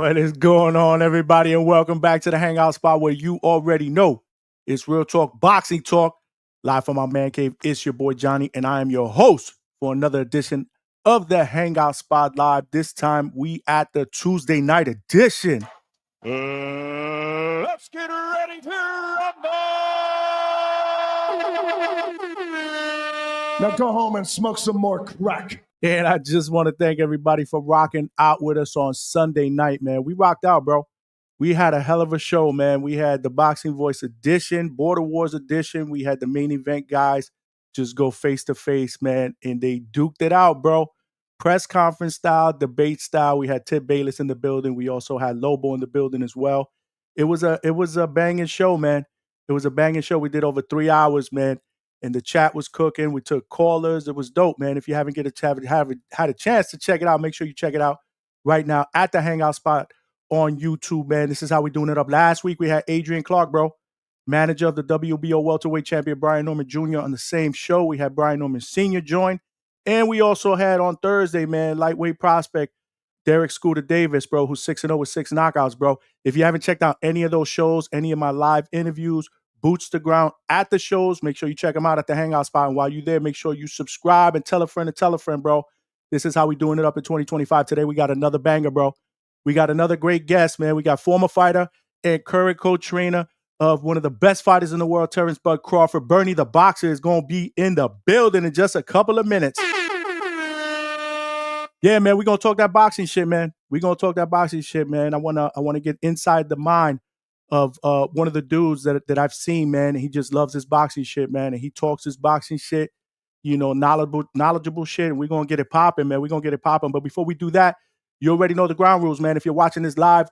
What is going on, everybody, and welcome back to the Hangout spot where you already know it's real talk, boxing talk, live from my man cave. It's your boy Johnny, and I am your host for another edition of the Hangout spot live. This time we at the Tuesday night edition. Let's get ready to rumble! Now go home and smoke some more crack. And I just want to thank everybody for rocking out with us on Sunday night, man. We rocked out, bro. We had a hell of a show, man. We had the Boxing Voice edition, Border Wars edition. We had the main event guys just go face to face, man, and they duked it out, bro. Press conference style, debate style. We had Ted Bayless in the building. We also had Lobo in the building as well. It was a banging show, man. It was a banging show. We did over 3 hours, man. And the chat was cooking. We took callers. It was dope, man. If you haven't had a chance to check it out, make sure you check it out right now at the Hangout spot on YouTube, man. This is how we're doing it up. Last week, we had Adrian Clark, bro, manager of the WBO welterweight champion Brian Norman Jr. on the same show. We had Brian Norman Sr. join. And we also had on Thursday, man, lightweight prospect Derek Scooter Davis, bro, who's 6-0 with 6 knockouts, bro. If you haven't checked out any of those shows, any of my live interviews, boots to ground at the shows, make sure you check them out at the Hangout spot. And while you're there, make sure you subscribe and tell a friend to tell a friend, bro. This is how we doing it up in 2025. Today, we got another banger, bro. We got another great guest, man. We got former fighter and current co-trainer of one of the best fighters in the world, Terrence Bud Crawford. Bernie the Boxer is going to be in the building in just a couple of minutes. Yeah, man, we're going to talk that boxing shit, man. We're going to talk that boxing shit, man. I want to get inside the mind of one of the dudes that I've seen, man. He just loves his boxing shit, man. And he talks his boxing shit, you know, knowledgeable shit. And we're going to get it popping, man. We're going to get it popping. But before we do that, you already know the ground rules, man. If you're watching this live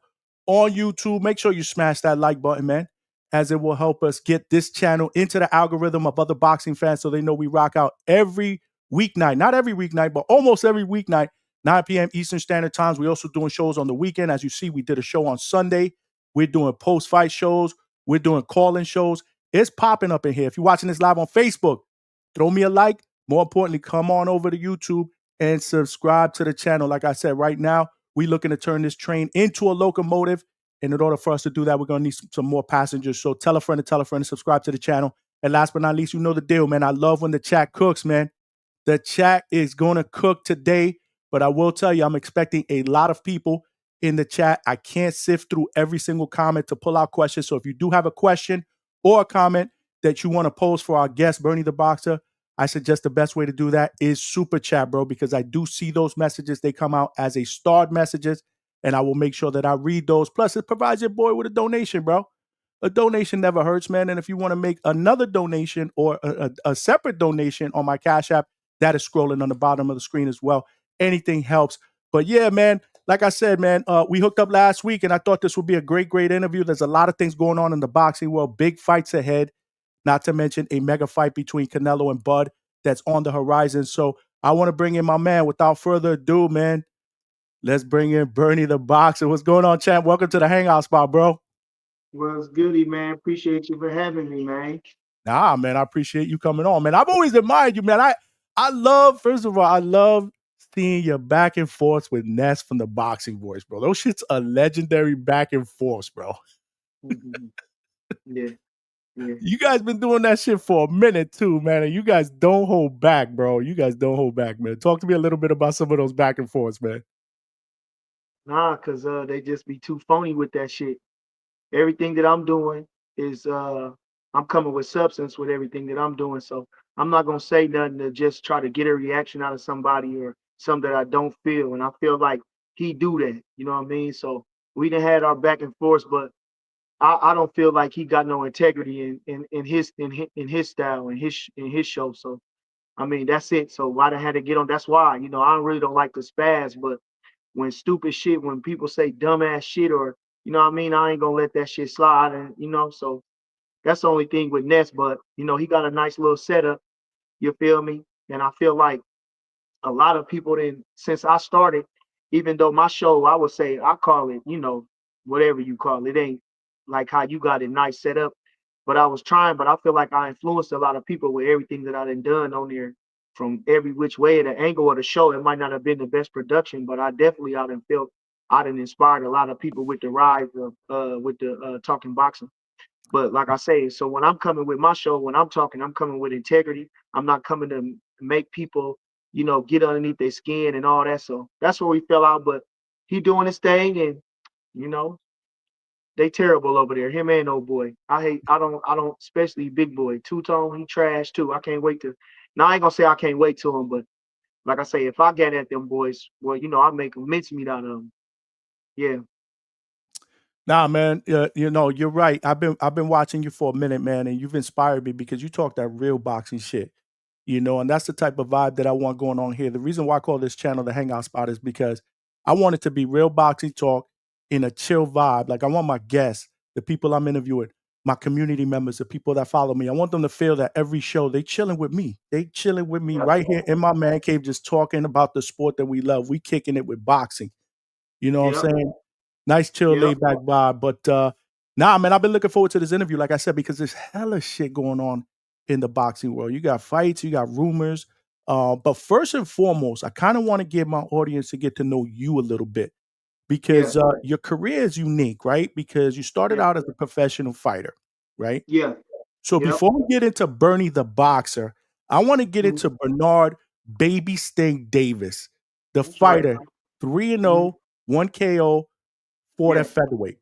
on YouTube, make sure you smash that like button, man, as it will help us get this channel into the algorithm of other boxing fans so they know we rock out every weeknight. Not every weeknight, but almost every weeknight, 9 p.m. Eastern Standard Times. We're also doing shows on the weekend. As you see, we did a show on Sunday. We're doing post-fight shows. We're doing call-in shows. It's popping up in here. If you're watching this live on Facebook, throw me a like. More importantly, come on over to YouTube and subscribe to the channel. Like I said, right now, we're looking to turn this train into a locomotive. And in order for us to do that, we're going to need some more passengers. So tell a friend to subscribe to the channel. And last but not least, you know the deal, man. I love when the chat cooks, man. The chat is going to cook today. But I will tell you, I'm expecting a lot of people in the chat. I can't sift through every single comment to pull out questions. So if you do have a question or a comment that you want to pose for our guest, Bernie the Boxer, I suggest the best way to do that is super chat, bro, because I do see those messages. They come out as a starred messages, and I will make sure that I read those. Plus, it provides your boy with a donation, bro. A donation never hurts, man. And if you want to make another donation or a separate donation on my Cash App, that is scrolling on the bottom of the screen as well. Anything helps. But yeah, man, like I said, man, we hooked up last week, and I thought this would be a great interview. There's a lot of things going on in the boxing world. Big fights ahead, not to mention a mega fight between Canelo and Bud that's on the horizon. So I want to bring in my man. Without further ado, man, let's bring in Bernie the Boxer. What's going on, champ? Welcome to the Hangout spot, bro. Well, it's goody, man. Appreciate you for having me, man. Nah, man, I appreciate you coming on, man. I've always admired you, man. I love, first of all, I love seeing your back and forth with Ness from the Boxing Voice, bro. Those shits are legendary back and forth, bro. Mm-hmm. Yeah. You guys been doing that shit for a minute too, man. And you guys don't hold back, bro. You guys don't hold back, man. Talk to me a little bit about some of those back and forths, man. Nah, cause they just be too phony with that shit. Everything that I'm doing is I'm coming with substance with everything that I'm doing. So I'm not gonna say nothing to just try to get a reaction out of somebody or something that I don't feel. And I feel like he do that. You know what I mean? So we done had our back and forth, but I don't feel like he got no integrity in his style and his show. So I mean that's it. So why they had to get on? That's why, you know, I really don't like to spaz, but when stupid shit, when people say dumbass shit or you know what I mean, I ain't gonna let that shit slide. And you know, so that's the only thing with Ness. But you know, he got a nice little setup. You feel me? And I feel like a lot of people then since I started, even though my show, I would say I call it, you know, whatever you call it, it ain't like how you got it nice set up. But I was trying, but I feel like I influenced a lot of people with everything that I done on there from every which way, the angle of the show. It might not have been the best production, but I definitely out and felt I done inspired a lot of people with the rise of with the talking boxing. But like I say, so when I'm coming with my show, when I'm talking, I'm coming with integrity. I'm not coming to make people, get underneath their skin and all that. So that's where we fell out. But he doing his thing, and you know, they terrible over there. Him and old boy. I don't, especially big boy. Two-tone, he trash too. I can't wait to. Now I ain't gonna say I can't wait to him, but like I say, if I get at them boys, well, I make a mincemeat out of them. Yeah, Nah, man, you're right. I've been watching you for a minute, man, and you've inspired me because you talk that real boxing shit. And that's the type of vibe that I want going on here. The reason why I call this channel the Hangout Spot is because I want it to be real boxing talk in a chill vibe. Like I want my guests, the people I'm interviewing, my community members, the people that follow me. I want them to feel that every show they chilling with me. They chilling with me yeah, right here in my man cave, just talking about the sport that we love. We kicking it with boxing. You know what I'm yeah, saying? Nice, chill, yeah, laid back vibe. But nah, man, I've been looking forward to this interview, like I said, because there's hella shit going on in the boxing world. You got fights, you got rumors. But first and foremost, I kind of want to give my audience to get to know you a little bit yeah, because your career is unique, right? Because you started yeah, out as a professional fighter, right? yeah, So yeah. before we get into Bernie the boxer, I want to get Mhm. into Bernard Baby Sting Davis, the That's right. fighter, 3 and Mhm. 0, 1 KO, fought Yeah, at featherweight.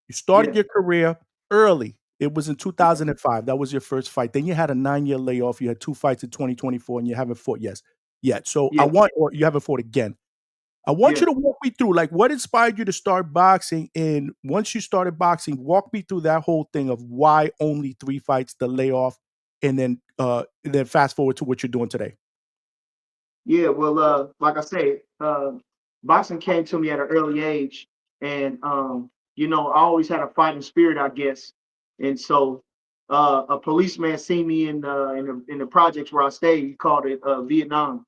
You started yeah, your career early. It was in 2005. That was your first fight. Then you had a 9-year layoff. You had 2 fights in 2024, and you haven't fought yet. So yeah, or you haven't fought again. I want yeah. you to walk me through, like, what inspired you to start boxing? And once you started boxing, walk me through that whole thing of why only 3 fights, the layoff, and then fast forward to what you're doing today. Yeah, well, like I say, boxing came to me at an early age, and I always had a fighting spirit, I guess. And so, a policeman seen me in the projects where I stayed. He called it Vietnam,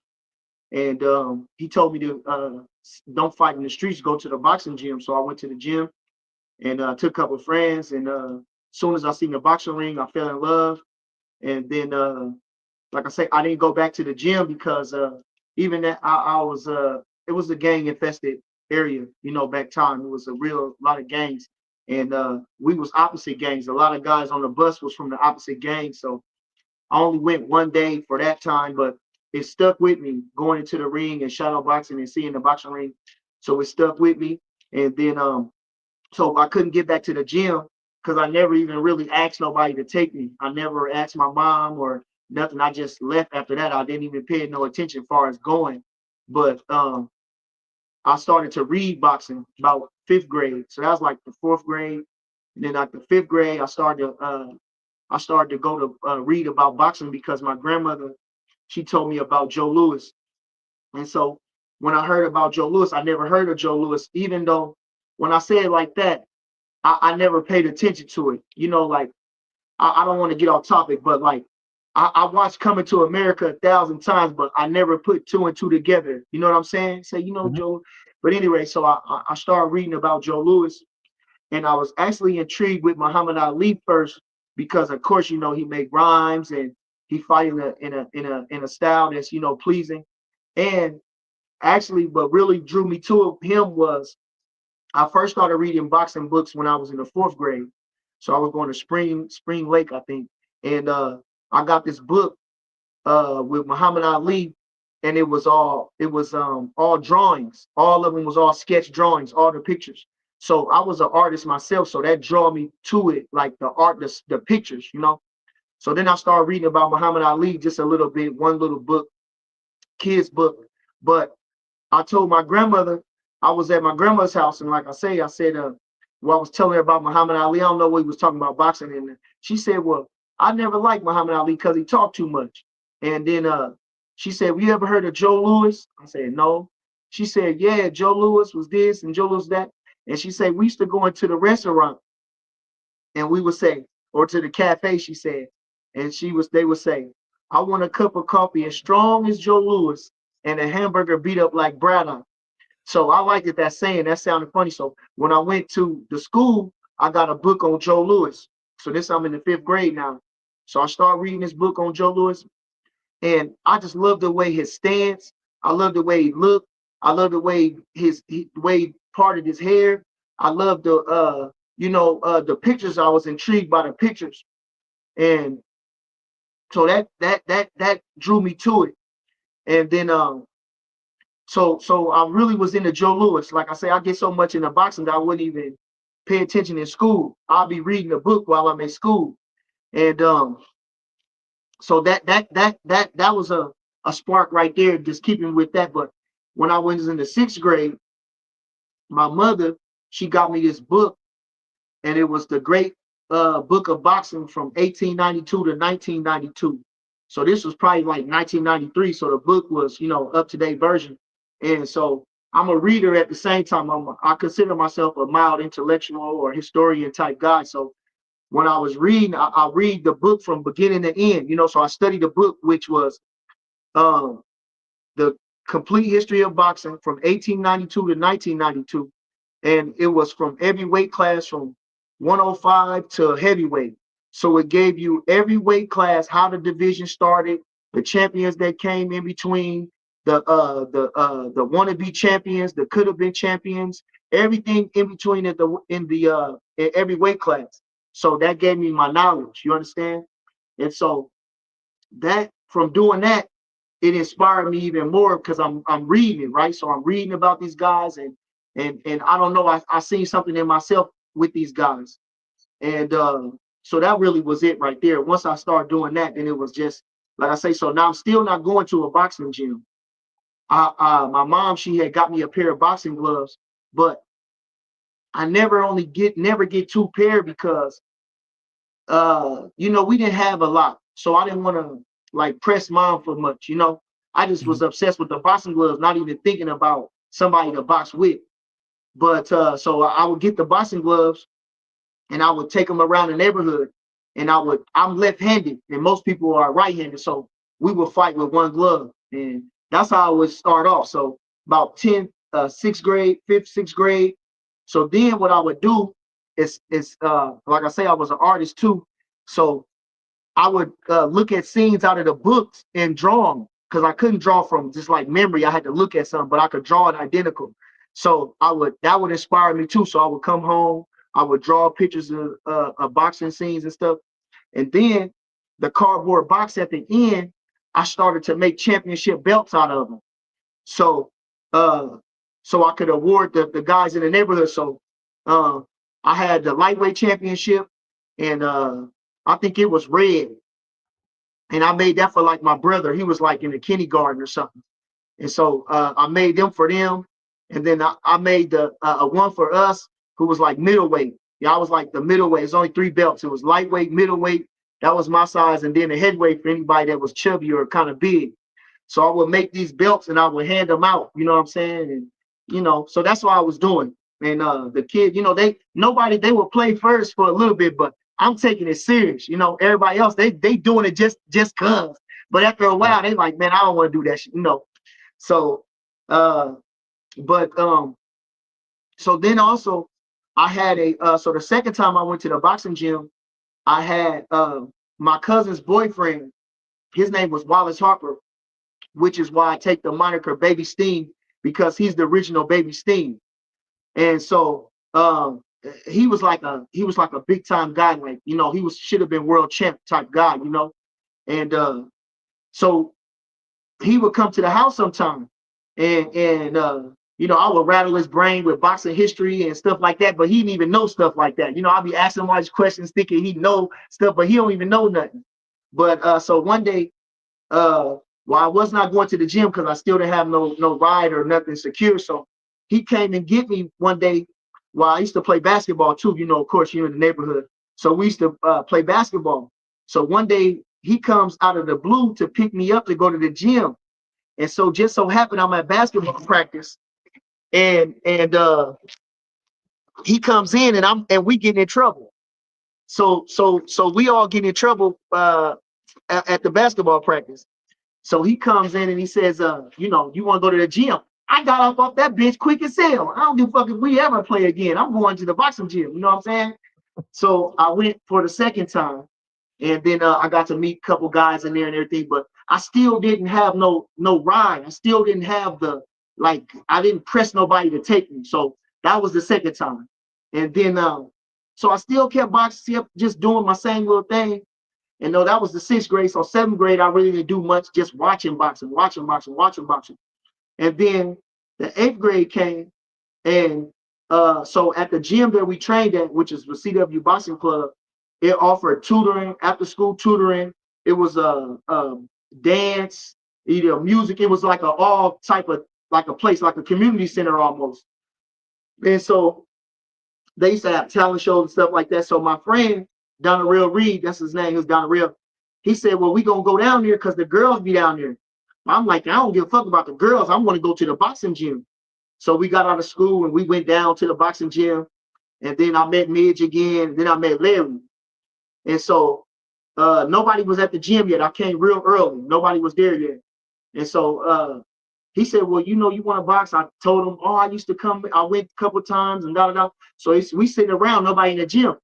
and he told me to don't fight in the streets, go to the boxing gym. So I went to the gym and took a couple of friends, and as soon as I seen the boxing ring, I fell in love, and then like I say, I didn't go back to the gym because even that I was it was a gang infested area, back time. It was a real lot of gangs. And we was opposite gangs. A lot of guys on the bus was from the opposite gang. So I only went one day for that time, but it stuck with me going into the ring and shadow boxing and seeing the boxing ring. So it stuck with me. And then so I couldn't get back to the gym because I never even really asked nobody to take me. I never asked my mom or nothing. I just left after that. I didn't even pay no attention as far as going. But I started to read boxing about fifth grade. So that was like the fourth grade. And then like the fifth grade, I started to go to read about boxing because my grandmother, she told me about Joe Louis. And so when I heard about Joe Louis, I never heard of Joe Louis, even though when I say it like that, I never paid attention to it. Like I don't want to get off topic, but like I watched Coming to America 1,000 times, but I never put two and two together. You know what I'm saying? Say, Mhm. Joe. But anyway, so I started reading about Joe Louis, and I was actually intrigued with Muhammad Ali first because, of course, he made rhymes and he fight in a style that's pleasing. And actually, what really drew me to him was I first started reading boxing books when I was in the fourth grade. So I was going to Spring Lake, I think, and I got this book with Muhammad Ali, and it was all drawings. All of them was all sketch drawings, all the pictures. So I was an artist myself, so that drew me to it, like the art, the pictures. So then I started reading about Muhammad Ali just a little bit, one little book, kids book, but I told my grandmother, I was at my grandma's house, and like I said, well, I was telling her about Muhammad Ali. I don't know what he was talking about boxing, and she said, well, I never liked Muhammad Ali because he talked too much. And then she said, well, you ever heard of Joe Louis? I said, no. She said, yeah, Joe Louis was this and Joe Louis that. And she said, we used to go into the restaurant and we would say, or to the cafe, she said, and they would say, I want a cup of coffee as strong as Joe Louis and a hamburger beat up like Braddock. So I liked it, that saying. That sounded funny. So when I went to the school, I got a book on Joe Louis. So this I'm in the fifth grade now. So I started reading this book on Joe Louis, and I just love the way his stance. I love the way he looked. I love the way the way he parted his hair. I loved the pictures. I was intrigued by the pictures, and so that drew me to it. And then so I really was into Joe Louis. Like I say, I get so much into boxing that I wouldn't even pay attention in school. I'll be reading a book while I'm in school, and so that was a spark right there, just keeping with that. But when I was in the 6th grade, my mother, she got me this book, and it was the Great Book of Boxing from 1892 to 1992. So this was probably like 1993. So the book was, up to date version. And so I'm a reader at the same time. I consider myself a mild intellectual or historian type guy. So when I was reading, I read the book from beginning to end. So I studied the book, which was um, the complete history of boxing from 1892 to 1992, and it was from every weight class from 105 to heavyweight. So it gave you every weight class, how the division started, the champions that came in between, the wannabe champions, the could have been champions, everything in between in every weight class. So that gave me my knowledge. You understand? And so that from doing that, it inspired me even more because I'm reading, right? So I'm reading about these guys, and I don't know, I seen something in myself with these guys. And so that really was it right there. Once I started doing that, then it was just like I say, so now I'm still not going to a boxing gym. My mom, she had got me a pair of boxing gloves, but I never get 2 pair because we didn't have a lot. So I didn't want to like press mom for much. I just was obsessed with the boxing gloves, not even thinking about somebody to box with. But so I would get the boxing gloves and I would take them around the neighborhood, and I'm left-handed and most people are right-handed. So we would fight with one glove, and that's how I would start off. So about 6th grade, 5th, 6th grade. So then what I would do is like I say, I was an artist too. So I would look at scenes out of the books and draw them because I couldn't draw from just like memory. I had to look at something, but I could draw it identical. So that would inspire me too. So I would come home, I would draw pictures of boxing scenes and stuff. And then the cardboard box at the end, I started to make championship belts out of them. So so I could award the guys in the neighborhood. So uh, I had the lightweight championship, and I think it was red. And I made that for like my brother. He was like in the kindergarten or something. And so I made them for them. And then I made the one for us who was like middleweight. Yeah, I was like the middleweight. It's only 3 belts. It was lightweight, middleweight. That was my size. And then the heavyweight for anybody that was chubby or kind of big. So I would make these belts and I would hand them out. You know what I'm saying? And, so that's what I was doing. And the kid, they would play first for a little bit, but I'm taking it serious. Everybody else, they doing it just cause. But after a while, they like, man, I don't want to do that shit. So but so then also I had so the second time I went to the boxing gym, I had my cousin's boyfriend. His name was Wallace Harper, which is why I take the moniker Baby Steen, because he's the original Baby Steen. And so he was like a big time guy, like he should have been world champ type guy, and so he would come to the house sometime, and I would rattle his brain with boxing history and stuff like that, but he didn't even know stuff like that. I'd be asking him all these questions thinking he know stuff, but he don't even know nothing. But so one day, well, I was not going to the gym because I still didn't have no ride or nothing secure. So he came and get me one day while I used to play basketball too. Of course, you're in the neighborhood. So we used to play basketball. So one day he comes out of the blue to pick me up to go to the gym. And so just so happened I'm at basketball practice, and he comes in and we get in trouble. So we all get in trouble at the basketball practice. So he comes in and he says, you want to go to the gym? I got off that bench quick as hell. I don't give a fuck if we ever play again. I'm going to the boxing gym. You know what I'm saying? So I went for the second time, and then I got to meet a couple guys in there and everything. But I still didn't have no ride. I still didn't have I didn't press nobody to take me. So That was the second time. And then so I still kept boxing, just doing my same little thing. And no, that was the 6th grade. So 7th grade, I really didn't do much, just watching boxing. And then the 8th grade came, and so at the gym that we trained at, which is the CW Boxing Club, it offered tutoring, after school tutoring. It was a dance, either music. It was like a all type of, like a place, like a community center almost. And so they used to have talent shows and stuff like that. So my friend Donald Reed, that's his name, he was Donald. He said, well, we gonna go down there because the girls be down there. I'm like, I don't give a fuck about the girls. I want to go to the boxing gym. So we got out of school and we went down to the boxing gym. And then I met Midge again. And then I met Larry. And so nobody was at the gym yet. I came real early. Nobody was there yet. And so he said, well, you know, you want to box? I told him, oh, I used to come. I went a couple of times and da. So we sitting around, nobody in the gym.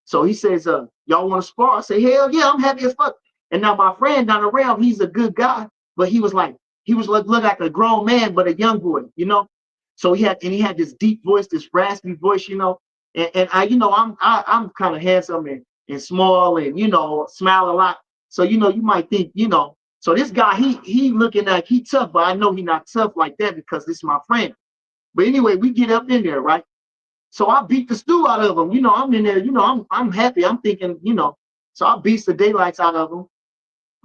So he says, y'all want to spar? I say, hell yeah, I'm happy as fuck. And now my friend down around, he's a good guy, but he was like look like a grown man, but a young boy, you know? So he had this deep voice, this raspy voice, you know? And I, you know, I'm kind of handsome and small and, you know, smile a lot. So, you know, you might think, you know, so this guy, he looking like he tough, but I know he not tough like that because this is my friend. But anyway, we get up in there, right? So I beat the stew out of him. You know, I'm in there, you know, I'm happy. I'm thinking, you know, so I beat the daylights out of him.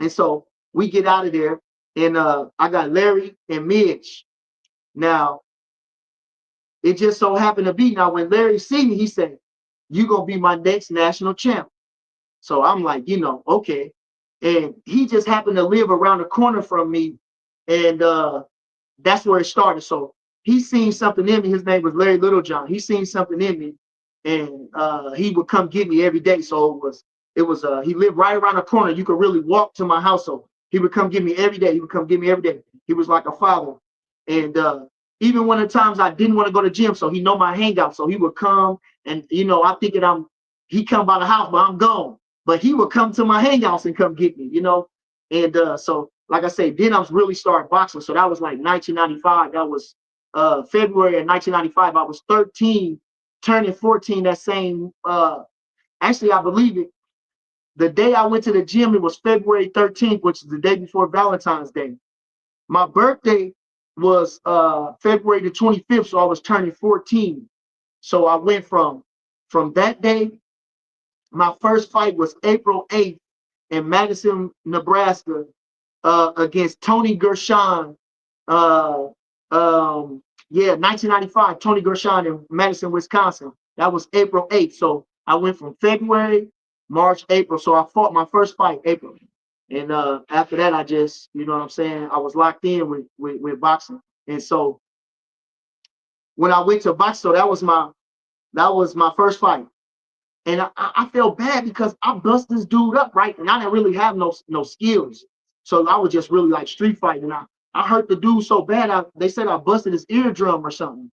And so we get out of there, and I got Larry and Midge. Now, it just so happened to be, now when Larry see me, he said, you gonna be my next national champ. So I'm like, you know, okay. And he just happened to live around the corner from me. And that's where it started. So he seen something in me. His name was Larry Littlejohn. He seen something in me, and he would come get me every day. So it was he lived right around the corner. You could really walk to my house. So he would come get me every day. He was like a father. And even one of the times I didn't want to go to the gym, so he know my hangout. So he would come, and you know, I thinking he come by the house, but I'm gone. But he would come to my hangouts and come get me, you know. And so like I say, then I was really started boxing. So that was like 1995. That was February of 1995. I was 13, turning 14 that same, actually, I believe it. The day I went to the gym, it was February 13th, which is the day before Valentine's Day. My birthday was February the 25th, so I was turning 14. So I went from that day. My first fight was April 8th in Madison, Nebraska, against Tony Gershon. 1995, Tony Gershon in Madison, Wisconsin. That was April 8th. So I went from February, March, April. So I fought my first fight April. And after that, I just, you know what I'm saying, I was locked in with boxing. And so when I went to boxing, so that was my first fight. And I felt bad because I bust this dude up, right? And I didn't really have no skills. So I was just really like street fighting. And I hurt the dude so bad, they said I busted his eardrum or something.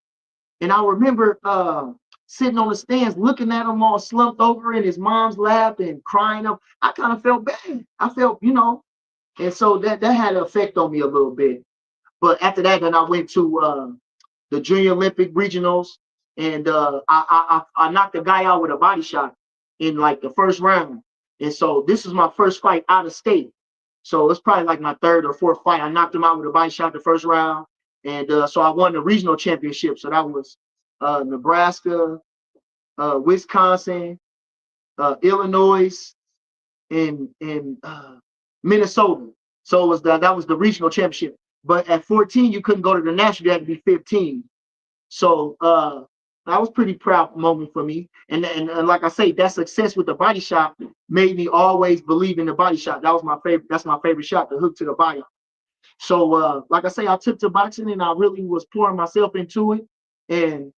And I remember sitting on the stands looking at him all slumped over in his mom's lap and crying up. I kind of felt bad. I felt, you know, and so that had an effect on me a little bit. But after that, then I went to the Junior Olympic regionals, and I knocked a guy out with a body shot in like the first round. And so this is my first fight out of state. So it's probably like my third or fourth fight. I knocked him out with a body shot the first round. And so I won the regional championship. So that was Nebraska, Wisconsin, Illinois, and Minnesota. So it was that was the regional championship. But at 14, you couldn't go to the national. You had to be 15. So that was pretty proud moment for me. And like I say, that success with the body shot made me always believe in the body shot. That was my favorite. That's my favorite shot, the hook to the body. So like I say, I took to boxing and I really was pouring myself into it. And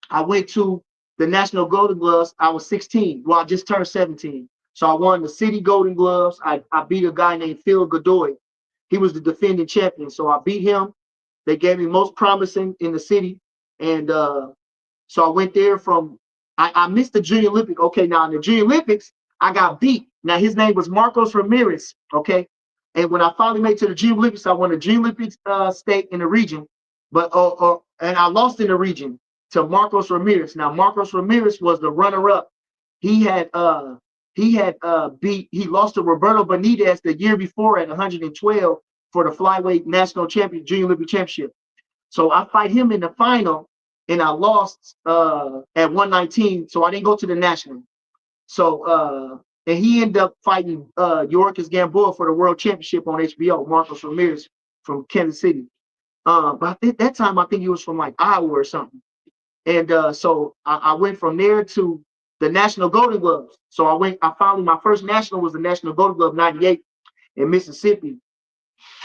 I went to the National Golden Gloves. I was 16. Well, I just turned 17. So I won the city Golden Gloves. I beat a guy named Phil Godoy. He was the defending champion. So I beat him. They gave me most promising in the city. And so I went there I missed the Junior Olympic. Okay, now in the Junior Olympics, I got beat. Now his name was Marcos Ramirez. Okay. And when I finally made it to the Junior Olympics, I won the Junior Olympics state in the region. But and I lost in the region. to Marcos Ramirez. Now Marcos Ramirez was the runner-up. He had he lost to Roberto Benitez the year before at 112 for the flyweight national champion junior Olympic championship. So I fight him in the final, and I lost at 119. So I didn't go to the national. So and he ended up fighting Yorkis Gamboa for the world championship on HBO, Marcos Ramirez from Kansas City. But at that time, I think he was from like Iowa or something. And so I went from there to the National Golden Gloves. So I finally, my first national was the National Golden Glove 98 in Mississippi.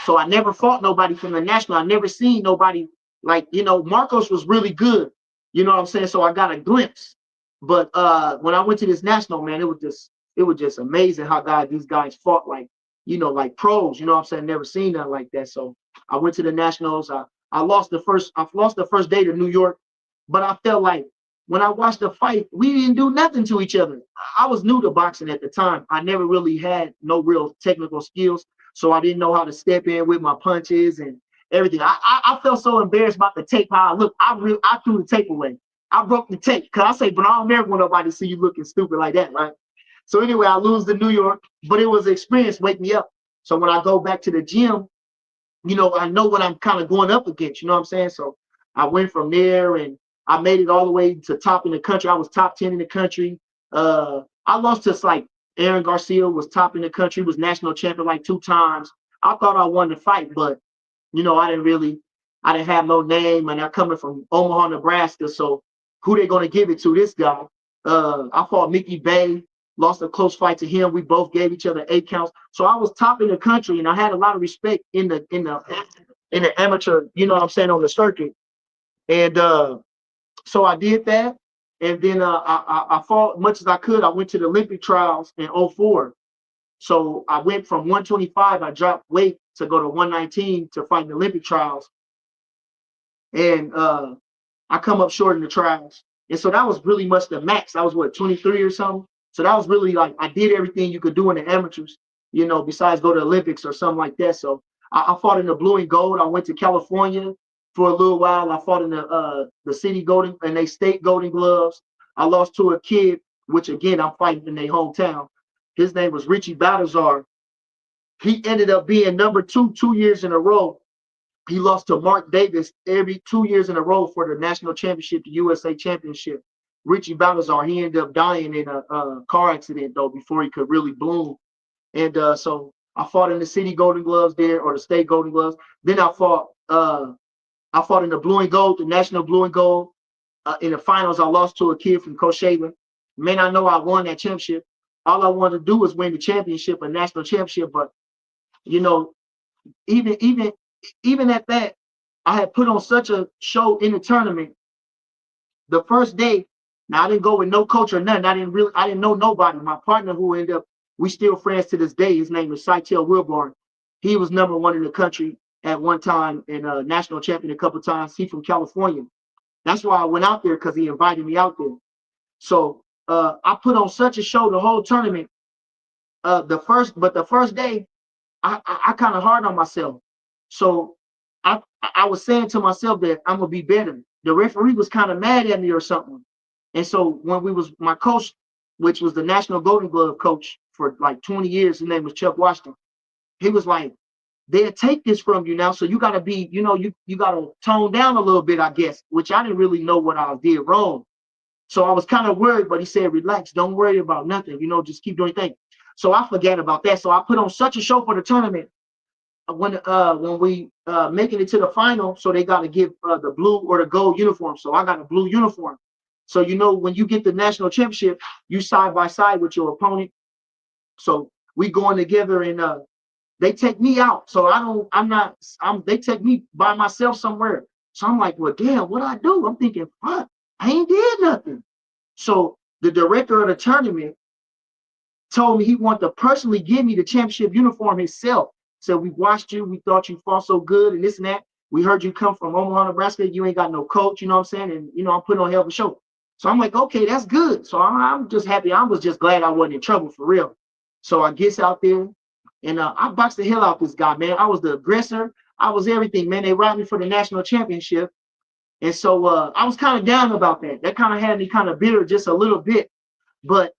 So I never fought nobody from the national. I never seen nobody like, Marcos was really good. You know what I'm saying? So I got a glimpse. But when I went to this national, man, it was just amazing how these guys fought like, like pros. You know what I'm saying? Never seen nothing like that. So I went to the nationals. I lost the first day to New York, but I felt like when I watched the fight, we didn't do nothing to each other. I was new to boxing at the time. I never really had no real technical skills, so I didn't know how to step in with my punches and everything. I felt so embarrassed about the tape, how I looked. I threw the tape away. I broke the tape because I say, but I don't never want nobody to see you looking stupid like that, right? So anyway, I lose to New York, but it was an experience, wake me up. So when I go back to the gym, I know what I'm kind of going up against, you know what I'm saying? So I went from there and I made it all the way to top in the country. I was top 10 in the country. I lost to like Aaron Garcia was top in the country, was national champion like 2 times. I thought I won the fight, but I didn't have no name, and I'm coming from Omaha, Nebraska. So who they gonna give it to? This guy. I fought Mickey Bay, lost a close fight to him. We both gave each other 8 counts. So I was top in the country, and I had a lot of respect in the amateur, you know what I'm saying, on the circuit. And so I did that. And then I fought much as I could. I went to the Olympic trials in 04. So I went from 125, I dropped weight to go to 119 to fight in the Olympic trials. And I come up short in the trials. And so that was really much the max. I was 23 or something. So that was really like, I did everything you could do in the amateurs, besides go to Olympics or something like that. So I fought in the blue and gold. I went to California for a little while. I fought in the city golden and they state golden gloves. I lost to a kid, which again, I'm fighting in their hometown. His name was Richie Baltazar. He ended up being number 2 years in a row. He lost to Mark Davis every 2 years in a row for the national championship, the USA championship. Richie Baltazar, he ended up dying in a car accident though before he could really bloom. And so I fought in the city golden gloves there, or the state golden gloves. Then I fought in the blue and gold, the national blue and gold. In the finals, I lost to a kid from Coachella. Man, I know I won that championship. All I wanted to do was win the championship, a national championship. But even at that, I had put on such a show in the tournament. The first day, now I didn't go with no coach or nothing. I didn't know nobody. My partner, who ended up, we still friends to this day. His name is Saitel Wilborn. He was number 1 in the country at one time and a national champion a couple of times. He's from California. That's why I went out there, because he invited me out there. So I put on such a show the whole tournament. The first day, I kind of hard on myself. So I was saying to myself that I'm gonna be better. The referee was kind of mad at me or something. And so when my coach, which was the National Golden Glove coach for like 20 years, his name was Chuck Washington. He was like, they'll take this from you now. So you gotta be, you gotta tone down a little bit, I guess, which I didn't really know what I did wrong. So I was kind of worried, but he said, relax, don't worry about nothing, just keep doing your thing. So I forget about that. So I put on such a show for the tournament. When we making it to the final, so they got to give the blue or the gold uniform. So I got a blue uniform. So when you get the national championship, you side by side with your opponent. So we going together, and they take me out. So they take me by myself somewhere. So I'm like, well, damn, what I do? I'm thinking, fuck, I ain't did nothing. So the director of the tournament told me he wanted to personally give me the championship uniform himself. So we watched you, we thought you fought so good and this and that. We heard you come from Omaha, Nebraska. You ain't got no coach, you know what I'm saying? And, I'm putting on a hell of a show. So I'm like, okay, that's good. So I'm just happy. I was just glad I wasn't in trouble for real. So I gets out there and I boxed the hell out this guy, man. I was the aggressor. I was everything, man. They robbed me for the national championship. And so I was kind of down about that. That kind of had me kind of bitter just a little bit. But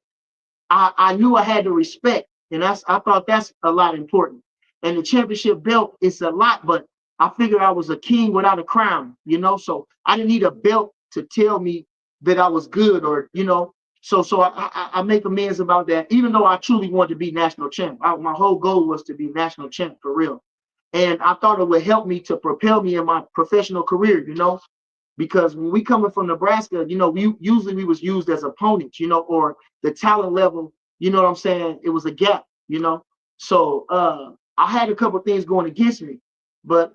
I knew I had to respect, and I thought that's a lot important. And the championship belt is a lot, but I figured I was a king without a crown, you know. So I didn't need a belt to tell me that I was good, or you know. So I make amends about that. Even though I truly wanted to be national champ, my whole goal was to be national champ for real. And I thought it would help me to propel me in my professional career, you know, because when we coming from Nebraska, you know, we was used as opponents, you know, or the talent level, you know what I'm saying? It was a gap, you know. So I had a couple of things going against me, but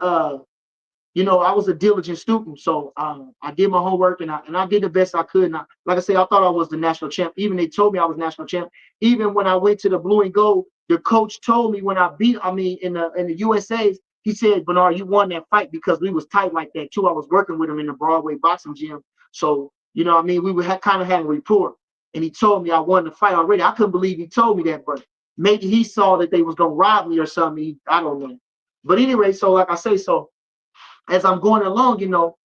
you know, I was a diligent student, so I did my homework and I did the best I could. And like I say, I thought I was the national champ. Even they told me I was national champ. Even when I went to the blue and gold, the coach told me when I beat, I mean, in the USA's, he said, Bernard, you won that fight because we was tight like that too. I was working with him in the Broadway boxing gym, so you know, what I mean, we were kind of had a rapport. And he told me I won the fight already. I couldn't believe he told me that, but maybe he saw that they was gonna rob me or something. I don't know. But anyway, so like I say, so as I'm going along, you know,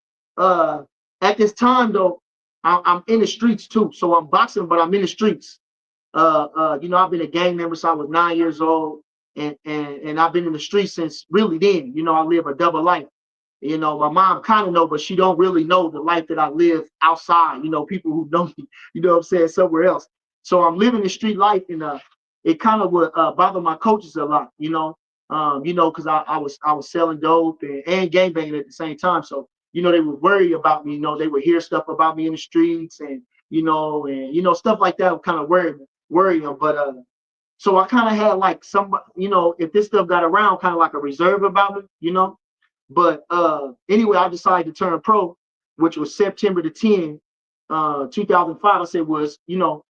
at this time though, I'm in the streets too. So I'm boxing, but I'm in the streets. You know, I've been a gang member since I was 9 years old, and I've been in the streets since really then. You know, I live a double life. You know, my mom kind of know, but she don't really know the life that I live outside. You know, people who know me, you know what I'm saying, somewhere else. So I'm living the street life, and it kind of would bother my coaches a lot. You know, because I was selling dope and gangbanging at the same time. So you know, they would worry about me. You know, they would hear stuff about me in the streets, and stuff like that would kind of worry them. But so I kind of had like some, you know, if this stuff got around, kind of like a reserve about it, you know. But anyway, I decided to turn pro, which was September the 10th, 2005. I said was, you know,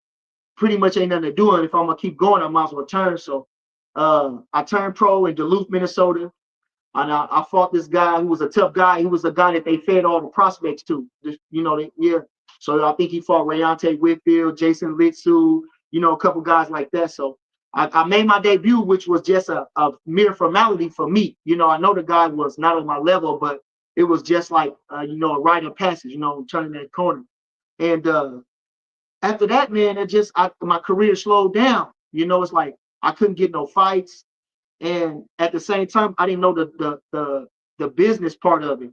pretty much ain't nothing to do. And if I'm gonna keep going, I might as well turn. So I turned pro in Duluth, Minnesota. And I fought this guy who was a tough guy. He was a guy that they fed all the prospects to. You know, yeah. So I think he fought Rayante Whitfield, Jason Litsu, you know, a couple guys like that. So I made my debut, which was just a mere formality for me. You know, I know the guy was not on my level, but it was just like, you know, a rite of passage, you know, turning that corner. And after that, man, my career slowed down. You know, it's like I couldn't get no fights. And at the same time, I didn't know the business part of it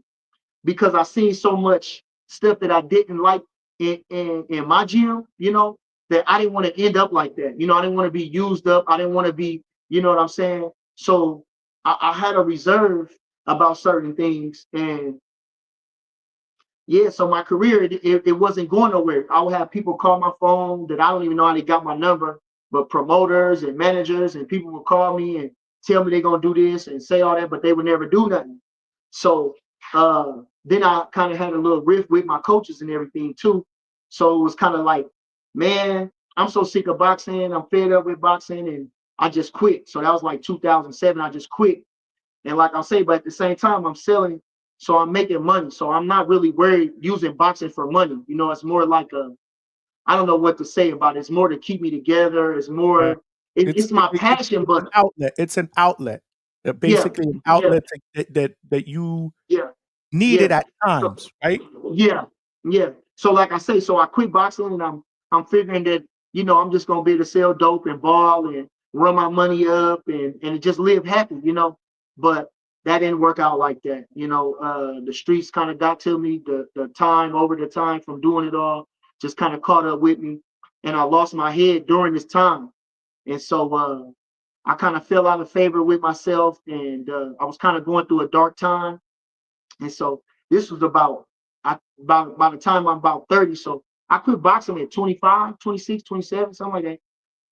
because I seen so much stuff that I didn't like in my gym, you know, that I didn't want to end up like that. You know, I didn't want to be used up. I didn't want to be, you know what I'm saying? So I had a reserve about certain things. And yeah, so my career, it wasn't going nowhere. I would have people call my phone that I don't even know how they got my number, but promoters and managers and people would call me and tell me they're gonna do this and say all that, but they would never do nothing. So then I kind of had a little rift with my coaches and everything too. So it was kind of like, man, I'm so sick of boxing. I'm fed up with boxing, and I just quit. So that was like 2007. I just quit. And like I say, but at the same time, I'm selling, so I'm making money. So I'm not really worried using boxing for money. You know, it's more like I don't know what to say about it. It's more to keep me together. It's Right. more, it's my passion, It's an but outlet. It's an outlet. yeah, Basically an yeah, outlet that you yeah, needed yeah. at So times, right? yeah, yeah. So like I say, so I quit boxing, and I'm figuring that, you know, I'm just gonna be able to sell dope and ball and run my money up and just live happy, you know. But that didn't work out like that. You know, the streets kind of got to me. The time over the time from doing it all just kind of caught up with me, and I lost my head during this time. And so I kind of fell out of favor with myself, and I was kind of going through a dark time. And so this was about by the time I'm about 30. So I quit boxing at 25, 26, 27, something like that.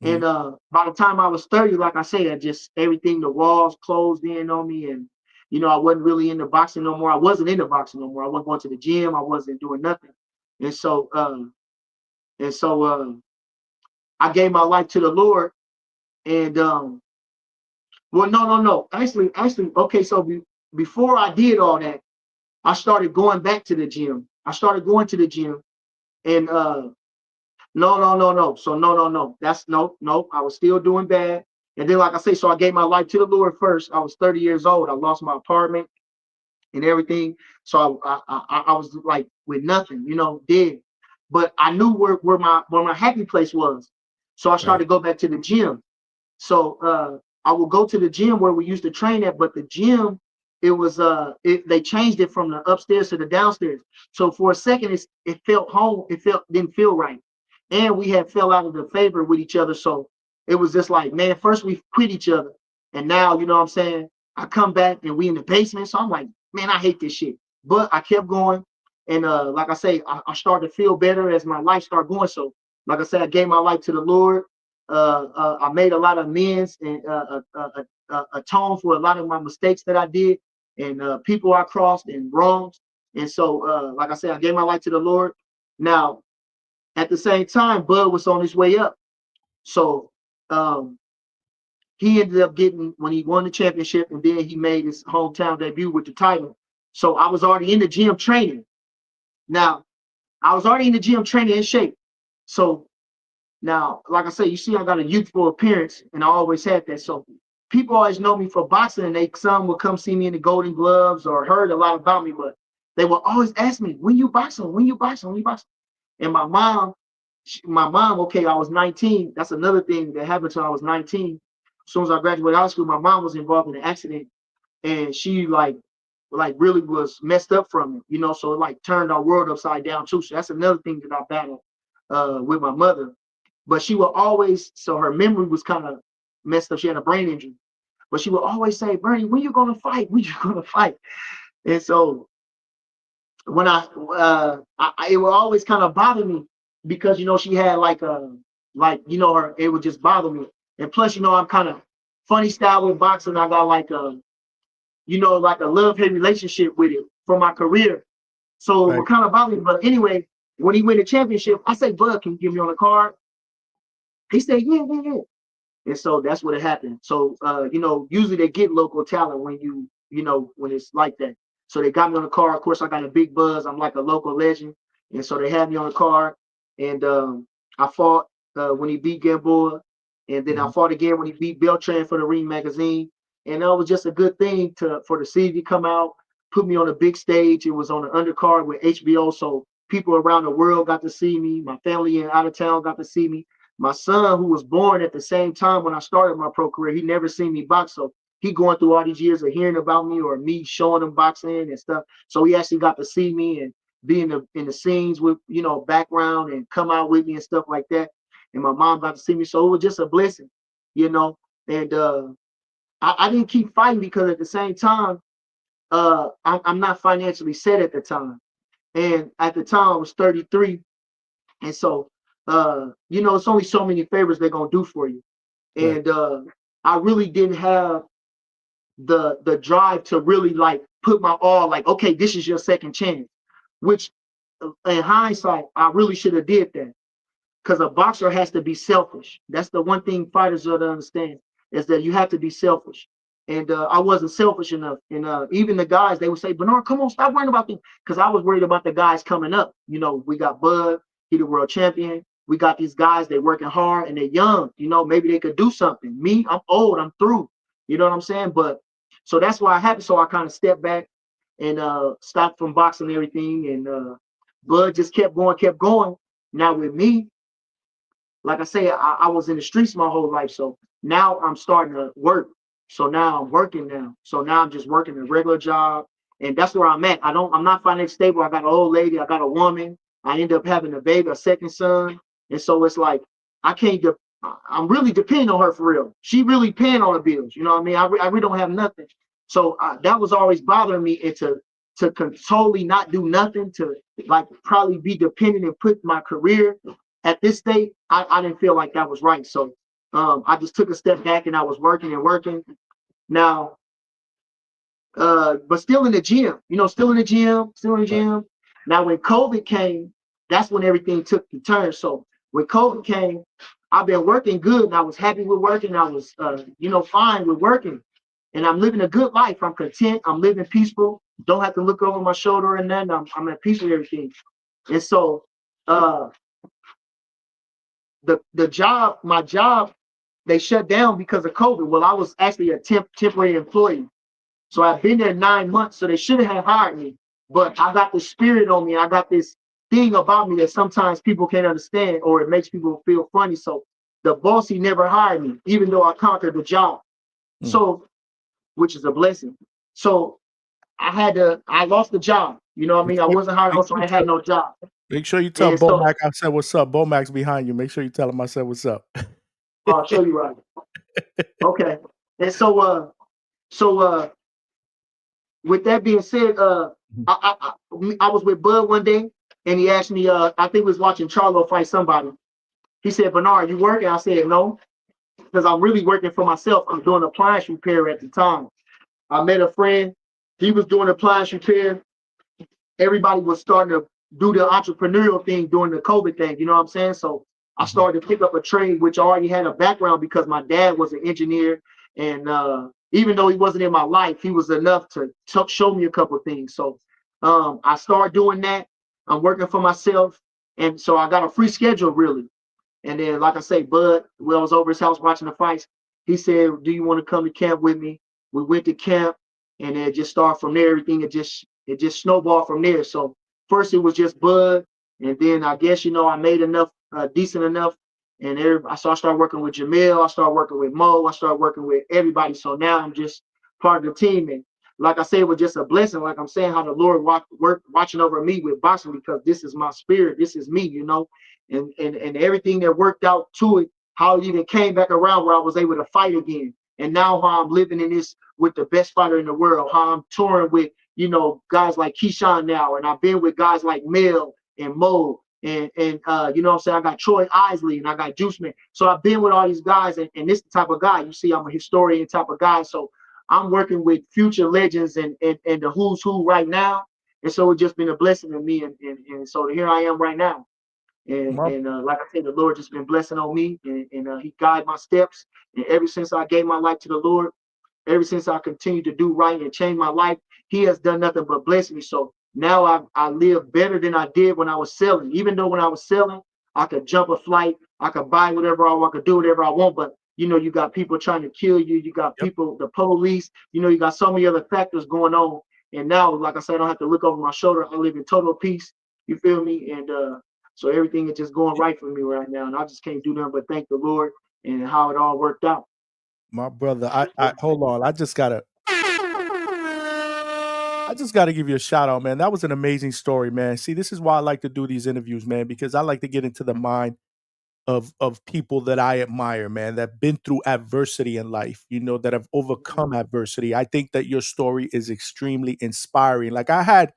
And Mhm. by the time I was 30, like I say, I just everything, the walls closed in on me. And you know, I wasn't really into boxing no more. I wasn't into boxing no more. I wasn't going to the gym. I wasn't doing nothing. And so I gave my life to the Lord. And well, no. Actually, okay, so before I did all that, I started going back to the gym. I started going to the gym, and no. So no. That's no. I was still doing bad. And then, like I say, so I gave my life to the Lord first. I was 30 years old. I lost my apartment. and everything. So I was like with nothing, dead. But I knew where my happy place was. So I started to go back to the gym. So I would go to the gym where we used to train at, but the gym, they changed it from the upstairs to the downstairs. So for a second it felt home, didn't feel right. And we had fell out of the favor with each other. So it was just like, man, first we quit each other. And now, you know what I'm saying? I come back and we in the basement. So I'm like, man, I hate this shit. But I kept going. And like I say, I started to feel better as my life started going. So like I said, I gave my life to the Lord. I made a lot of amends and atone for a lot of my mistakes that I did and people I crossed and wrongs. And so, like I said, I gave my life to the Lord. Now, at the same time, Bud was on his way up. So um, he ended up getting, when he won the championship, and then he made his hometown debut with the title. So I was already in the gym training. Now, I was already in the gym training in shape. So now, like I say, you see, I got a youthful appearance, and I always had that. So people always know me for boxing, and some will come see me in the Golden Gloves or heard a lot about me, but they will always ask me, when you boxing, when you boxing, when you boxing. And my mom, okay, I was 19. That's another thing that happened till I was 19. As soon as I graduated high school, my mom was involved in an accident, and she like really was messed up from it, so it like turned our world upside down too. So that's another thing that I battled with my mother. But she would always, so her memory was kind of messed up. She had a brain injury, but she would always say, Bernie, when you gonna fight? When you gonna fight? And so when it would always kind of bother me because she had her, it would just bother me. And plus, I'm kind of funny style with boxing. I got like like a love-hate relationship with it for my career. So it would kind of bother me. But anyway, when he win the championship, I say, Bud, can you give me on the card? He said, yeah, yeah, yeah. And so that's what it happened. So, usually they get local talent when it's like that. So they got me on the card. Of course, I got a big buzz. I'm like a local legend. And so they had me on the card. And I fought when he beat Gamboa. And then I fought again when he beat Beltran for the Ring magazine. And that was just a good thing for the city to come out, put me on a big stage. It was on the undercard with HBO. So people around the world got to see me. My family in out of town got to see me. My son, who was born at the same time when I started my pro career, he never seen me box. So he going through all these years of hearing about me or me showing him boxing and stuff. So he actually got to see me and be in the scenes with, background and come out with me and stuff like that. And my mom got to see me. So it was just a blessing, And I didn't keep fighting because at the same time, I'm not financially set at the time. And at the time I was 33. And so, it's only so many favors they're gonna do for you. And I really didn't have the drive to really like put my all, like, okay, this is your second chance. Which, in hindsight, I really should have did that. Because a boxer has to be selfish. That's the one thing fighters ought to understand, is that you have to be selfish. And I wasn't selfish enough. And even the guys, they would say, Bernard, come on, stop worrying about them. Because I was worried about the guys coming up. We got Bud, he the world champion. We got these guys, they working hard and they're young. Maybe they could do something. Me, I'm old, I'm through. You know what I'm saying? But so that's why I happened. So I kind of stepped back and stopped from boxing and everything. And Bud just kept going, kept going. Now with me, like I say, I was in the streets my whole life. So now I'm starting to work. So now I'm working now. So now I'm just working a regular job. And that's where I'm at. I'm not financially stable. I got an old lady. I got a woman. I end up having a baby, a second son. And so it's like, I'm really depending on her for real. She really paying all the bills. You know what I mean? I really don't have nothing. So that was always bothering me. And to totally not do nothing, to like probably be dependent and put my career at this state, I didn't feel like that was right. So I just took a step back and I was working and working. Now, but still in the gym, still in the gym. Now, when COVID came, that's when everything took the turn. So when COVID came, I've been working good and I was happy with working. I was, fine with working, and I'm living a good life. I'm content. I'm living peaceful. Don't have to look over my shoulder and then I'm at peace with everything. And so, my job, they shut down because of COVID. Well, I was actually a temporary employee. So I've been there 9 months. So they should have hired me. But I got the spirit on me. I got this thing about me that sometimes people can't understand, or it makes people feel funny. So the boss, he never hired me, even though I conquered the job. So, which is a blessing. So I lost the job. You know what I mean? I wasn't hired, so I had no job. Make sure you tell And so Bomac I said what's up. Bomac's behind you. Make sure you tell him I said what's up. I'll show you right. Okay. And so with that being said, I was with Bud one day, and he asked me, I think he was watching Charlo fight somebody. He said, Bernard, you working? I said, no, because I'm really working for myself. I'm doing appliance repair at the time. I met a friend. He was doing appliance repair. Everybody was starting to do the entrepreneurial thing during the COVID thing. You know what I'm saying? So I started to pick up a trade, which I already had a background because my dad was an engineer. And even though he wasn't in my life, he was enough to show me a couple of things. So I started doing that. I'm working for myself. And so I got a free schedule, really. And then, like I say, Bud, when I was over his house watching the fights, he said, do you want to come to camp with me? We went to camp, and then it just started from there. Everything, it just snowballed from there. So first it was just Bud, and then I guess, I made enough, decent enough. And so I started working with Jamil, I started working with Mo, I started working with everybody. So now I'm just part of the team. And like I said, it was just a blessing. Like I'm saying, how the Lord watching over me with boxing, because this is my spirit. This is me, and everything that worked out to it, how it even came back around where I was able to fight again. And now how I'm living in this with the best fighter in the world, how I'm touring with, guys like Keyshawn now, and I've been with guys like Mel and Mo, and you know what I'm saying? I got Troy Isley and I got Juice Man. So I've been with all these guys, and this type of guy. You see, I'm a historian type of guy. So I'm working with future legends and the who's who right now. And so it's just been a blessing to me. And so here I am right now. And like I said, the Lord just been blessing on me, and he guided my steps. And ever since I gave my life to the Lord, ever since I continued to do right and change my life, he has done nothing but bless me. So now I live better than I did when I was selling. Even though when I was selling, I could jump a flight, I could buy whatever I want, I could do whatever I want. But you got people trying to kill you, you got people, the police, you got so many other factors going on. And now, like I said, I don't have to look over my shoulder. I live in total peace. You feel me? And so everything is just going right for me right now. And I just can't do nothing but thank the Lord and how it all worked out. My brother, I hold on. I just gotta give you a shout out, man. That was an amazing story, man. See, this is why I like to do these interviews, man, because I like to get into the mind of people that I admire, man, that been through adversity in life, that have overcome adversity. I think that your story is extremely inspiring. Like, I had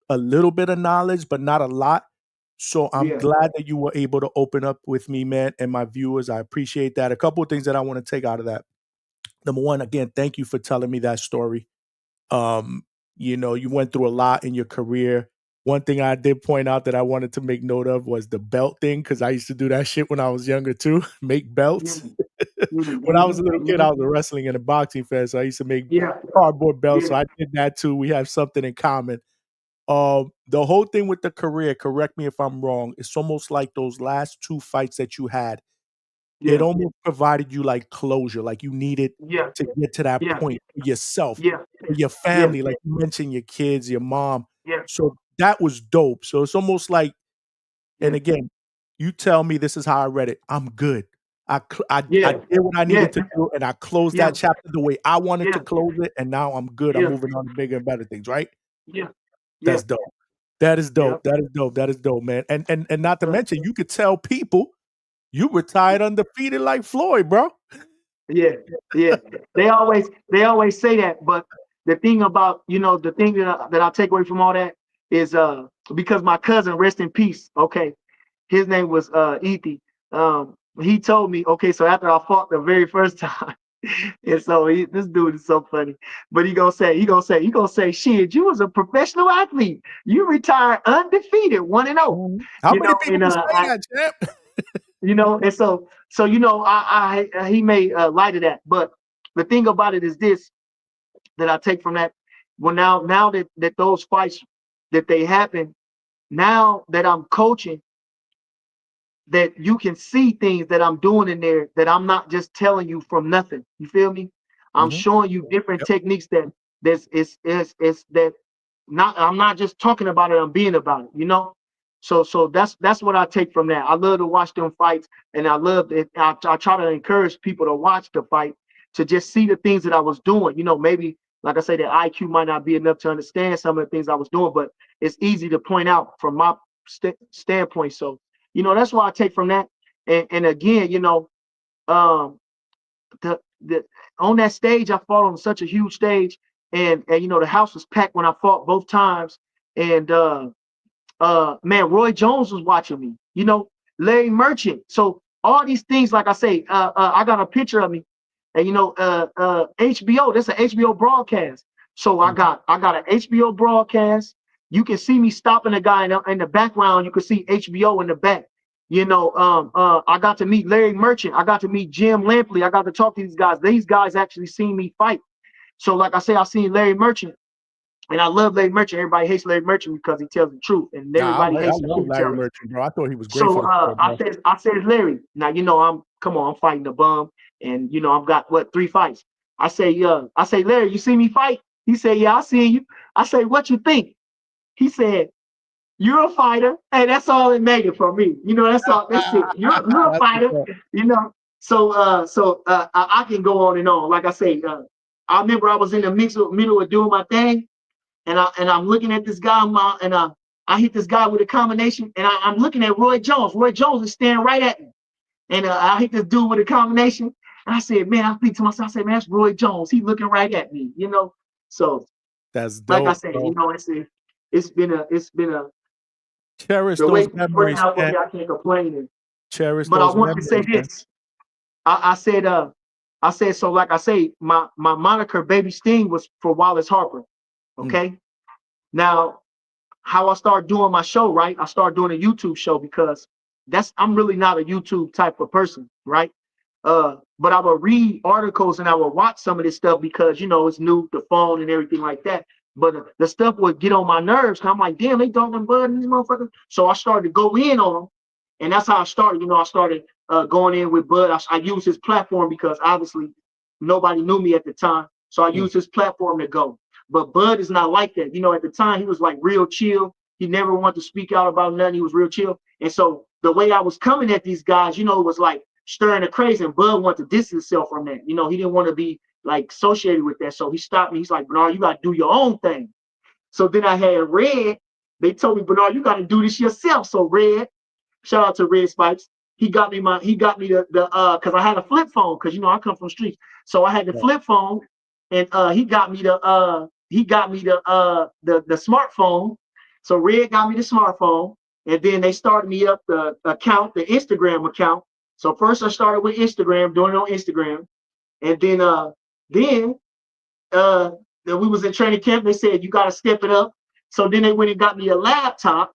a little bit of knowledge, but not a lot. So I'm glad that you were able to open up with me, man, and my viewers. I appreciate that. A couple of things that I want to take out of that. Number one, again, thank you for telling me that story. Um, you went through a lot in your career. One thing I did point out that I wanted to make note of was the belt thing, because I used to do that shit when I was younger too, make belts. When I was a little kid, I was a wrestling and a boxing fan, so I used to make cardboard belts. So I did that too. We have something in common. The whole thing with the career, correct me if I'm wrong, it's almost like those last two fights that you had, it almost provided you like closure, like you needed to get to that point for yourself, for your family, like you mentioned, your kids, your mom. So that was dope. So it's almost like, and again, you tell me this is how I read it. I'm good. I did what I needed to do, and I closed that chapter the way I wanted to close it, and now I'm good. I'm moving on to bigger and better things, right? That's dope. That is dope. That is dope. That is dope, man. And not to mention, you could tell people you retired undefeated like Floyd, bro. Yeah. They always say that, but the thing about, the thing that I take away from all that is because my cousin, rest in peace, okay, his name was Ethy. He told me, okay, so after I fought the very first time, and so this dude is so funny, but he gonna say, shit, you was a professional athlete. You retired undefeated, 1-0. How many people can say that, champ? And so I he made light of that. But the thing about it is this that I take from that. Well, now that those fights that they happen, now that I'm coaching, that you can see things that I'm doing in there that I'm not just telling you from nothing. You feel me? I'm showing you different techniques it's that not I'm not just talking about it, I'm being about it, you know. So that's what I take from that. I love to watch them fights, and I love it. I try to encourage people to watch the fight, to just see the things that I was doing. You know, maybe like I say, the IQ might not be enough to understand some of the things I was doing, but it's easy to point out from my standpoint. So, you know, that's what I take from that. And again, you know, um, the on that stage, I fought on such a huge stage, and you know, the house was packed when I fought both times, and man, Roy Jones was watching me, you know, Larry Merchant. So all these things, like I say, I got a picture of me, and you know, HBO, that's an HBO broadcast. So I got an HBO broadcast. You can see me stopping a guy in the background. You can see HBO in the back. You know, I got to meet Larry Merchant. I got to meet Jim Lampley. I got to talk to these guys. These guys actually seen me fight. So like I say, I seen Larry Merchant. And I love Larry Merchant. Everybody hates Larry Merchant because he tells the truth, and Nah, everybody I hates the love truth Larry teller. Merchant, bro. I thought he was great for So the sport, bro. I said, Larry, now you know I'm fighting the bum, and you know I've got what 3 fights. I say, Larry, you see me fight? He said, yeah, I see you. I say, what you think? He said, you're a fighter, and that's all it made it for me. You know, that's all. That's it. You're a That's what's fighter. up. You know. I can go on and on. Like I say, I remember I was in the middle of doing my thing, and I'm looking at this guy, and I hit this guy with a combination, and I'm looking at Roy Jones. Roy Jones is staring right at me, and I hit this dude with a combination, and I said, man, I think to myself, I said, man, that's Roy Jones. He's looking right at me, you know. So, That's like I dope, said, you bro. know, it's been a Cherish the way those things working memories, out for man. me, I can't complain. Cherish But I those want to say memories, man. this. I said, so like I say, my moniker Baby Sting was for Wallace Harper. Mm. Okay. Now, how I started doing my show, right? I started doing a YouTube show because I'm really not a YouTube type of person, right? But I would read articles and I would watch some of this stuff because you know it's new, the phone and everything like that. But the stuff would get on my nerves. I'm like, damn, they talking Bud and these motherfuckers. So I started to go in on them, and that's how I started. You know, I started going in with Bud. I used his platform because obviously nobody knew me at the time, so I Mm. used his platform to go. But Bud is not like that. You know, at the time he was like real chill. He never wanted to speak out about nothing. He was real chill. And so the way I was coming at these guys, you know, it was like stirring the crazy. And Bud wanted to distance himself from that. You know, he didn't want to be like associated with that. So he stopped me. He's like, Bernard, you got to do your own thing. So then I had Red. They told me, Bernard, you got to do this yourself. So Red, shout out to Red Spikes. He got me because I had a flip phone because you know I come from the streets. So I had the Right. flip phone, and he got me the smartphone. So Red got me the smartphone, and then they started me up the Instagram account. So first I started with Instagram, doing it on Instagram, and then uh we was in training camp. They said you got to step it up. So then they went and got me a laptop.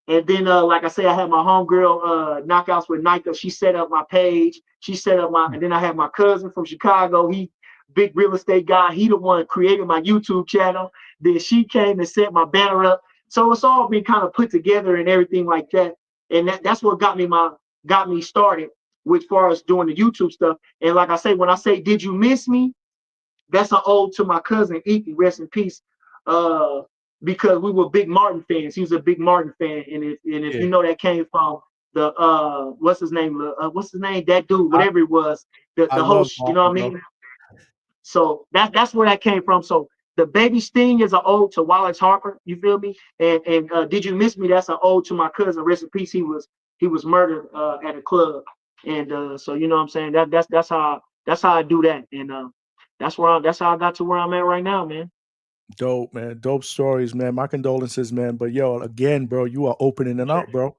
And then, like I say, I had my homegirl, Knockouts with Nika. She set up my page. She set up and then I had my cousin from Chicago. He, big real estate guy. He the one created my YouTube channel. Then she came and set my banner up. So it's all been kind of put together and everything like that. And that's what got me started with far as doing the YouTube stuff. And like I say, when I say, did you miss me? That's an ode to my cousin Ethan, rest in peace. Because we were big Martin fans. He was a big Martin fan, and if Yeah. you know that came from the what's his name? That dude, I, whatever it was, I the love host. You know Martin, what I bro. mean? So that's where that came from. So the Baby Sting is an ode to Wallace Harper. You feel me? And Did You Miss Me? That's an ode to my cousin. Rest in peace. He was murdered at a club, and so you know what I'm saying. That's how I do that, and that's how I got to where I'm at right now, man. Dope, man. Dope stories, man. My condolences, man. But yo, again, bro, you are opening it up, bro.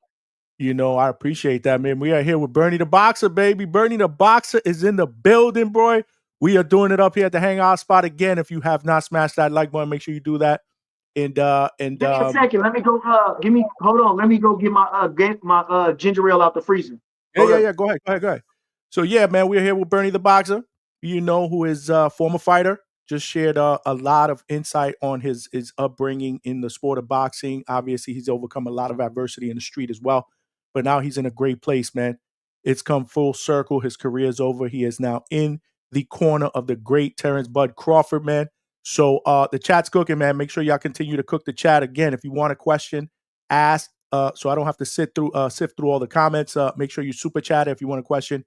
You know, I appreciate that, man. We are here with Bernie the Boxer, baby. Bernie the Boxer is in the building, boy. We are doing it up here at the Hangout spot again. If you have not smashed that like button, make sure you do that. And Give me a second. Let me go. Hold on. Let me go get my ginger ale out the freezer. yeah, Hold yeah, up. yeah. Go ahead. So yeah, man, we're here with Bernie the Boxer. You know, who is a former fighter. Just shared a lot of insight on his upbringing in the sport of boxing. Obviously, he's overcome a lot of adversity in the street as well, but now he's in a great place, man. It's come full circle. His career is over. He is now in the corner of the great Terrence Bud Crawford, man. So the chat's cooking, man. Make sure y'all continue to cook the chat. Again, if you want a question, ask. So I don't have to sift through all the comments. Make sure you super chat if you want a question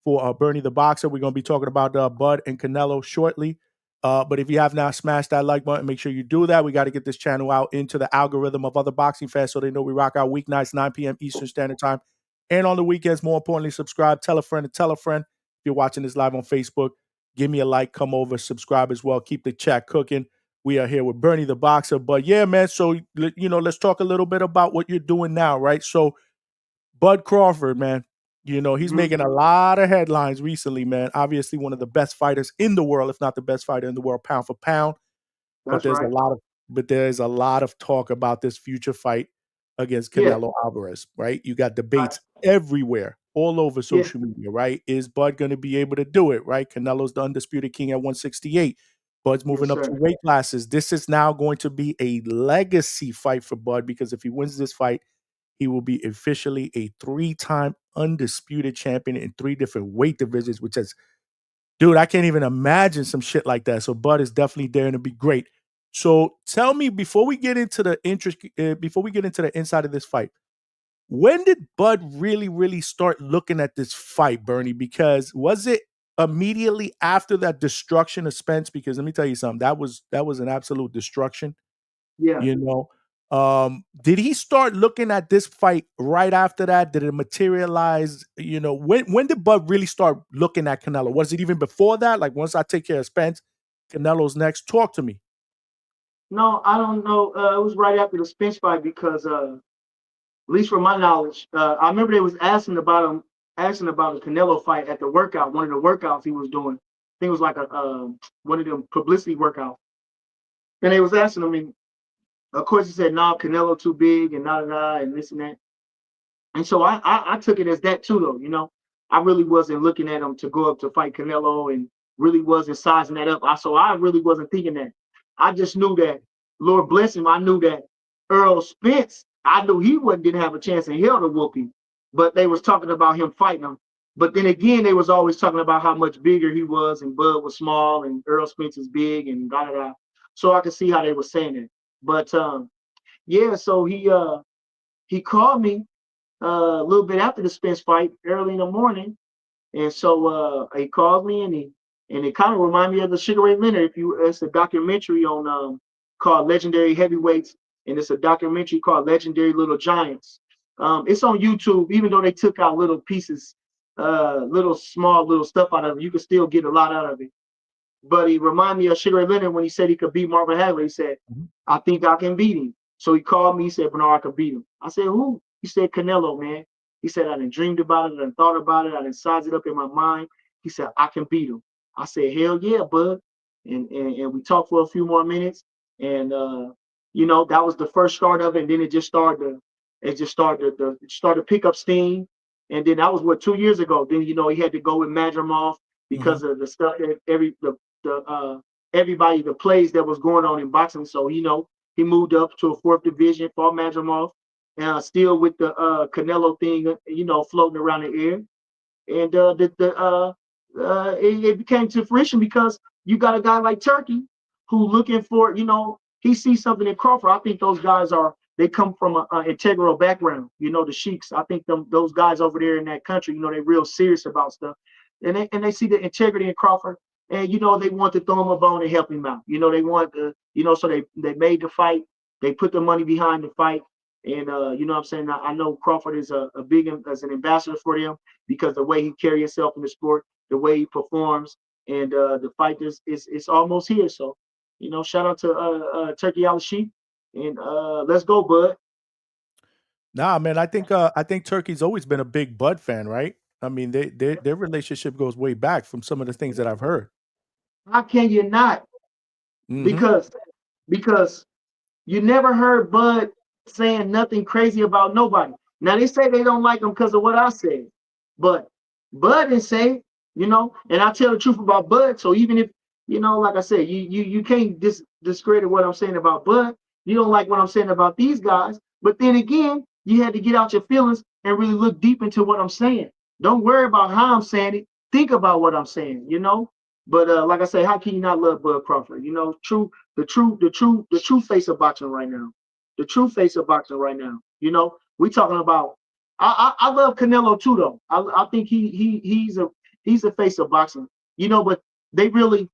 for Bernie the Boxer. We're gonna be talking about Bud and Canelo shortly. But if you have not smashed that like button, make sure you do that. We got to get this channel out into the algorithm of other boxing fans so they know we rock out weeknights, 9 p.m. Eastern Standard Time. And on the weekends, more importantly, subscribe, tell a friend, and tell a friend. If you're watching this live on Facebook, give me a like, come over, subscribe as well. Keep the chat cooking. We are here with Bernie the Boxer. But yeah, man, so, let's talk a little bit about what you're doing now, right? So Bud Crawford, man, he's making a lot of headlines recently, man. Obviously, one of the best fighters in the world, if not the best fighter in the world, pound for pound. But That's right. there's a lot of talk about this future fight against Yeah. Canelo Alvarez, right? You got debates everywhere, all over Yeah. social media, right? Is Bud going to be able to do it, right? Canelo's the undisputed king at 168. Bud's moving Yes, up to sir. weight classes. This is now going to be a legacy fight for Bud because if he wins this fight, he will be officially a 3-time undisputed champion in 3 different weight divisions, which is, dude, I can't even imagine some shit like that. So Bud is definitely there to be great. So tell me, before we get into the inside of this fight, when did Bud really, really start looking at this fight, Bernie? Because was it immediately after that destruction of Spence? Because let me tell you something, that was an absolute destruction. Yeah. Did he start looking at this fight right after that? Did it materialize? When did Bud really start looking at Canelo? Was it even before that? Like, once I take care of Spence, Canelo's next. Talk to me. No, I don't know. It was right after the Spence fight because, at least from my knowledge, I remember they was asking about the Canelo fight at the workout, one of the workouts he was doing. I think it was like one of them publicity workouts, and they was asking him, and of course he said, "Nah, Canelo too big and and this and that." And so I took it as that too, though. I really wasn't looking at him to go up to fight Canelo, and really wasn't sizing that up. So I really wasn't thinking that. I just knew that, Lord bless him, I knew that Earl Spence, I knew he didn't have a chance in hell to whoop him. But they was talking about him fighting him. But then again, they was always talking about how much bigger he was, and Bud was small, and Earl Spence is big, and da da da. So I could see how they were saying it. But yeah, so he called me a little bit after the Spence fight, early in the morning, and so he called me, and it kind of reminded me of the Sugar Ray Leonard. It's a documentary on called Legendary Heavyweights, and it's a documentary called Legendary Little Giants. It's on YouTube, even though they took out little pieces, little small little stuff out of it. You can still get a lot out of it. But he reminded me of Sugar Ray Leonard when he said he could beat Marvin Hagler. He said, "I think I can beat him." So he called me. He said, "Bernard, I can beat him." I said, "Who?" He said, "Canelo, man." He said, "I done dreamed about it. I done thought about it. I done sized it up in my mind." He said, "I can beat him." I said, "Hell yeah, bud." And we talked for a few more minutes. And, that was the first start of it. And then it started to pick up steam. And then that was 2 years ago. Then, he had to go with Madrimov because of the stuff that everybody, the plays that was going on in boxing. So, he moved up to a 4th division, fought Madrimov, still with the Canelo thing, floating around the air. And it became to fruition because you got a guy like Turkey who looking for, he sees something in Crawford. I think those guys they come from an integral background, the Sheiks. I think those guys over there in that country, they're real serious about stuff. And they see the integrity in Crawford, and they want to throw him a bone and help him out. They want to, so they made the fight. They put the money behind the fight. And you know what I'm saying? I know Crawford is a big as an ambassador for them because the way he carries himself in the sport, the way he performs, and the fight is almost here. So, shout out to Turkey Al Sheep, and let's go, Bud. Nah, man, I think Turkey's always been a big Bud fan, right? I mean, their relationship goes way back from some of the things that I've heard. How can you not? Hmm. Because you never heard Bud saying nothing crazy about nobody. Now they say they don't like him because of what I said, but Bud didn't say, and I tell the truth about Bud. So even if, like I said, you can't discredit what I'm saying about Bud. You don't like what I'm saying about these guys, but then again, you had to get out your feelings and really look deep into what I'm saying. Don't worry about how I'm saying it. Think about what I'm saying. But like I say, how can you not love Bud Crawford? You know, the true face of boxing right now. The true face of boxing right now. You know, we talking about. I love Canelo too, though. I think he's a face of boxing. You know, but they really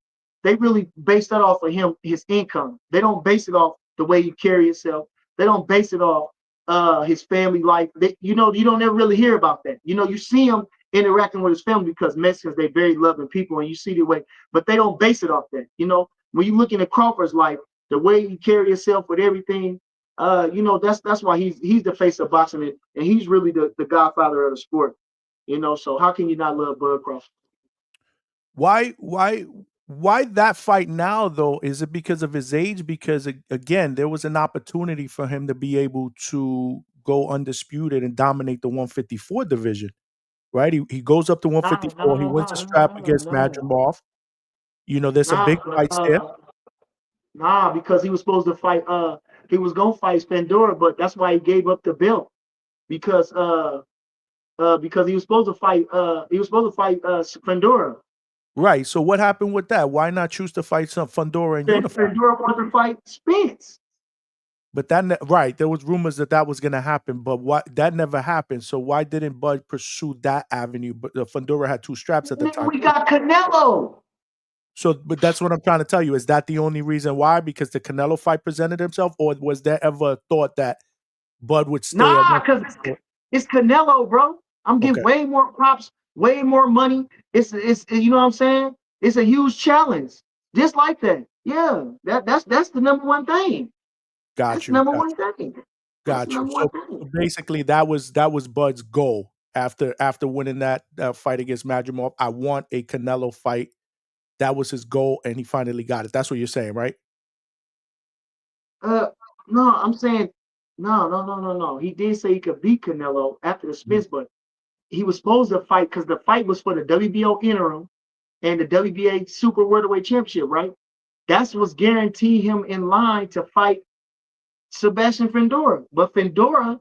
they really base that off of his income. They don't base it off the way you carry yourself. They don't base it off his family life. You know, you don't ever really hear about that. You know, you see him interacting with his family because Mexicans, they're very loving people, and you see the way, but they don't base it off that. You know, when you look into Crawford's life, the way you carry yourself with everything, you know, that's why he's the face of boxing, and he's really the godfather of the sport. You know, so how can you not love Bud Crawford? Why that fight now though? Is it because of his age? Because again, there was an opportunity for him to be able to go undisputed and dominate the 154 division, right? He goes up to Nah, 154. He nah, wins a nah, strap nah, against nah, Madrimov. You know, there's some nah, big fights there. nah, because he was supposed to fight. He was gonna fight Spandora, but that's why he gave up the belt because because he was supposed to fight. He was supposed to fight Spandora. Right. So what happened with that? Why not choose to fight some Fundora and unify? Spandora wanted to fight Spence. But right, there was rumors that that was going to happen, but what that never happened. So why didn't Bud pursue that avenue? But Fundora had two straps at And the then time we too. got Canelo. So, but that's what I'm trying to tell you. Is that the only reason why? Because the Canelo fight presented himself, or was there ever a thought that Bud would stay at Nah, because 154? it's Canelo, bro. I'm getting Okay, way more props, way more money. It's you know what I'm saying? It's a huge challenge. Just like that. Yeah. That's the number one thing. That's got the you, number got one you, thing. That's the got you. number one So thing. basically, that was Bud's goal after winning that fight against Madrimov. I want a Canelo fight. That was his goal, and he finally got it. That's what you're saying, right? Uh no, I'm saying no. He did say he could beat Canelo after the Mhm. Spence, but he was supposed to fight because the fight was for the WBO interim and the WBA Super Welterweight Championship, right? That's what's guaranteed him in line to fight Sebastian Fendora. But Fendora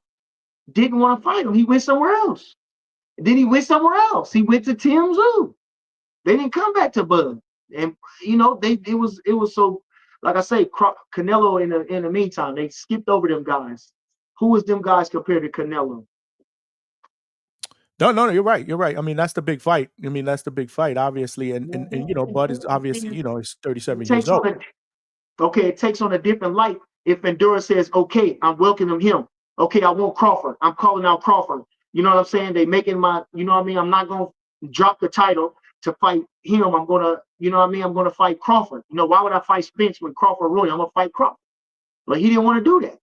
didn't want to fight him. He went somewhere else. Then he went somewhere else. He went to Tim Zoo. They didn't come back to Bud. And you know, it was so like I say, Canelo in the meantime, they skipped over them guys. Who was them guys compared to Canelo? No, you're right. You're right. I mean, that's the big fight. I mean, that's the big fight, obviously. And you know, Bud is obviously, you know, he's It 37 years takes old. on okay, it takes on a different light if Endura says, okay, I'm welcoming him. Okay, I want Crawford. I'm calling out Crawford. You know what I'm saying? They making my, you know what I mean? I'm not gonna drop the title to fight him. I'm gonna, you know what I mean? I'm gonna fight Crawford. You know, why would I fight Spence when Crawford ruined? I'm gonna fight Crawford. But he didn't want to do that.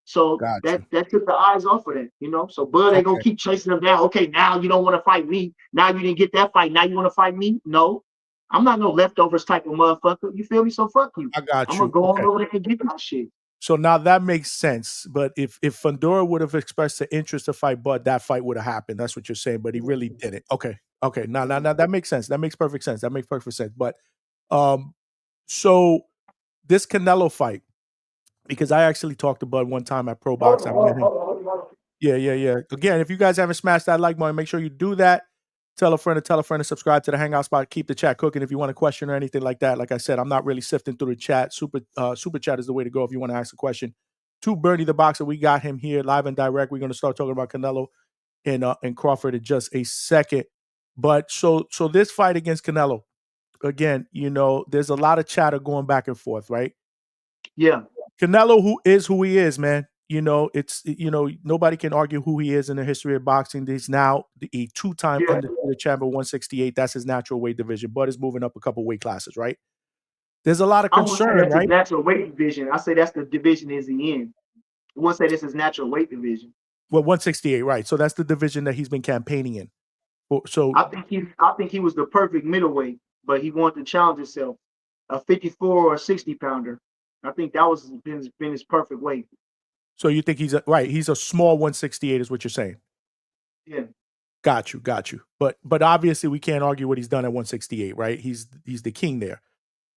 So Got you. that took the eyes off of that, you know. So Bud ain't gonna Okay, keep chasing him down. Okay, now you don't want to fight me. Now you didn't get that fight. Now you want to fight me? No. I'm not no leftovers type of motherfucker. You feel me? So fuck you. I got I'm gonna you. go on Okay. over there and get my shit. So now that makes sense. But if Fundora would have expressed the interest to fight Bud, that fight would have happened. That's what you're saying. But he really didn't. Okay. Okay. Now that makes sense. That makes perfect sense. That makes perfect sense. But um, so this Canelo fight, because I actually talked to Bud one time at Pro Box. I met him. Yeah. Again, if you guys haven't smashed that like button, make sure you do that. Tell a friend to subscribe to the Hangout spot. Keep the chat cooking. If you want a question or anything like that, like I said, I'm not really sifting through the chat. Super chat is the way to go if you want to ask a question. To Bernie the Boxer, we got him here live and direct. We're going to start talking about Canelo and Crawford in just a second. But so this fight against Canelo, again, you know, there's a lot of chatter going back and forth, right? Yeah, Canelo, who he is, man. You know, nobody can argue who he is in the history of boxing. He's now a two-time yeah. undisputed champion, 168. That's his natural weight division. Bud is moving up a couple weight classes, right? There's a lot of I won't say concern, that's his right? natural weight division. I say that's the division is the end. I won't say this is natural weight division. Well, 168, right? So that's the division that he's been campaigning in. So I think he was the perfect middleweight, but he wanted to challenge himself. A 54 or 60 pounder. I think that was been his perfect weight. so you think right? He's a small 168, is what you're saying. Yeah. Got you. But obviously we can't argue what he's done at 168, right? He's the king there.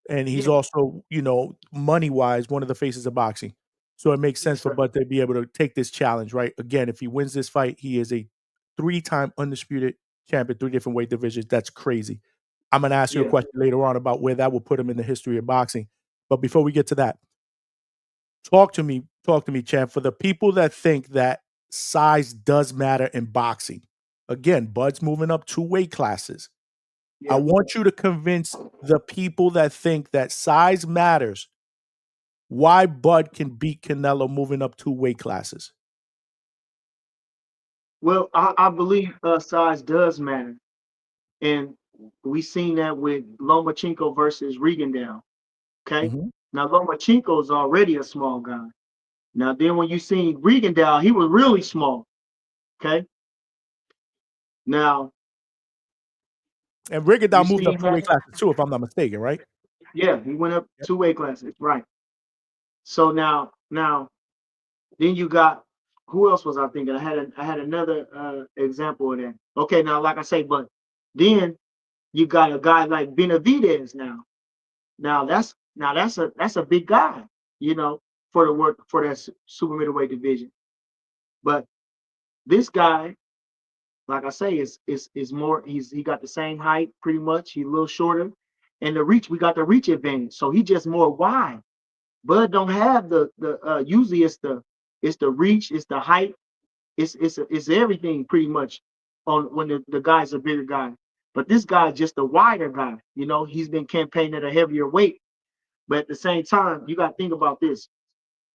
And he's Yeah. also, you know, money wise, one of the faces of boxing. So it makes sense Yes, for sir. Bud to be able to take this challenge, right? Again, if he wins this fight, he is a three-time undisputed champion, three different weight divisions. That's crazy. I'm gonna ask you a Yeah. question later on about where that will put him in the history of boxing. But before we get to that, talk to me, champ. For the people that think that size does matter in boxing, again, Bud's moving up 2 weight classes. I Yeah. want you to convince the people that think that size matters why Bud can beat Canelo moving up 2 weight classes. Well, I believe size does matter, and we seen that with Lomachenko versus Regandown. Okay, Mhm. now Lomachenko is already a small guy. Now then, when you seen Regandown, he was really small. Okay, now And you Rigondeaux moved up seen 2 weight that. classes too, if I'm not mistaken, right? Yeah, he went up Yep. 2 weight classes, right? So now then you got who else was I thinking? I had another example of that. Okay, now like I say, but then you got a guy like Benavidez now. Now that's a big guy, you know, for the work for that super middleweight division. But this guy, like I say, is more. He got the same height pretty much. He's a little shorter, and the reach we got the reach advantage. So he just more wide. Bud don't have the usually it's the reach, it's the height, it's everything pretty much on when the guy's a bigger guy. But this guy's just a wider guy. You know, he's been campaigning at a heavier weight. But at the same time, you got to think about this.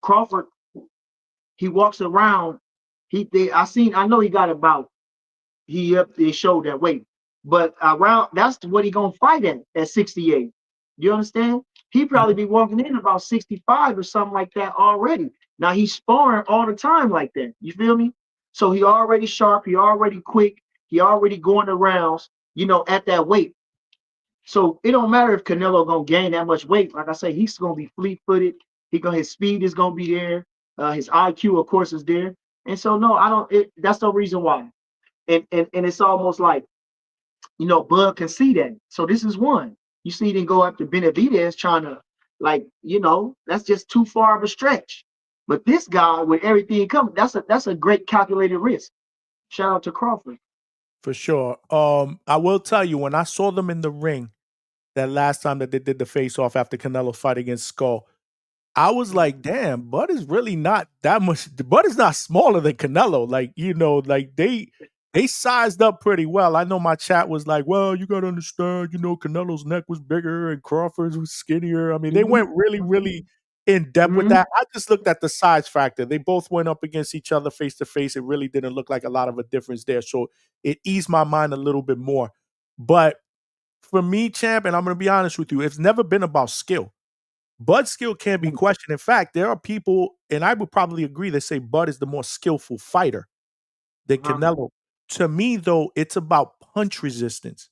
Crawford, he walks around. I know he got about he up there showed that weight, but around that's what he gonna fight at 68. You understand? He probably Mhm. be walking in about 65 or something like that already. Now he's sparring all the time like that. You feel me? So he already sharp, he already quick, he already going the rounds, you know, at that weight. So it don't matter if Canelo gonna gain that much weight. Like I say, he's gonna be fleet-footed. His speed is gonna be there. His IQ, of course, is there. And so no, I don't. That's no reason why. And it's almost like Bud can see that. So this is one. You see, he didn't go after Benavidez trying to that's just too far of a stretch. But this guy with everything coming, that's a great calculated risk. Shout out to Crawford. For sure. I will tell you, when I saw them in the ring that last time that they did the face off after Canelo's fight against Skull, I was Mhm. like, damn, Bud is really not that much. Bud is not smaller than Canelo. Like, like they sized up pretty well. I know my chat was like, well, you gotta understand, Canelo's neck was bigger and Crawford's was skinnier. I mean, they Mhm. went really, really in depth with Mhm. that. I just looked at the size factor. They both went up against each other face to face. It really didn't look like a lot of a difference there. So it eased my mind a little bit more. But for me, champ, and I'm gonna be honest with you, it's never been about skill. Bud's skill can't be Mhm. questioned. In fact, there are people, and I would probably agree, that say Bud is the more skillful fighter than Uh-huh. Canelo. To me, though, it's about punch resistance.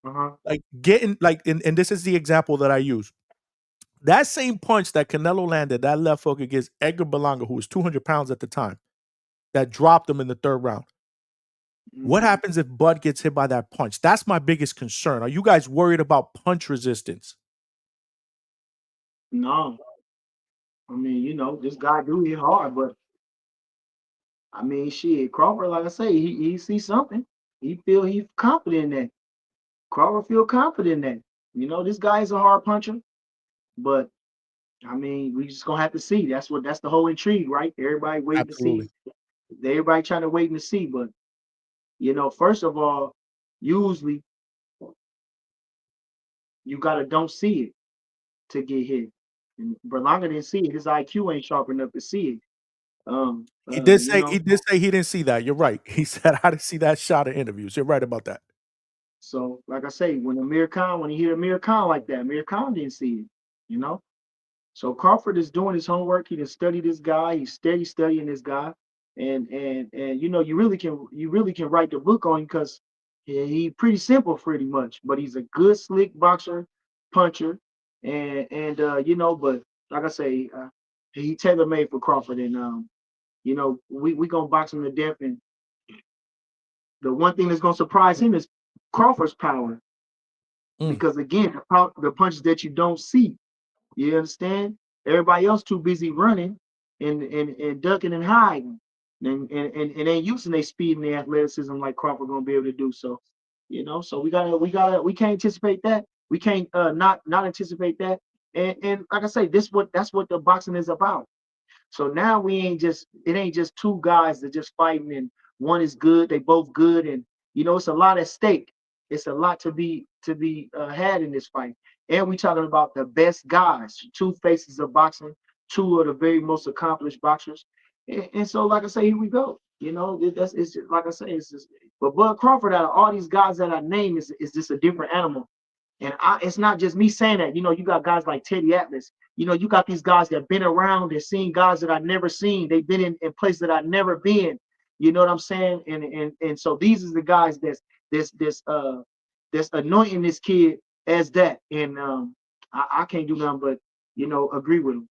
Uh-huh. Like getting like, and this is the example that I use. That same punch that Canelo landed, that left hook against Edgar Berlanga, who was 200 pounds at the time, that dropped him in the third round. Mhm. What happens if Bud gets hit by that punch? That's my biggest concern. Are you guys worried about punch resistance? No, I mean, this guy do hit hard, but I mean, shit, Crawford, like I say, he sees something. He's confident in that. Crawford feel confident in that. This guy is a hard puncher, but I mean, we just gonna have to see. That's the whole intrigue, right? Everybody waiting to Absolutely. see. Everybody trying to wait and see. But first of all, usually you gotta don't see it to get hit. And Berlanga didn't see it. His IQ ain't sharp enough to see it. Um, He did you say he know, did say he didn't see that. You're right. He said, "I didn't see that shot in interviews." You're right about that. so like I say, when he hit Amir Khan like that, Amir Khan didn't see it. You know. So Crawford is doing his homework. He done studied this guy. He's steady studying this guy, and you really can write the book on him because he pretty simple pretty much, but he's a good slick boxer, puncher, and but like I say, he tailor made for Crawford, and we gonna box him to death, and the one thing that's gonna surprise him is Crawford's power Mm. because again the punches that you don't see. You understand? Everybody else too busy running and ducking and hiding. And ain't using their speed and their athleticism like Crawford gonna be able to do so. So we can't anticipate that. We can't not anticipate that. And like I say, that's what the boxing is about. So now it ain't just two guys that just fighting and one is good, they both good, and it's a lot at stake. It's a lot to be had in this fight. And we talking about the best guys, two faces of boxing, two of the very most accomplished boxers. And so, like I say, here we go. It's just, like I say, it's just. But Bud Crawford, out of all these guys that I name, is just a different animal. And it's not just me saying that. You got guys like Teddy Atlas. You got these guys that have been around. They've seen guys that I've never seen. They've been in places that I've never been. You know what I'm saying? And so these are the guys that's anointing this kid as that. And I can't do nothing but agree with him.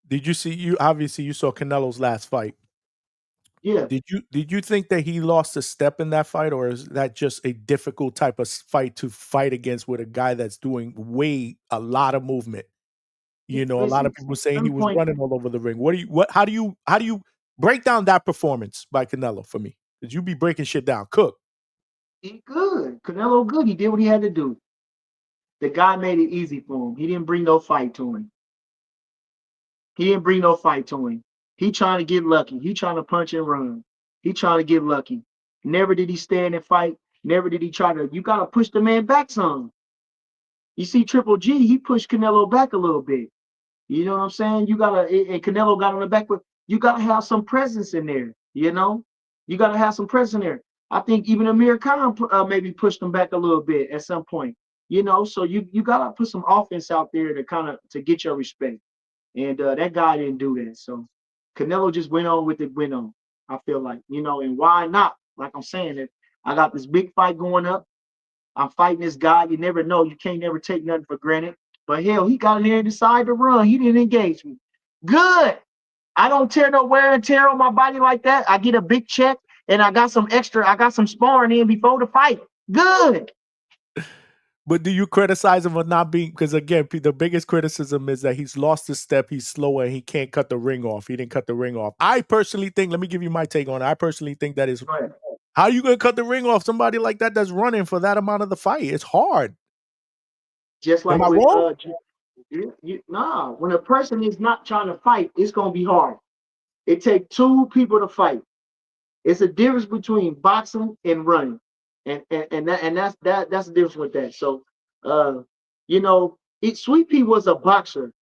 Did you see you obviously you saw Canelo's last fight? Yeah. Did you think that he lost a step in that fight, or is that just a difficult type of fight to fight against with a guy that's doing a lot of movement? A lot Listen, of people saying he some was point running all over the ring. How do you break down that performance by Canelo for me? Because you be breaking shit down. Cook. he good. Canelo good. He did what he had to do. The guy made it easy for him. He didn't bring no fight to him. He didn't bring no fight to him. He trying to get lucky. He trying to punch and run. He trying to get lucky. Never did he stand and fight. Never did he try to. You gotta push the man back some. You see, Triple G, he pushed Canelo back a little bit. You know what I'm saying? You gotta, and Canelo got on the back, but you gotta have some presence in there. You gotta have some presence in there. I think even Amir Khan maybe pushed him back a little bit at some point. So you gotta put some offense out there to get your respect. And that guy didn't do that. So Canelo just went on. I feel like, and why not? Like I'm saying, that I got this big fight going up. I'm fighting this guy. You never know. You can't never take nothing for granted. But hell, he got in there and decided to run. He didn't engage me. Good. I don't tear no wear and tear on my body like that. I get a big check and I got some sparring in before the fight. Good. But do you criticize him for not being? Because again, the biggest criticism is that he's lost his step. He's slower. And he can't cut the ring off. He didn't cut the ring off. I personally think. Let me give you my take on it. I personally think that is. How are you gonna cut the ring off somebody like that's running for that amount of the fight? It's hard. Just like Am I with wrong? when a person is not trying to fight, it's gonna be hard. It takes two people to fight. It's a difference between boxing and running, and that's the difference with that. So, Sweet Pea was a boxer.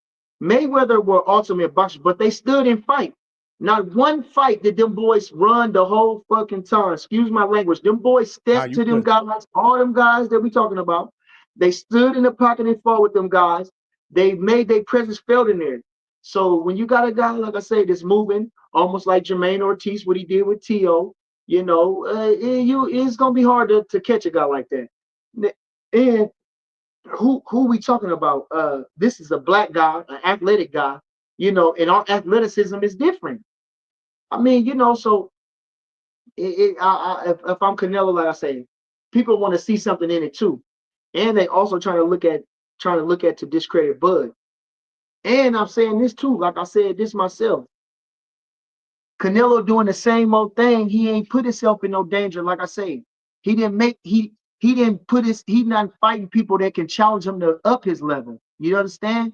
Mayweather were ultimate boxers, but they stood and fight. Not one fight did them boys run the whole fucking time. Excuse my language. Them boys stepped You to them good. guys, all them guys that we talking about. They stood in the pocket and fought with them guys. They made their presence felt in there. So when you got a guy, like I said, that's moving, almost like Jermaine Ortiz, what he did with T.O., it's gonna be hard to catch a guy like that. And who we talking about? This is a black guy, an athletic guy, and our athleticism is different. I mean, so if I'm Canelo, like I say, people want to see something in it too, and they also trying to look at to discredit Bud. And I'm saying this too, like I said this myself. Canelo doing the same old thing. He ain't put himself in no danger. Like I say, he he's not fighting people that can challenge him to up his level. You understand?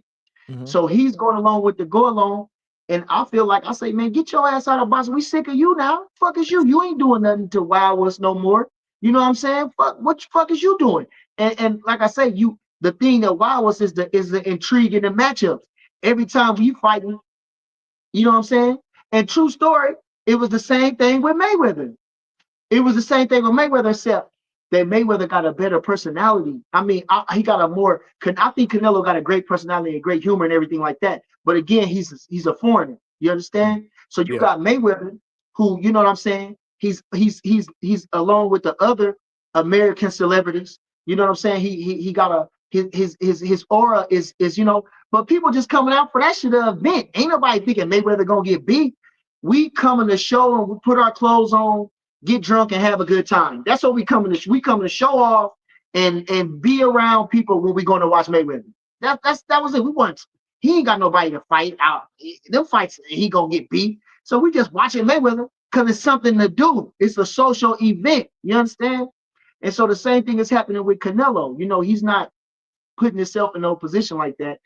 Mm-hmm. So he's going along with the go along. And I feel like I say, man, get your ass out of boxing. We sick of you now. Fuck is you? You ain't doing nothing to wow us no more. You know what I'm saying? Fuck, what the fuck is you doing? And like I say, the thing that wow us is the intrigue in the matchups. Every time we fighting, you know what I'm saying? And true story, it was the same thing with Mayweather. It was the same thing with Mayweather, except that Mayweather got a better personality. I mean, he got I think Canelo got a great personality and great humor and everything like that. But again, he's a foreigner. You understand? So you got Mayweather, who, you know what I'm saying? He's along with the other American celebrities. You know what I'm saying? He got his aura is but people just coming out for that shit event. Ain't nobody thinking Mayweather gonna get beat. We coming to show and we put our clothes on, get drunk and have a good time. That's what we coming to show off and be around people when we going to watch Mayweather. That was it. He ain't got nobody to fight out. Them fights he gonna get beat. So we just watching Mayweather because it's something to do. It's a social event. You understand? And so the same thing is happening with Canelo. You know, he's not putting himself in no position like that.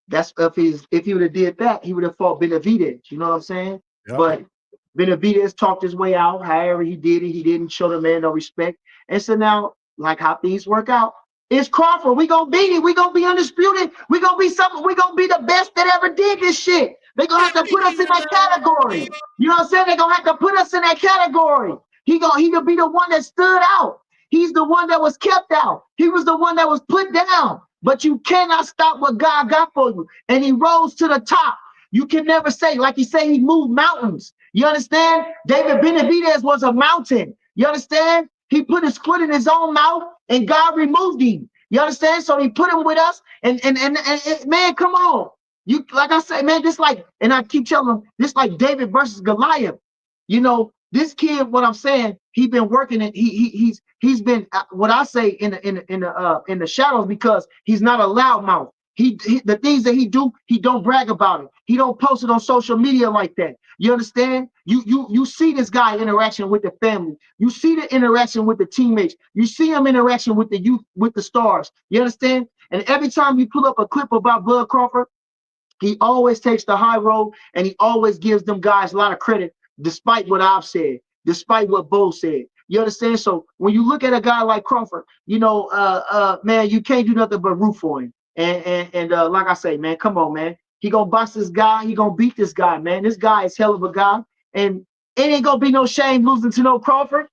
That's if he would have did that, he would have fought Benavidez. You know what I'm saying? Yep. But Benavidez talked his way out. However he did it, he didn't show the man no respect. And so now, like how things work out, it's Crawford. We gonna beat it. We gonna be undisputed. We gonna be something. We gonna be the best that ever did this shit. They gonna have to put us in that category. You know what I'm saying? They gonna have to put us in that category. He gonna be the one that stood out. He's the one that was kept out. He was the one that was put down. But you cannot stop what God got for you. And he rose to the top. You can never say, like he said, he moved mountains. You understand? David Benavidez was a mountain. You understand? He put his foot in his own mouth and God removed him. You understand? So he put him with us. And man, come on. You, like I said, man, this like, and I keep telling him, this like David versus Goliath. You know, this kid, what I'm saying, he been working it. He's been what I say in the shadows because he's not a loudmouth. The things that he do, he don't brag about it. He don't post it on social media like that. You understand? You see this guy interaction with the family. You see the interaction with the teammates. You see him interaction with the youth, with the stars. You understand? And every time you pull up a clip about Bud Crawford, he always takes the high road and he always gives them guys a lot of credit, despite what I've said, despite what Bo said. You understand? So when you look at a guy like Crawford, you know, man, you can't do nothing but root for him. And like I say, man, come on, man. He gonna box this guy. He gonna beat this guy, man. This guy is hell of a guy. And it ain't gonna be no shame losing to no Crawford.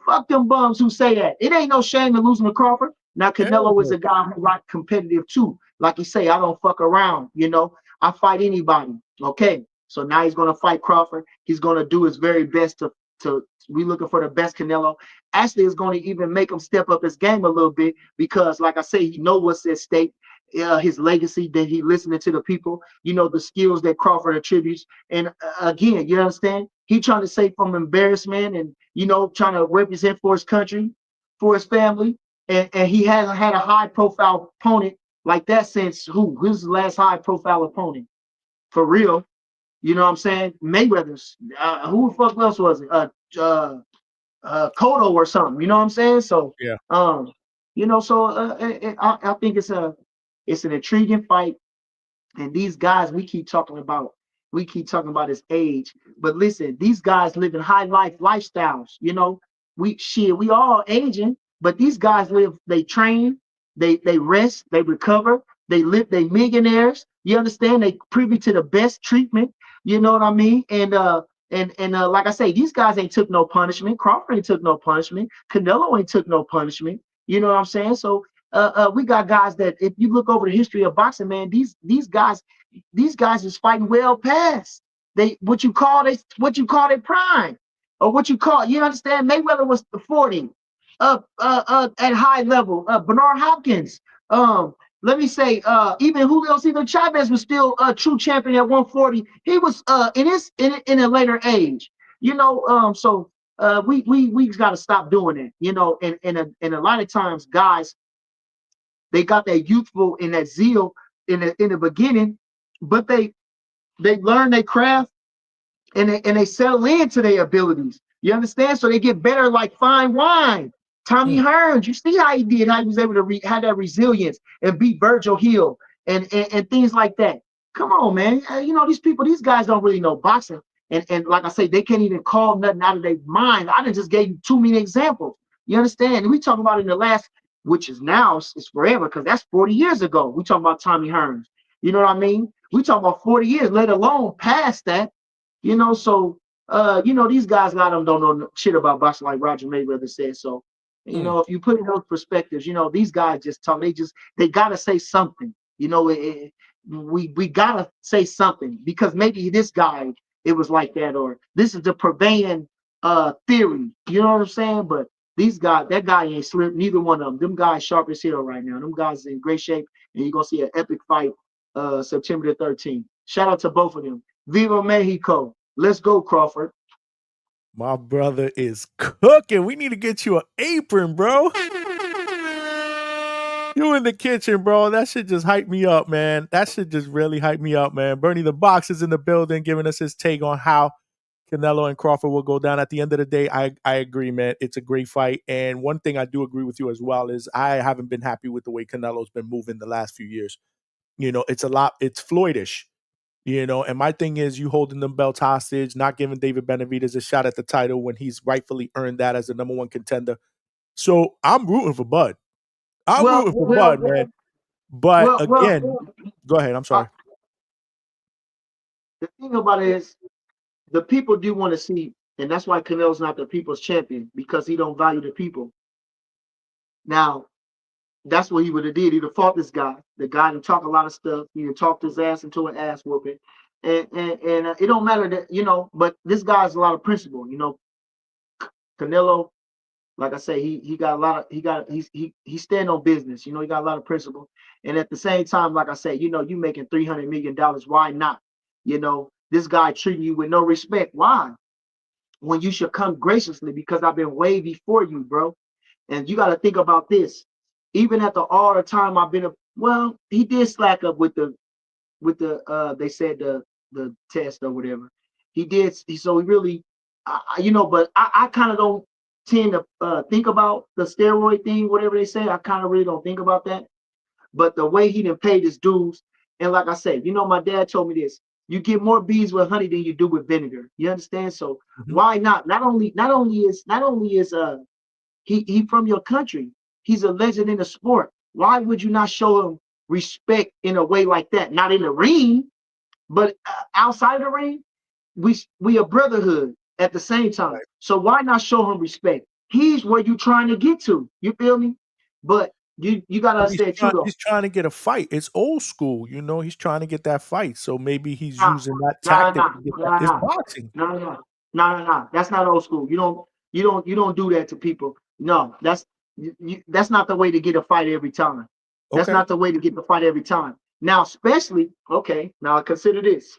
Fuck them bums who say that. It ain't no shame in losing to Crawford. Now, Canelo is a guy who like competitive too. Like you say, I don't fuck around, you know. I fight anybody. Okay. So now he's gonna fight Crawford. He's gonna do his very best to we looking for the best Canelo. Actually, it's gonna even make him step up his game a little bit because, like I say, he know what's at stake. His legacy, that he listening to the people, you know, the skills that Crawford attributes. And again, you understand? He trying to save from embarrassment and, you know, trying to represent for his country, for his family. And he hasn't had a high profile opponent like that since who? Who's the last high profile opponent? For real. You know what I'm saying? Mayweather's. Who the fuck else was it? Cotto or something. You know what I'm saying? So, Yeah. you know, so I think it's an intriguing fight. And these guys we keep talking about his age. But listen, these guys living high lifestyles. You know, we all aging, but these guys they train, they rest, they recover, they millionaires. You understand? They privy to the best treatment. You know what I mean? And like I say, these guys ain't took no punishment. Crawford ain't took no punishment. Canelo ain't took no punishment. You know what I'm saying? So we got guys that if you look over the history of boxing, man, these guys is fighting well past what you call their prime, or what you call, you understand? Mayweather was 40 at high level. Bernard Hopkins, let me say, even Julio Cesar Chavez was still a true champion at 140. He was in a later age, you know. So we got to stop doing that, you know. And a lot of times, guys, they got that youthful and that zeal in the beginning, but they learn their craft and they settle into their abilities. You understand? So they get better like fine wine. Tommy Hearns, you see how he did, how he was able to have that resilience and beat Virgil Hill and things like that. Come on, man. You know, these guys don't really know boxing. And like I say, they can't even call nothing out of their mind. I just gave you too many examples. You understand? And we talking about in the last, which is now, it's forever, because that's 40 years ago. We talking about Tommy Hearns. You know what I mean? We talking about 40 years, let alone past that. You know, so you know, these guys, a lot of them don't know shit about boxing, like Roger Mayweather said. So, you know, if you put in those perspectives, you know, these guys just talk. They gotta say something. You know, we gotta say something, because maybe this guy, it was like that, or this is the prevailing theory. You know what I'm saying? But these guys, that guy ain't slipped. Neither one of them. Them guys sharp as hell right now. Them guys in great shape, and you're gonna see an epic fight September the 13th. Shout out to both of them. Viva Mexico. Let's go, Crawford. My brother is cooking. We need to get you an apron, bro. You in the kitchen, bro. That shit just hype me up, man. That shit just really hype me up, man. Bernie the Box is in the building, giving us his take on how Canelo and Crawford will go down. At the end of the day, I agree, man. It's a great fight. And one thing I do agree with you as well is I haven't been happy with the way Canelo's been moving the last few years. It's it's Floydish, and my thing is you holding them belts hostage, not giving David Benavidez a shot at the title when he's rightfully earned that as the number one contender. So I'm rooting for Bud. I'm rooting for Bud, man. But again, go ahead. I'm sorry. The thing about it is, the people do want to see, and that's why Canelo's not the people's champion, because he don't value the people. Now, that's what he would have did. He'd have fought this guy. The guy didn't talk a lot of stuff. He'd have talked his ass into an ass whooping. And it don't matter that, but this guy has a lot of principle. Canelo, like I say, he got a lot of, he's stand on business. He got a lot of principle. And at the same time, like I say, you making $300 million. Why not? This guy treating you with no respect. Why? When you should come graciously, because I've been way before you, bro. And you got to think about this. Even after all the time I've been, he did slack up with the they said the test or whatever. He did. So he really, but I kind of don't tend to think about the steroid thing, whatever they say. I kind of really don't think about that. But the way he done paid his dues, and like I said, my dad told me this: you get more bees with honey than you do with vinegar. You understand? So why not? Not only is he from your country, he's a legend in the sport. Why would you not show him respect in a way like that? Not in the ring, but outside of the ring, we a brotherhood at the same time. Right. So why not show him respect? He's where you trying to get to. You feel me? But you gotta understand too. He's trying to get a fight. It's old school, he's trying to get that fight. So maybe he's using that tactic to get that. It's boxing. No. That's not old school. You don't do that to people. No, that's not the way to get a fight every time. That's not the way to get the fight every time. Now, especially, now consider this.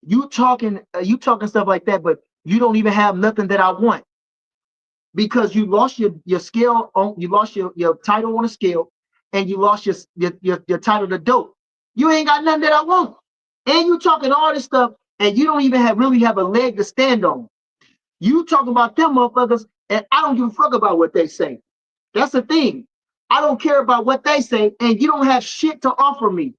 You talking stuff like that, but you don't even have nothing that I want. Because you lost your scale you lost your title on a scale, and you lost your title to dope. You ain't got nothing that I want. And you talking all this stuff, and you don't even really have a leg to stand on. You talking about them motherfuckers, and I don't give a fuck about what they say. That's the thing. I don't care about what they say, and you don't have shit to offer me.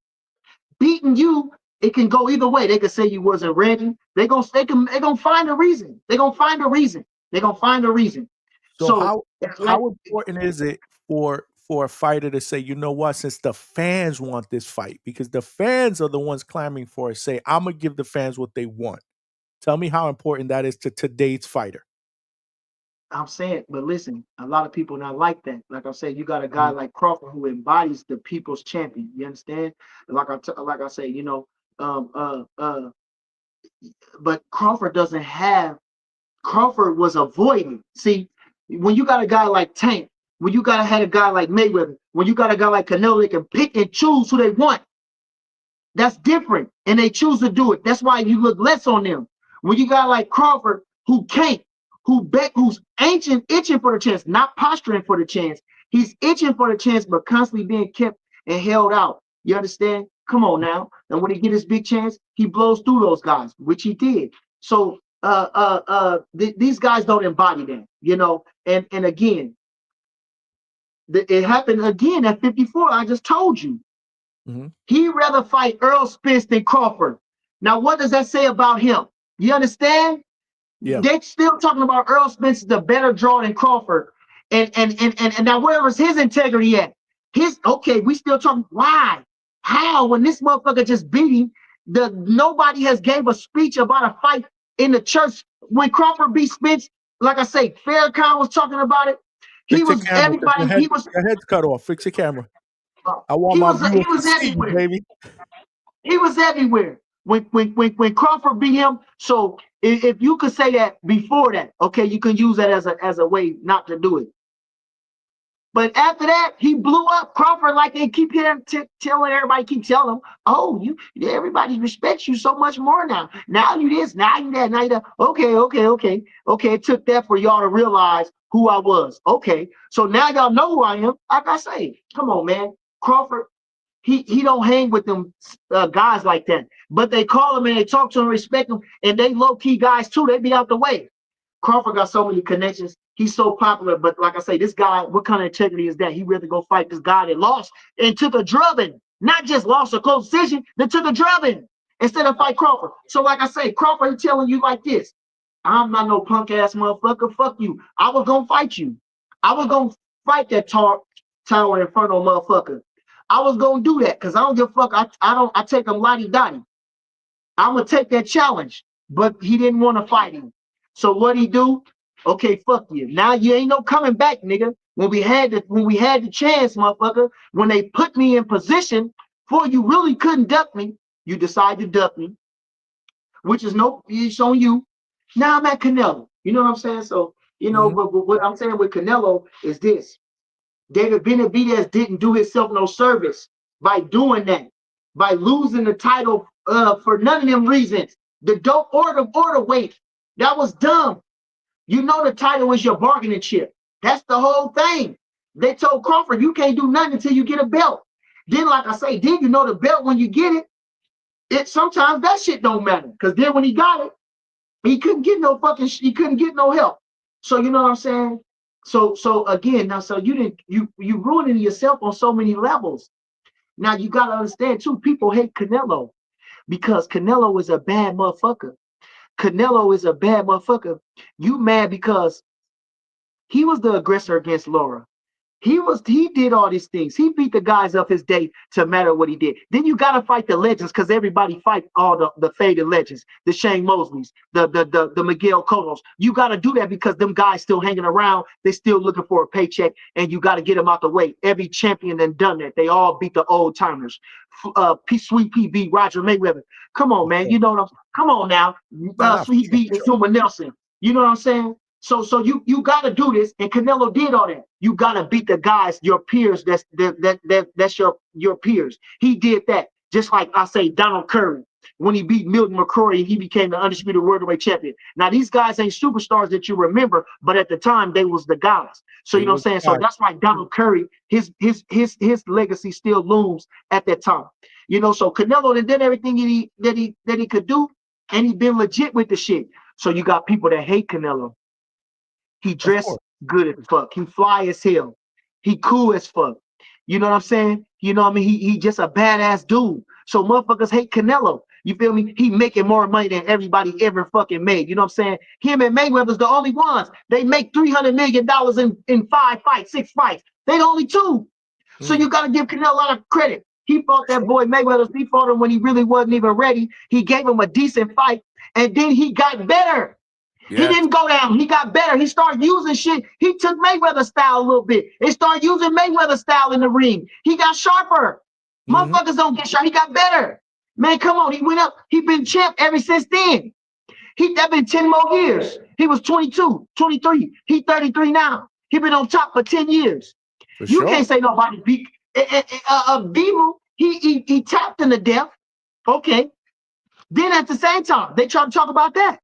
Beating you, it can go either way. They can say you wasn't ready. They gonna find a reason. They're gonna find a reason. So how important is it for a fighter to say, you know what, since the fans want this fight, because the fans are the ones clamoring for it, say, I'm gonna give the fans what they want. Tell me how important that is to today's fighter. I'm saying, but listen, a lot of people not like that. Like I said, you got a guy like Crawford who embodies the people's champion. You understand? Like I say, but Crawford doesn't have. Crawford was avoiding. See, when you got a guy like Tank, when you had a guy like Mayweather, when you got a guy like Canelo, they can pick and choose who they want. That's different, and they choose to do it. That's why you look less on them. When you got like Crawford, who can't, who's itching for the chance, not posturing for the chance. He's itching for the chance, but constantly being kept and held out. You understand? Come on now. And when he get his big chance, he blows through those guys, which he did. So these guys don't embody that, and again, it happened again at 54. I just told you. He'd rather fight Earl Spence than Crawford. Now, what does that say about him? You understand? Yeah. They're still talking about Earl Spence is the better draw than Crawford. And now where was his integrity at? We still talking. Why? How? When this motherfucker just beat him, nobody has gave a speech about a fight in the church. When Crawford beat Spence, like I say, Farrakhan was talking about it. Your head's cut off. Fix your camera. I want my viewers to see you, baby. He was everywhere when Crawford beat him. So if you could say that before that, you can use that as a way not to do it. But after that, he blew up Crawford like they keep telling everybody, keep telling him, oh, everybody respects you so much more now. Now you this, now you that, now you that. Okay. It took that for y'all to realize who I was. Okay, so now y'all know who I am. Like I say, come on, man. Crawford, he don't hang with them guys like that. But they call him and they talk to him, respect him, and they low key guys too. They be out the way. Crawford got so many connections. He's so popular. But like I say, this guy, what kind of integrity is that? He rather go fight this guy that lost and took a drubbing, not just lost a close decision, that took a drubbing instead of fight Crawford. So like I say, Crawford, he telling you like this: I'm not no punk ass motherfucker. Fuck you. I was gonna fight you. I was gonna fight that Tower Inferno motherfucker. I was gonna do that because I don't give a fuck. I take him lottie dottie. I'm gonna take that challenge, but he didn't want to fight him. So what he do? Okay, fuck you. Now you ain't no coming back, nigga. When we had the chance, motherfucker, when they put me in position for you really couldn't duck me, you decide to duck me, which is it's on you. Now I'm at Canelo. You know what I'm saying? So but what I'm saying with Canelo is this: David Benavidez didn't do himself no service by doing that, by losing the title for none of them reasons. The dope order weight, that was dumb. You know the title is your bargaining chip. That's the whole thing. They told Crawford, you can't do nothing until you get a belt. Then, like I say, then you know the belt when you get it sometimes that shit don't matter. Because then when he got it, he couldn't get no help. So you know what I'm saying? So again, now you ruining yourself on so many levels. Now you gotta understand too, people hate Canelo because Canelo is a bad motherfucker. Canelo is a bad motherfucker. You mad because he was the aggressor against Laura. He did all these things. He beat the guys of his day to matter what he did. Then you gotta fight the legends because everybody fight all the faded legends, the Shane Mosleys, the Miguel Cottos. You gotta do that because them guys still hanging around. They still looking for a paycheck, and you gotta get them out the way. Every champion then done that. They all beat the old timers. Sweet Pea beat Roger Mayweather. Come on, man. You know what I'm? Come on now. Sweet beat Zuma Nelson. You know what I'm saying? So you gotta do this, and Canelo did all that. You gotta beat the guys, your peers. That's your peers. He did that. Just like I say, Donald Curry, when he beat Milton McCrory, he became the undisputed worldwide champion. Now these guys ain't superstars that you remember, but at the time they was the guys. So you know what I'm saying. So that's why Donald Curry, his legacy still looms at that time. You know, so Canelo did everything that he could do, and he been legit with the shit. So you got people that hate Canelo. He dressed good as fuck. He fly as hell. He cool as fuck. You know what I'm saying? You know what I mean? He just a badass dude. So motherfuckers hate Canelo. You feel me? He making more money than everybody ever fucking made. You know what I'm saying? Him and Mayweather's the only ones. They make $300 million in 5 fights, 6 fights. They the only two. So you got to give Canelo a lot of credit. He fought that boy Mayweather. He fought him when he really wasn't even ready. He gave him a decent fight, and then he got better. He didn't go down. He got better. He started using shit. He took Mayweather style a little bit. He started using Mayweather style in the ring. He got sharper. Motherfuckers don't get sharp. He got better. Man, come on. He went up. He been champ ever since then. That been 10 more years. He was 22, 23. He 33 now. He been on top for 10 years. You can't say nobody beat Beaver. He tapped in the death. Okay. Then at the same time, they try to talk about that.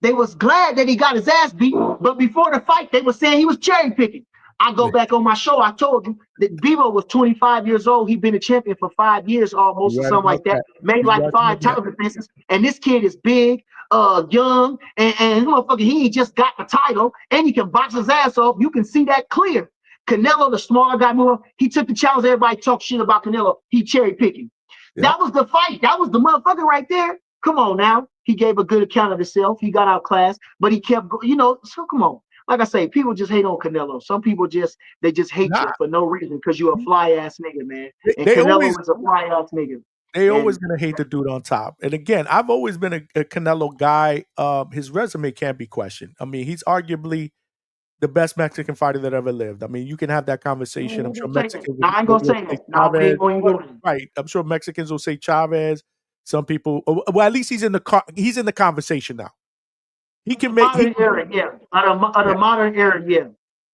They was glad that he got his ass beat, but before the fight, they were saying he was cherry picking. I go back on my show. I told you that Bebo was 25 years old. He'd been a champion for 5 years almost, or something like that. Made like 5 title defenses. And this kid is big, young, and motherfucker, he just got the title, and he can box his ass off. You can see that clear. Canelo, the smaller guy, he took the challenge. Everybody talk shit about Canelo. He cherry picking. That was the fight. That was the motherfucker right there. Come on now. He gave a good account of himself. He got outclassed, but he kept, so come on. Like I say, people just hate on Canelo. Some people just hate you for no reason because you're a fly ass nigga, man. And Canelo is a fly ass nigga. They always gonna hate the dude on top. And again, I've always been a Canelo guy. His resume can't be questioned. I mean, he's arguably the best Mexican fighter that ever lived. I mean, you can have that conversation. I'm sure Mexicans. I ain't gonna say that. Right. I'm sure Mexicans will say Chavez. Some people, well, at least he's in the conversation now. He can make modern era, yeah. Of the modern era, yeah.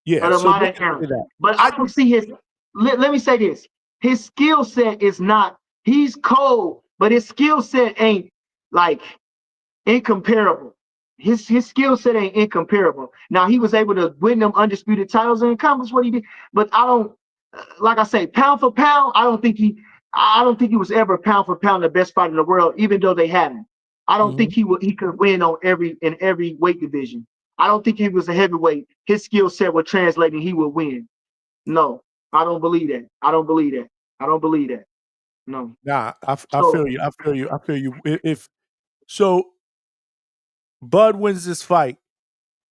Yeah. Of the modern era. But I can see his. Let me say this: his skill set is not. He's cold, but his skill set ain't like incomparable. His skill set ain't incomparable. Now he was able to win them undisputed titles and accomplish what he did, but I don't. like I say, pound for pound, I don't think he was ever pound for pound the best fighter in the world, even though they had him. I don't think Mhm. he could win on every weight division. I don't think he was a heavyweight. His skill set would translate and he would win. No, I don't believe that. I don't believe that. I don't believe that. No. Nah, I feel So you. I feel you. I feel you. If so, Bud wins this fight.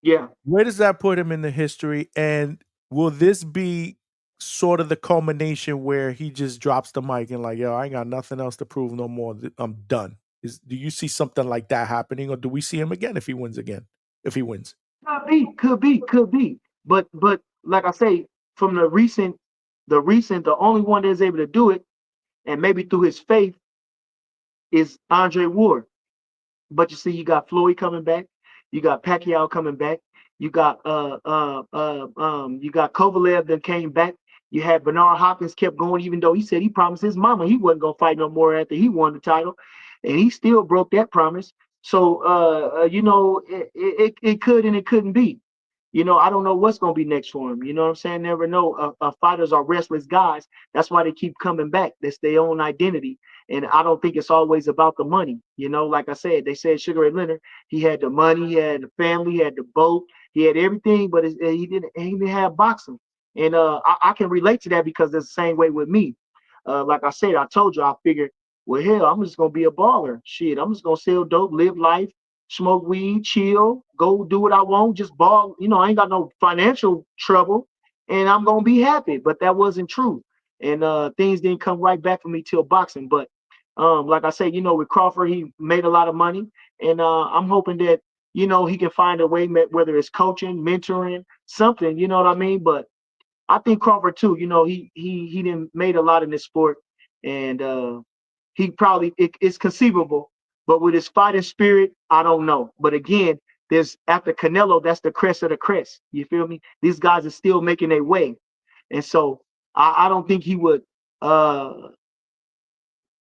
yeah. Where does that put him in the history? And will this be sort of the culmination where he just drops the mic and like, yo, I ain't got nothing else to prove no more. I'm done. Do you see something like that happening, or do we see him again if he wins again? If he wins, Could be. But like I say, from the only one that's able to do it, and maybe through his faith, is Andre Ward. But you see, you got Floyd coming back, you got Pacquiao coming back, you got Kovalev that came back. You had Bernard Hopkins kept going, even though he said he promised his mama he wasn't gonna fight no more after he won the title, and he still broke that promise. So it could and it couldn't be. I don't know what's going to be next for him. You know what I'm saying? Never know. Fighters are restless guys. That's why they keep coming back. That's their own identity. And I don't think it's always about the money. Like I said, they said Sugar Ray Leonard, he had the money, he had the family, he had the boat, he had everything, but he didn't have boxing. And I can relate to that because it's the same way with me. Like I said, I told you, I figured, well, hell, I'm just going to be a baller. Shit, I'm just going to sell dope, live life, smoke weed, chill, go do what I want, just ball. I ain't got no financial trouble, and I'm gonna be happy. But that wasn't true, and things didn't come right back for me till boxing. But like I said, with Crawford, he made a lot of money, and I'm hoping that he can find a way, whether it's coaching, mentoring, something. You know what I mean? But I think Crawford too. He didn't made a lot in this sport, and he probably it's conceivable. But with his fighting spirit, I don't know. But again, there's after Canelo, that's the crest of the crest. You feel me? These guys are still making their way, and so I don't think he would. Uh,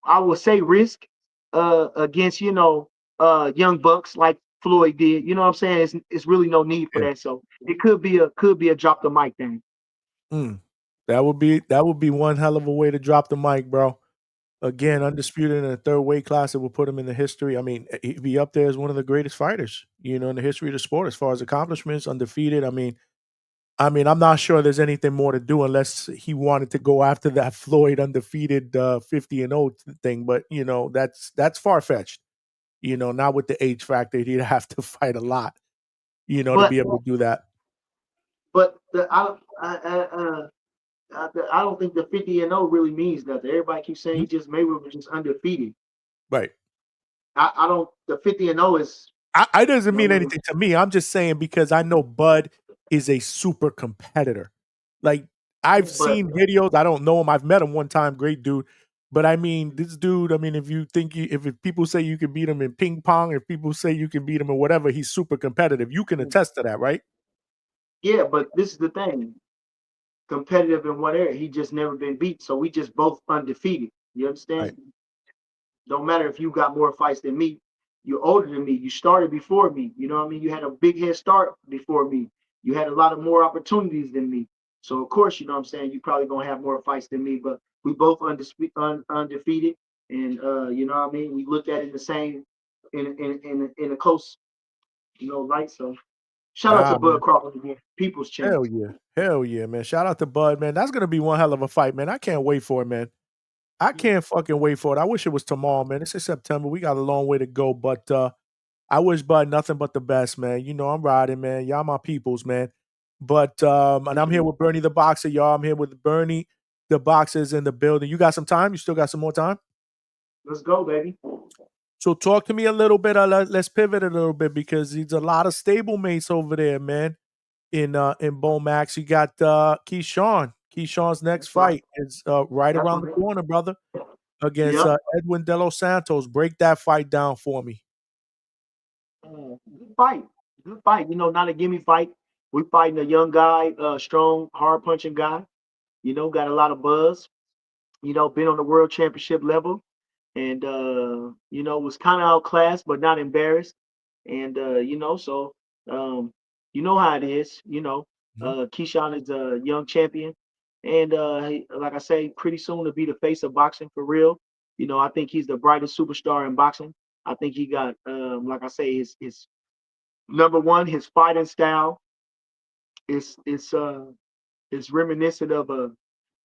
I would say risk against young bucks like Floyd did. You know what I'm saying? It's really no need for yeah. that. So it could be a drop the mic thing. Mm. That would be one hell of a way to drop the mic, bro. Again, undisputed in the third weight class, it will put him in the history. I mean, he'd be up there as one of the greatest fighters, in the history of the sport as far as accomplishments, undefeated. I mean, I'm not sure there's anything more to do unless he wanted to go after that Floyd undefeated 50-0 thing. But that's far fetched. Not with the H factor, he'd have to fight a lot, to But be able to do that. but the I don't think the 50-0 really means nothing. Everybody keeps saying Mhm. he just Mayweather was just undefeated. Right. I don't. The 50-0 is. I doesn't mean No, anything to me. I'm just saying because I know Bud is a super competitor. Like I've but seen videos. I don't know him. I've met him one time. Great dude. But I mean, this dude. I mean, if you think if people say you can beat him in ping pong, if people say you can beat him in whatever, he's super competitive. You can attest to that, right? yeah, but this is the thing. Competitive in what area? He just never been beat. So we just both undefeated. You Right. understand? Don't matter if you got more fights than me. You're older than me. You started before me. You know what I mean? You had a big head start before me. You had a lot of more opportunities than me. So of course, you know what I'm saying, you probably gonna have more fights than me. But we both undefeated, and you know what I mean. We look at it the same in a close light. So shout out to Nah, Bud man. Crawford again, people's Hell champs. yeah. Hell yeah, man. Shout out to Bud, man. That's gonna be one hell of a fight, man. I can't wait for it, man. I can't fucking wait for it. I wish it was tomorrow, man. It's in September. We got a long way to go, but I wish Bud nothing but the best, man. I'm riding, man. Y'all my peoples, man. But and I'm here with Bernie the Boxer, y'all. I'm here with Bernie the Boxer's in the building. You got some time? You still got some more time? Let's go, baby. So talk to me a little bit. Let's pivot a little bit because there's a lot of stablemates over there, man. In Bomax, you got Keyshawn. Keyshawn's next That's right. fight is right That's around the right. corner, brother, against Yep. Edwin De Los Santos. Break that fight down for me. Good fight. Good fight. Not a gimme fight. We fighting a young guy, strong, hard punching guy. Got a lot of buzz. Been on the world championship level, and was kind of outclassed, but not embarrassed. And so you know how it is. Mhm. Keyshawn is a young champion. and like I say, pretty soon to be the face of boxing for real. I think he's the brightest superstar in boxing. I think he got, like I say, his number one, his fighting style is it's reminiscent of a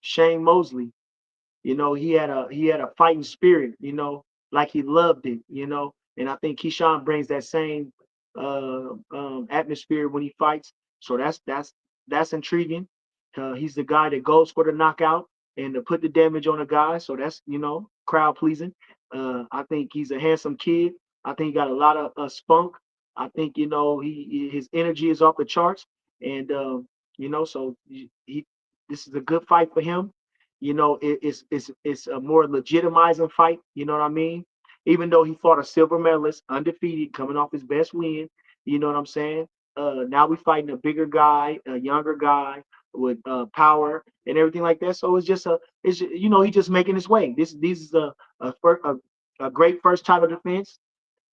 Shane Mosley. He had a fighting spirit, like he loved it, and I think Keyshawn brings that same atmosphere when he fights. So that's intriguing. He's the guy that goes for the knockout and to put the damage on a guy. So that's crowd pleasing. I think he's a handsome kid. I think he got a lot of spunk. I think his energy is off the charts, and so he this is a good fight for him. It's a more legitimizing fight. You know what I mean? Even though he fought a silver medalist, undefeated, coming off his best win. You know what I'm saying? Now we fighting a bigger guy, a younger guy with power and everything like that. So he's just making his way. This is a great first title defense.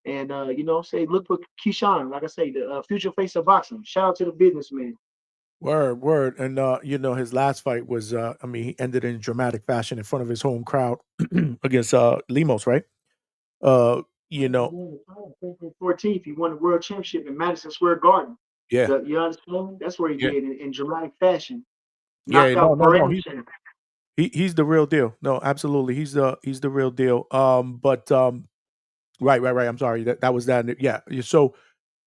And say look for Keyshawn, like I say, the future face of boxing. Shout out to the businessman. Word, word. And his last fight was I mean, he ended in dramatic fashion in front of his home crowd against Limos, right? Uh, you know, 14th, he won the world championship in Madison Square Garden. yeah, You understand? That's where he yeah, did in dramatic fashion. yeah. Knocked No, out no, no. perennial He, champ. he he's the real deal. No, absolutely. He's the real deal. But right, right, right. I'm sorry. That was that. Yeah. So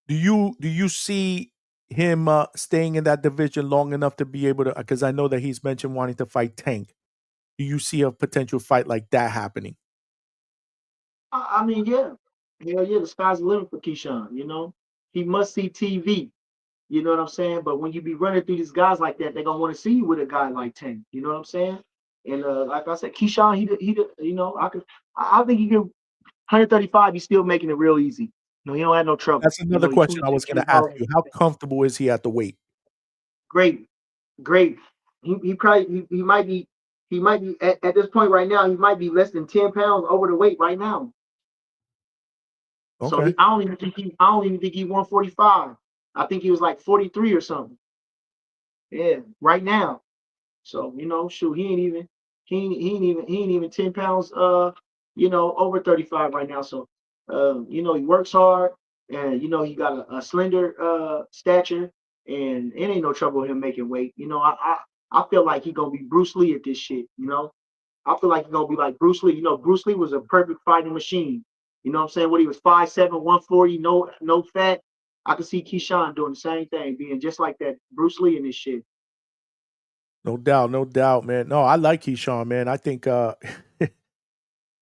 do you see him staying in that division long enough to be able to? Because I know that he's mentioned wanting to fight Tank. Do you see a potential fight like that happening? I mean, yeah. Hell yeah, the sky's the limit for Keyshawn, He must see TV. You know what I'm saying? But when you be running through these guys like that, they're gonna want to see you with a guy like Tank. You know what I'm saying? And like I said, Keyshawn, I think he can 135. He's still making it real easy. No, he don't have no trouble. That's another He's question I 26 was going years to ask old. you. How comfortable is he at the weight? Great, great. He probably he might be at this point right now. He might be less than 10 pounds over the weight right now. So Okay. I don't even think he 145. I think he was like 43 or something. Yeah, right now. So shoot, he ain't even 10 pounds over 35 right now. So he works hard, and he got a slender stature, and it ain't no trouble with him making weight. I feel like he gonna be Bruce Lee at this shit. I feel like he's gonna be like Bruce Lee. Bruce Lee was a perfect fighting machine. You know what I'm saying? When he was 5'7", 140, no fat. I could see Keyshawn doing the same thing, being just like that Bruce Lee in this shit. No doubt, no doubt, man. No, I like Keyshawn, man. I think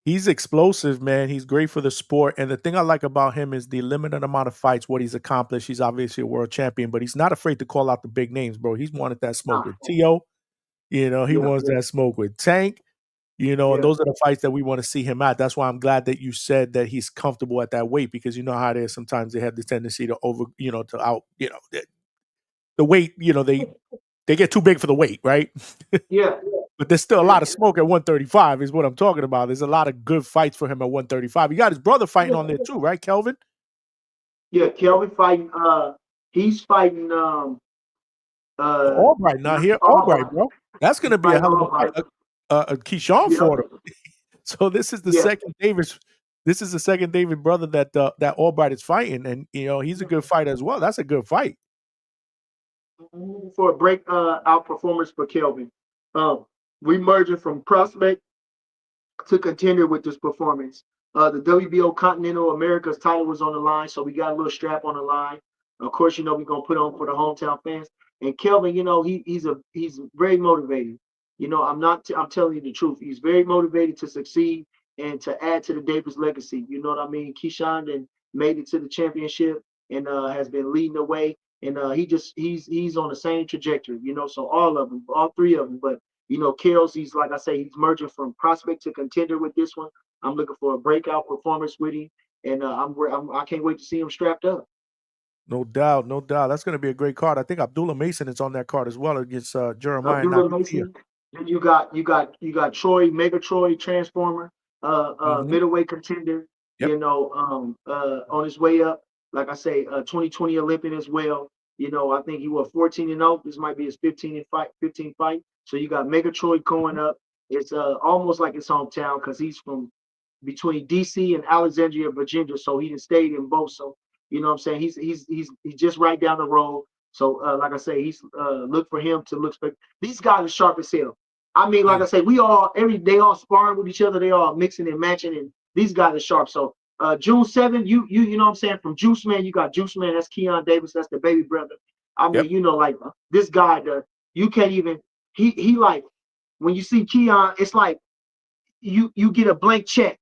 he's explosive, man. He's great for the sport. And the thing I like about him is the limited amount of fights, what he's accomplished. He's obviously a world champion, but he's not afraid to call out the big names, bro. He's wanted that smoke Nah, with Tio. He yeah, wants that smoke with Tank. And yeah. those are the fights that we want to see him at. That's why I'm glad that you said that he's comfortable at that weight, because you know how it is. Sometimes they have the tendency to over, to out, the weight, they get too big for the weight, right? Yeah, But there's still a yeah, lot of smoke at 135 is what I'm talking about. There's a lot of good fights for him at 135. He got his brother fighting on there too, right, Kelvin? yeah. Kelvin fighting. He's fighting. Albright not Not here. Albright, Albright. bro. That's going He's to be a fighting hell of a fight. Albright. Keyshawn Yep. fought him. So this is the Yeah. second Davis. This is the second David brother that Albright is fighting, and he's a good fighter as well. That's a good fight. I'm looking for a break out performance for Kelvin. We merging from prospect to contender with this performance. The WBO Continental America's title was on the line, so we got a little strap on the line. Of course, we're gonna put on for the hometown fans. And Kelvin, he's very motivated. I'm telling you the truth. He's very motivated to succeed and to add to the Davis legacy. You know what I mean? Keyshawn then made it to the championship and has been leading the way. And he's on the same trajectory. So all of them, all three of them. But Kills, he's like I say, he's merging from prospect to contender with this one. I'm looking for a breakout performance with him, and I can't wait to see him strapped up. No doubt, no doubt. That's going to be a great card. I think Abdullah Mason is on that card as well against Jeremiah Abdullah Nakathia. Mason. Then you got Troy, Mega Troy, Transformer, Hmm. middleweight contender. Yep. On his way up. Like I say, 2020 Olympian as well. I think he was 14-0. This might be his 15 fight. So you got Megatroid going up. It's almost like his hometown because he's from between DC and Alexandria, Virginia. So he stayed in both. So you know what I'm saying? He's just right down the road. So like I say, he's look for him to look. These guys are sharp as hell. I mean, like I say, they all sparring with each other. They all mixing and matching, and these guys are sharp. So June 7th, you know what I'm saying? From Juice Man, you got Juice Man. That's Keon Davis. That's the baby brother. I mean, Yep. you know, like this guy, you can't even. He like when you see Keon, it's like you get a blank check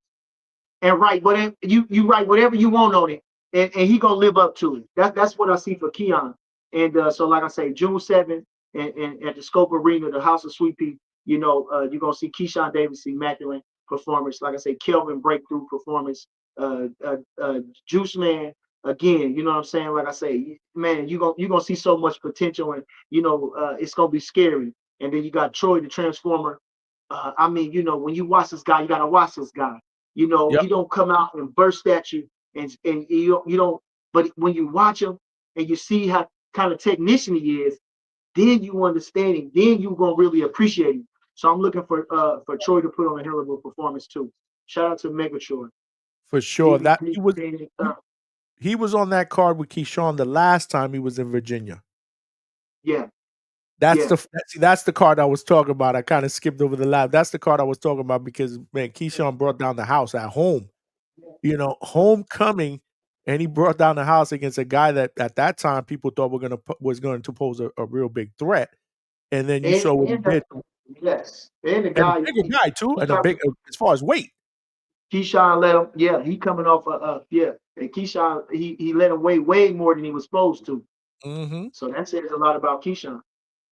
and write whatever you write whatever you want on it, and he gonna live up to it. That's what I see for Keon. And so like I say, June 7th and at the Scope Arena, the House of Sweet Pea, you know, you're gonna see Keyshawn Davis immaculate performance. Like I say, Kelvin breakthrough performance, Juice Man again, you know what I'm saying? Like I say, man, you're gonna see so much potential, and you know, it's gonna be scary. And then you got Troy the Transformer. I mean, you know, when you watch this guy, you gotta watch this guy. You know, Yep. he don't come out and burst at you, and you don't. But when you watch him and you see how kind of technician he is, then you understand him. Then you gonna really appreciate him. So I'm looking for Troy to put on a hell of a performance too. Shout out to Megatron. For He sure. be That standing up. he was on that card with Keyshawn the last time he was in Virginia. Yeah, That's yeah. that's the card I was talking about. I kind of skipped over the lab. That's the card I was talking about because man, Keyshawn brought down the house at home. You know, homecoming, and he brought down the house against a guy that at that time people thought was going to pose a real big threat. And then you saw what he And did, yes, and the and a guy bigger guy too, and a big as far as weight. Keyshawn let him. Yeah, he coming off yeah, and Keyshawn he let him weigh way more than he was supposed to. Hmm. So that says a lot about Keyshawn.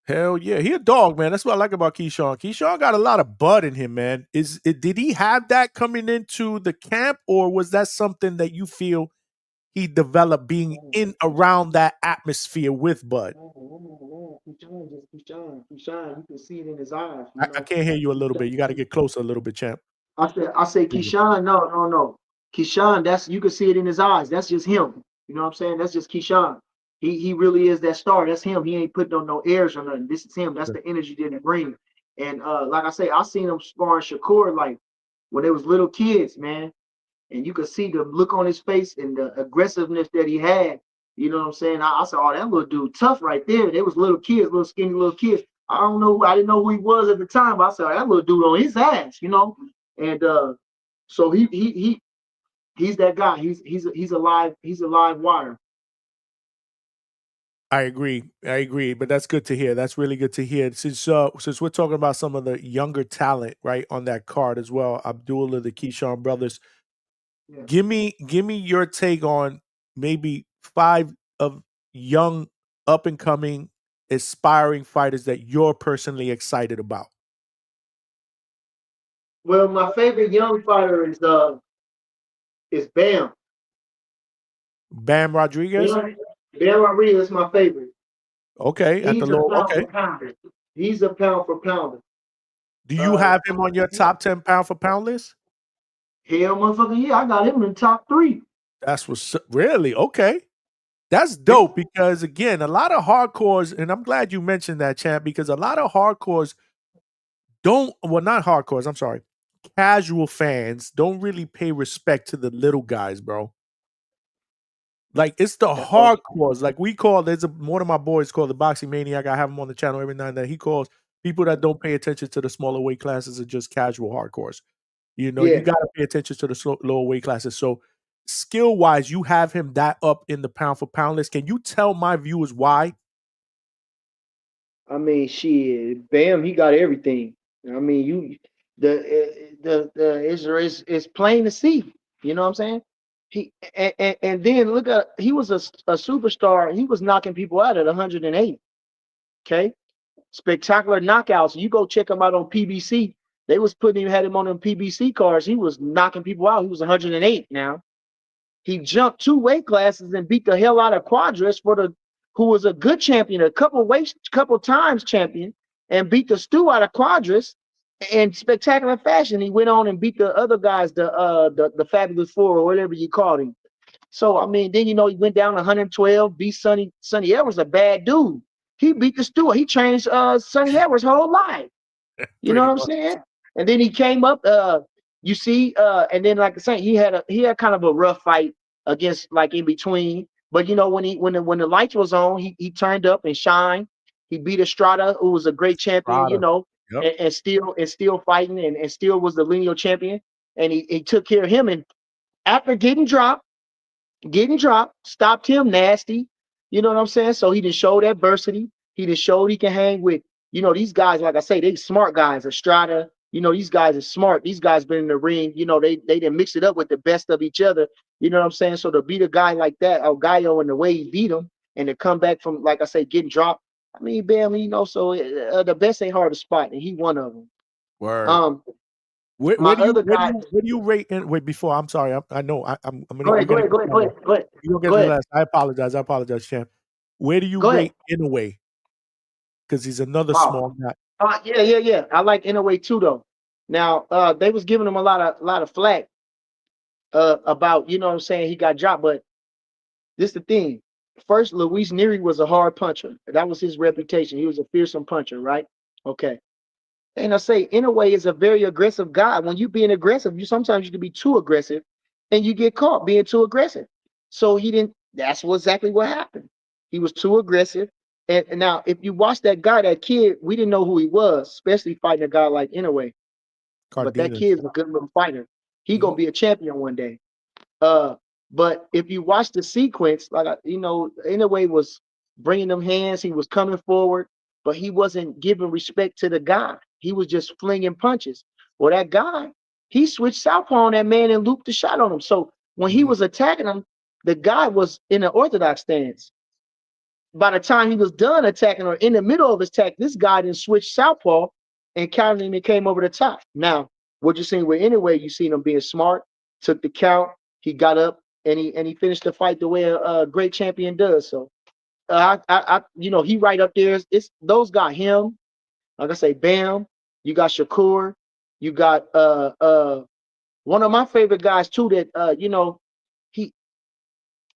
Hell yeah, he a dog, man. That's what I like about Keyshawn. Keyshawn got a lot of bud in him, man. Did he have that coming into the camp, or was that something that you feel he developed being in around that atmosphere with Bud? Keyshawn, you can see it in his eyes. You I know, can't hear you a little bit. You got to get closer a little bit, champ. I say There you Keyshawn, no. Keyshawn, that's you can see it in his eyes. That's just him. You know what I'm saying? That's just Keyshawn. He really is that star. That's him. He ain't putting on no airs or nothing. This is him. That's go. the energy that he brings. And like I say, I seen him sparring Shakur like when they was little kids, man. And you could see the look on his face and the aggressiveness that he had. You know what I'm saying? I said, oh, that little dude tough right there. They was little kids, little skinny little kids. I don't know, I didn't know who he was at the time, but I said, oh, that little dude on his ass, you know. And so he's that guy. He's a live wire. I agree. But that's good to hear. That's really good to hear. Since we're talking about some of the younger talent, right, on that card as well, Abdullah, the Keyshawn brothers. Yeah. Give me your take on maybe 5 of young, up and coming, aspiring fighters that you're personally excited about. Well, my favorite young fighter is Bam. Bam Rodriguez. Bam Rodriguez is my favorite. Okay, at the He's a low. pound Okay. for pounder. He's a pound for pounder. Do you Uh, have him on your top 10 pound for pound list? Hell, motherfucker, yeah, I got him in the top 3. That's what's really okay. That's Yeah. dope because again, a lot of hardcores, and I'm glad you mentioned that, champ, because a lot of hardcores not hardcores, I'm sorry, casual fans don't really pay respect to the little guys, bro. Like it's the hardcores. Like there's one of my boys called the Boxing Maniac. I have him on the channel every now and then. He calls people that don't pay attention to the smaller weight classes are just casual hardcores. You know, you Yeah. got to pay attention to the lower weight classes. So, skill wise, you have him that up in the pound for pound list. Can you tell my viewers why? I mean, shit, Bam, he got everything. I mean, it's plain to see. You know what I'm saying? And then look at he was a superstar. He was knocking people out at 108. Okay, spectacular knockouts. You go check him out on PBC. They was had him on them PBC cards. He was knocking people out. He was 108 now. He jumped 2 weight classes and beat the hell out of Quadras who was a good champion, a couple times champion, and beat the stew out of Quadras in spectacular fashion. He went on and beat the other guys, the Fabulous Four or whatever you called him. So I mean, then he went down to 112, beat Sonny. Sonny Edwards a bad dude. He beat the Stewart. He changed Sonny Edwards' whole life. You know Pretty what I'm much. saying? And then he came up, you see, and then like I said, he had kind of a rough fight against like in between. But you know, when the lights was on, he turned up and shined. He beat Estrada, who was a great champion, you Prada. know, Yep. and still fighting and still was the lineal champion. And he took care of him. And after getting dropped, stopped him nasty. You know what I'm saying? So he didn't show adversity. He didn't show he can hang with, you know, these guys, like I say, they smart guys. Estrada, you know, these guys are smart. These guys been in the ring, you know, they didn't mix it up with the best of each other. You know what I'm saying? So to beat a guy like that, El Gallo, and the way he beat him, and to come back from, like I say, getting dropped. I mean, bam, you know, so the best ain't hard to spot, and he one of them. Word. Um, my other guy. Where do you rate? Wait, before I'm sorry. I know I'm gonna Go we're ahead, go gonna ahead, get go ahead, to go that ahead, go ahead, we gonna get go to the ahead, last. I apologize, champ. Where do you go ahead. rate Inouye? Because he's another Wow. small guy. Yeah. I like Inouye too, though. Now, they was giving him a lot of flack about, you know what I'm saying, he got dropped, but this the thing. First, Luis Nery was a hard puncher. That was his reputation. He was a fearsome puncher, right? Okay. And I say, Inouye is a very aggressive guy. When you being aggressive, you sometimes you can be too aggressive, and you get caught being too aggressive. So he didn't. That's exactly what happened. He was too aggressive. And now, if you watch that guy, that kid, we didn't know who he was, especially fighting a guy like Inouye. But that Cardenas. kid's a good little fighter. He Mhm. gonna be a champion one day. Uh, but if you watch the sequence, like you know, Inouye was bringing them hands. He was coming forward, but he wasn't giving respect to the guy. He was just flinging punches. Well, that guy, he switched southpaw on that man and looped the shot on him. So when he Mhm. was attacking him, the guy was in an orthodox stance. By the time he was done attacking or in the middle of his attack, this guy then switched southpaw and counted him and came over the top. Now, what you're seeing with anyway, you seen him being smart, took the count, he got up and he finished the fight the way a great champion does. So you know, he right up there. It's those got him. Like I say, Bam. You got Shakur. You got one of my favorite guys too. That you know, he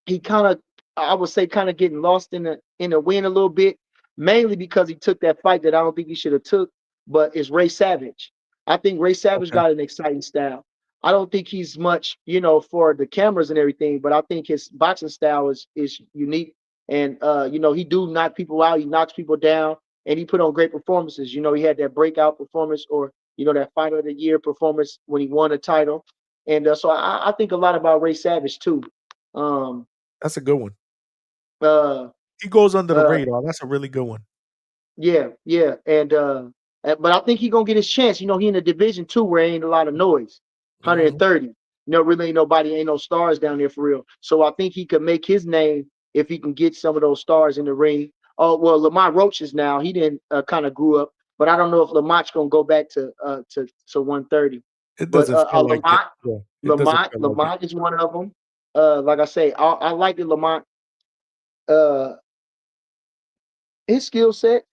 he kind of, I would say, kind of getting lost in the wind a little bit, mainly because he took that fight that I don't think he should have took. But it's Ray Savage. I think Ray Savage Okay. got an exciting style. I don't think he's much, you know, for the cameras and everything, but I think his boxing style is unique. And you know, he do knock people out, he knocks people down, and he put on great performances. You know, he had that breakout performance, or you know, that fighter of the year performance when he won a title. And so I think a lot about Ray Savage too. Um, That's a good one. uh, He goes under the uh, radar. That's a really good one. yeah, but I think he gonna get his chance. You know, he in a division two where ain't a lot of noise. Mhm. 130. You know, really ain't nobody, ain't no stars down there for real. So I think he could make his name if he can get some of those stars in the ring. Oh well, Lamont Roach is now. He didn't kind of grew up, but I don't know if Lamont's gonna go back to 130. It But doesn't feel like it. Lamont, Yeah. It doesn't feel like it. Lamont is one of them. Like I say, I like the Lamont. Uh, his skill set.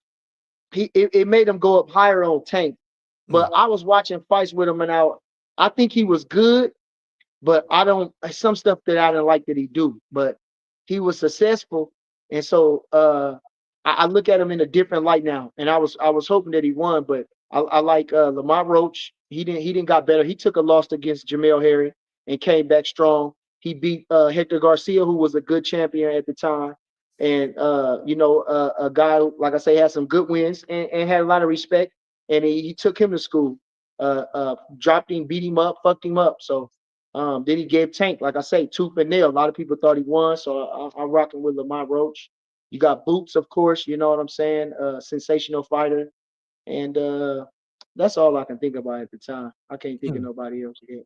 It made him go up higher on Tank. Mm. But I was watching fights with him, and I think he was good, but I don't some stuff that I didn't like that he do. But he was successful, and so I look at him in a different light now. And I was hoping that he won, but I like Lamont Roach. He didn't got better. He took a loss against Jamel Herring and came back strong. He beat Hector Garcia, who was a good champion at the time. And you know, a guy who, like I say, had some good wins and had a lot of respect. And he took him to school. Dropped him, beat him up, fucked him up. So then he gave Tank, like I say, tooth and nail. A lot of people thought he won, so I'm rocking with Lamont Roach. You got Boots, of course. You know what I'm saying? Sensational fighter, and that's all I can think about at the time. I can't think of Mm. nobody else yet.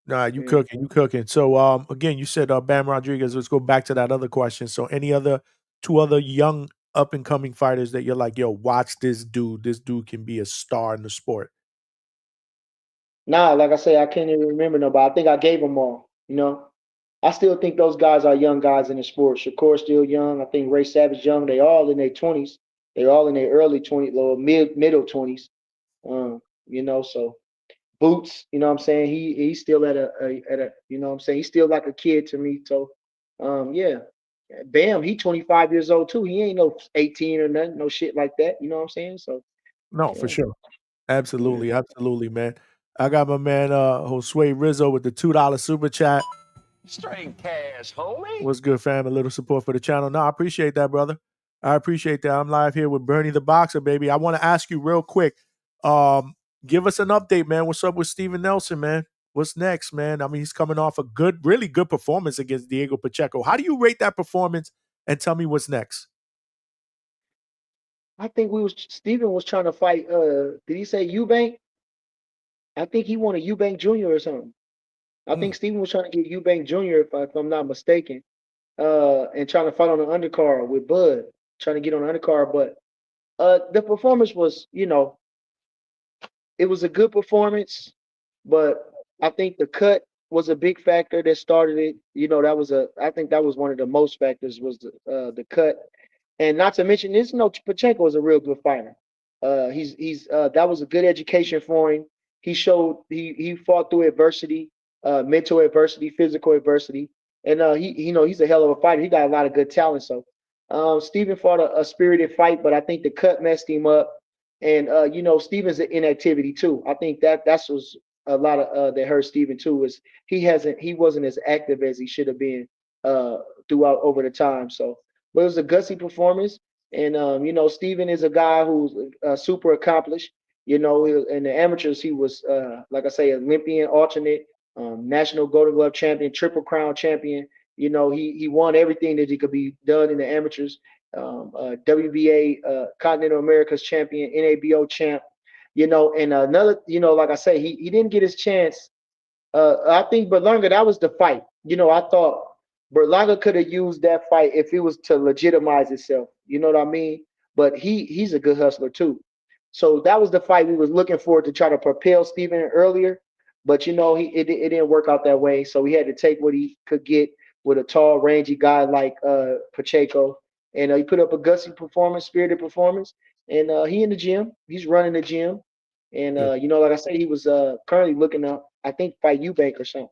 Nah, you Yeah. cooking, you cooking. So again, you said Bam Rodriguez. Let's go back to that other question. So any other two other young up and coming fighters that you're like, yo, watch this dude. This dude can be a star in the sport. Nah, like I say, I can't even remember nobody. I think I gave them all. You know, I still think those guys are young guys in the sport. Shakur still young. I think Ray Savage young. They all in their 20s. They all in their early 20s, or middle 20s. You know, so Boots, you know what I'm saying? He's still at a you know what I'm saying? He's still like a kid to me. So yeah. Bam, he 25 years old too. He ain't no 18 or nothing, no shit like that. You know what I'm saying? So No, for yeah, sure. yeah. Absolutely, absolutely, man. I got my man Josue Rizzo with the $2 super chat. Straight cash, homie. What's good, fam? A little support for the channel. No, I appreciate that, brother. I appreciate that. I'm live here with Bernie the Boxer, baby. I want to ask you real quick. Um, Give us an update, man. What's up with Steven Nelson, man? What's next, man? I mean, he's coming off a good, really good performance against Diego Pacheco. How do you rate that performance? And tell me what's next. I think Steven was trying to fight did he say Eubank? I think he wanted Eubank Jr. or something. I think Mm. Steven was trying to get Eubank Jr. if I'm not mistaken. And trying to fight on the undercard with Bud, trying to get on the undercard, but the performance was, it was a good performance, but I think the cut was a big factor that started it. I think that was one of the most factors was the cut. And not to mention, this Pacheco is a real good fighter. He's that was a good education for him. He showed he fought through adversity, mental adversity, physical adversity, and he's a hell of a fighter. He got a lot of good talent. So Steven fought a spirited fight, but I think the cut messed him up. And Steven's an inactivity too. I think that's was a lot of that hurt Steven too. Is he wasn't as active as he should have been throughout over the time. So but it was a gutsy performance. And Steven is a guy who's super accomplished. In the amateurs, he was like I say, Olympian, alternate, national Golden Glove champion, Triple Crown champion. He won everything that he could be done in the amateurs. WBA Continental America's champion, NABO champ. And another, like I say, he didn't get his chance. I think Berlanga, that was the fight. I thought Berlanga could have used that fight if it was to legitimize itself. You know what I mean? But he's a good hustler too. So that was the fight we was looking for to try to propel Steven earlier. But it didn't work out that way. So he had to take what he could get with a tall, rangy guy like Pacheco. And he put up a gutsy performance, spirited performance. And he in the gym. He's running the gym. And Good. like I said, he was currently looking up, I think, fight Eubank or something.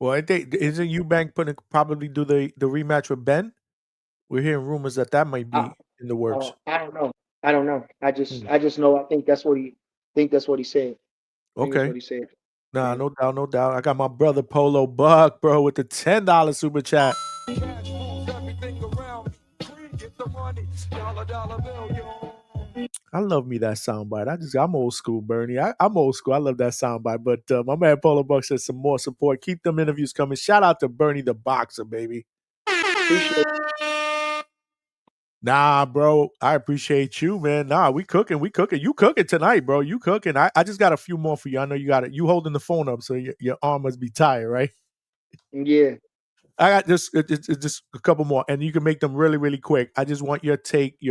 Well, I think isn't Eubank going to probably do the rematch with Ben? We're hearing rumors that might I, be in the works. I don't know. I don't know. Mm. I just know. I think that's what he said. I think that's Okay. what he said. Nah, Yeah. no doubt, no doubt. I got my brother Polo Buck, bro, with the $10 super chat. Cash moves everything around me. Free, get the money. Dollar bill, yo. I love me that soundbite. I'm old school, Bernie. I'm old school. I love that soundbite. But my man Polo Buck says some more support. Keep them interviews coming. Shout out to Bernie the Boxer, baby. Appreciate Nah, bro. I appreciate you, man. Nah, we cooking. We cooking. You cooking tonight, bro. You cooking. I just got a few more for you. I know you got it. You holding the phone up, so your arm must be tired, right? it. Yeah. I got just a couple more, and you can make them really, really quick. I just want your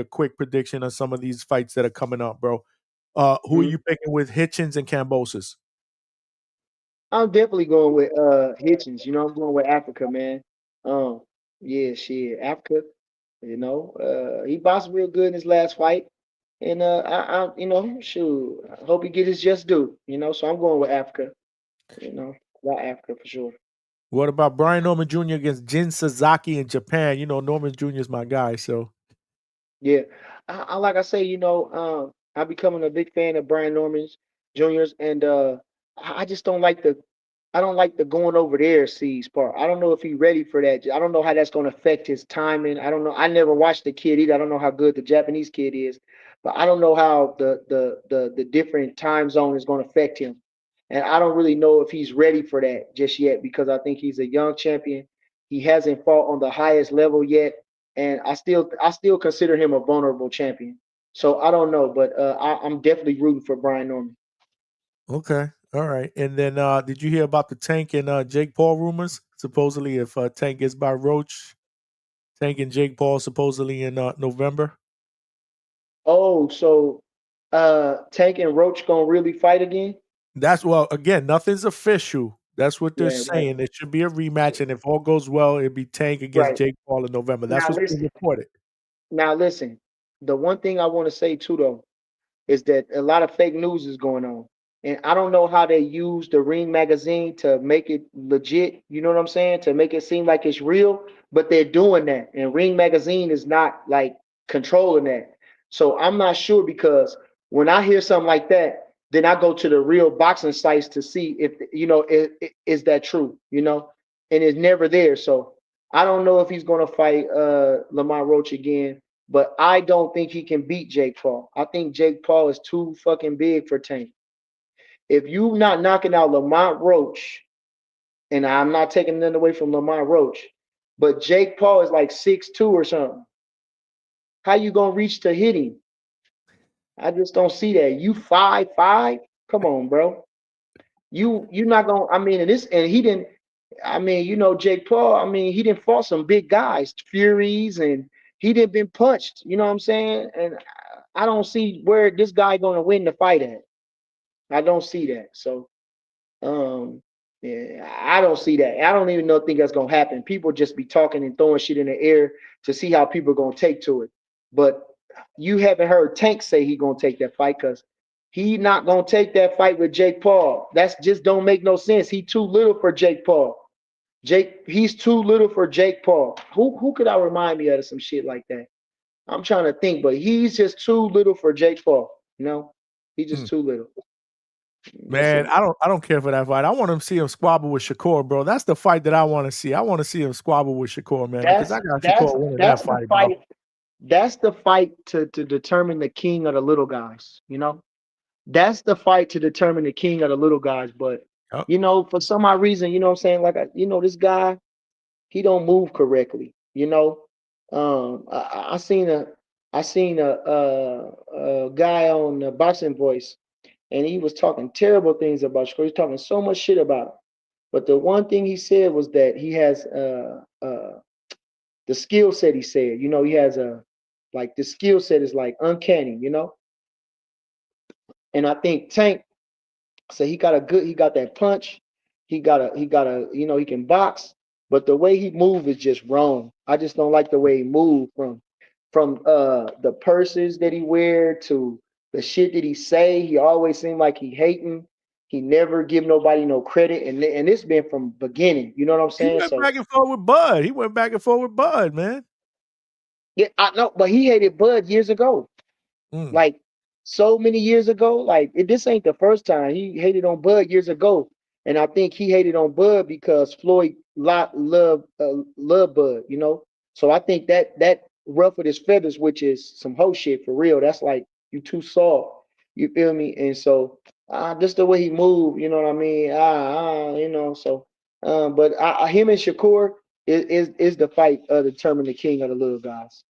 quick prediction on some of these fights that are coming up, bro. Who are Mhm. you picking with Hitchens and Cambosis? I'm definitely going with Hitchens. I'm going with Africa, man. Um, yeah, shit, Africa. He boxed real good in his last fight, and shoot, I hope he get his just due. So I'm going with Africa. About Africa for sure. What about Brian Norman Jr. against Jin Sasaki in Japan? Norman Jr. is my guy, so Yeah, I like I say, I'm becoming a big fan of Brian Norman's Juniors, and I just I don't like the going over there seas part. I don't know if he's ready for that. I don't know how that's going to affect his timing. I don't know. I never watched the kid either. I don't know how good the Japanese kid is, but I don't know how the different time zone is going to affect him, and I don't really know if he's ready for that just yet because I think he's a young champion. He hasn't fought on the highest level yet and I still consider him a vulnerable champion. So I don't know, but I'm definitely rooting for Brian Norman. okay, all right. And then did you hear about the Tank and Jake Paul rumors? Supposedly, if Tank gets by Roach, Tank and Jake Paul supposedly in November. Oh, so Tank and Roach gonna really fight again? That's well, again, nothing's official. That's what they're Yeah, right, saying. It should be a rematch, and if all goes well, it'd be Tank against right. Jake Paul in November. That's Now what's being listen, reported. now listen. The one thing I want to say too though is that a lot of fake news is going on, And I don't know how they use the Ring magazine to make it legit. You know what I'm saying? To make it seem like it's real, but they're doing that. And Ring magazine is not like controlling that. So I'm not sure because when I hear something like that, then I go to the real boxing sites to see if is that true, and it's never there. So I don't know if he's gonna fight Lamont Roach again, but I don't think he can beat Jake Paul. I think Jake Paul is too fucking big for Tank. If you not knocking out Lamont Roach, and I'm not taking nothing away from Lamont Roach, but Jake Paul is like 6'2" or something. How you gonna reach to hit him? I just don't see that. You 5'5"? Come on, bro. You not gonna. I mean, and he didn't. I mean, Jake Paul. I mean, he didn't fought some big guys, Furies, and he didn't been punched. You know what I'm saying? And I don't see where this guy gonna win the fight at. I don't see that. So, yeah, I don't see that. I don't even think that's gonna happen. People just be talking and throwing shit in the air to see how people are gonna take to it. But you haven't heard Tank say he gonna take that fight because he not gonna take that fight with Jake Paul. That's just don't make no sense. He too little for Jake Paul. He's too little for Jake Paul. Who could I remind me of some shit like that? I'm trying to think, but he's just too little for Jake Paul. He's just too little. Man, I don't care for that fight. I want to see him squabble with Shakur, bro. That's the fight that I want to see. I want to see him squabble with Shakur, man, because I got Shakur winning that fight, bro. That's the fight to determine the king of the little guys. That's the fight to determine the king of the little guys. But for some odd reason, you know what I'm saying? Like this guy, he don't move correctly. I seen a guy on Boxing Voice, and he was talking terrible things about Shakur. He was talking so much shit about him. But the one thing he said was that he has the skill set. He said, he has the skill set is like uncanny, And I think Tank, so he got that punch. He can box, but the way he move is just wrong. I just don't like the way he move from the purses that he wear to the shit that he say. He always seemed like he hating. He never give nobody no credit, and it's been from beginning. You know what I'm saying? He went back and forth with Bud. He went back and forth with Bud, man. Yeah, I know, but he hated Bud years ago. Like so many years ago. Like this ain't the first time. He hated on Bud years ago, and I think he hated on Bud because Floyd loved Bud. So I think that ruffled his feathers, which is some hoe shit for real. That's like you too soft. You feel me? And so just the way he moved, you know what I mean? So but him and Shakur is the fight determine the king of the little guys.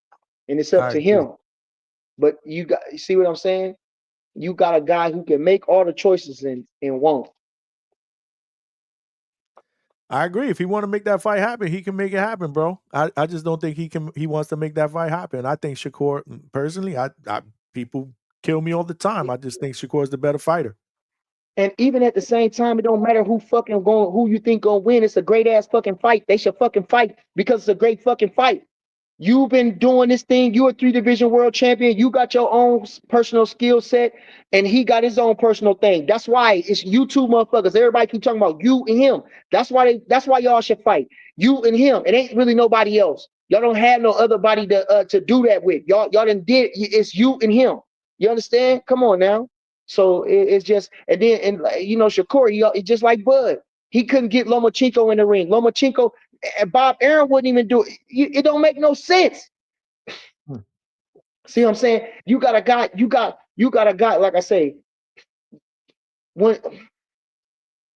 And it's up to him. But you see what I'm saying? You got a guy who can make all the choices and won't. I agree. If he want to make that fight happen, he can make it happen, bro. I just don't think he wants to make that fight happen. I think Shakur, personally, people kill me all the time. I just think Shakur is the better fighter. And even at the same time, it don't matter who you think gonna win. It's a great ass fucking fight. They should fucking fight because it's a great fucking fight. You've been doing this thing. You're a 3-division world champion. You got your own personal skill set, and he got his own personal thing. That's why it's you two motherfuckers. Everybody keep talking about you and him. That's why y'all should fight. You and him. It ain't really nobody else. Y'all don't have no other body to do that with. Y'all done did. It's you and him. You understand? Come on now. So it's just Shakur. He just like Bud. He couldn't get Lomachenko in the ring. Lomachenko. And Bob Aaron wouldn't even do it. It don't make no sense. See what I'm saying? You got a guy, like I say, when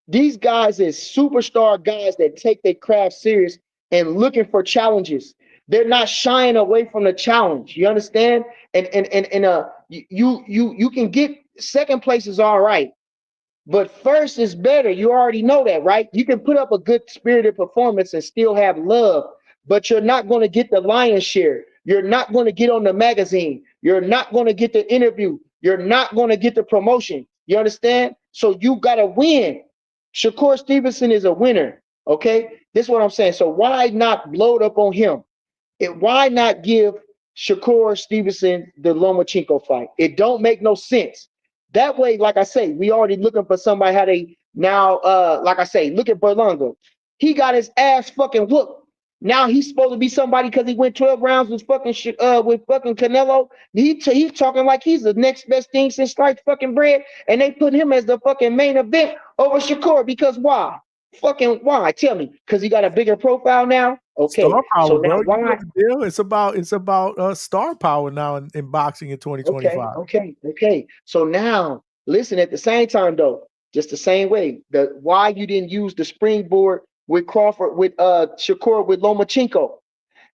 these guys is superstar guys that take their craft serious and looking for challenges. They're not shying away from the challenge. You understand? And you can get second place is all right. But first is better. You already know that, right? You can put up a good spirited performance and still have love, but you're not going to get the lion's share. You're not going to get on the magazine. You're not going to get the interview. You're not going to get the promotion. You understand? So you got to win. Shakur Stevenson is a winner. Okay? This is what I'm saying. So why not blow it up on him? Why not give Shakur Stevenson the Lomachenko fight? It don't make no sense. That way, like I say, we already looking for somebody how they now. Like I say, look at Berlanga. He got his ass fucking whooped. Now he's supposed to be somebody because he went 12 rounds with fucking Canelo. He's talking like he's the next best thing since sliced fucking bread, and they put him as the fucking main event over Shakur because why? Fucking why? Tell me, because he got a bigger profile now. Okay, Star so power, now bro. You know why? the deal. It's about star power now in boxing in Okay, 2025. okay. So now, listen. At the same time, though, just the same way, the why you didn't use the springboard with Crawford, with Shakur, with Lomachenko.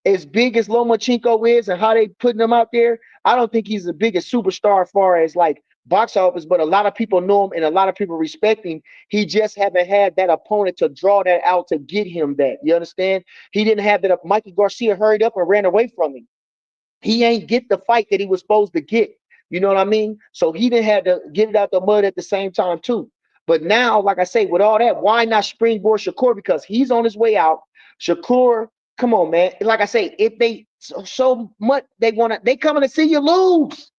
As big as Lomachenko is, and how they putting him out there, I don't think he's the biggest superstar as far as like box office. But a lot of people know him, and a lot of people respect him. He just haven't had that opponent to draw that out to get him that. You understand? He didn't have that. Mikey Garcia hurried up and ran away from him. He ain't get the fight that he was supposed to get. You know what I mean? So he didn't have to get it out the mud at the same time too. But now, like I say, with all that, why not springboard Shakur? Because he's on his way out. Shakur, come on, man. Like I say, if they so much they coming to see you lose.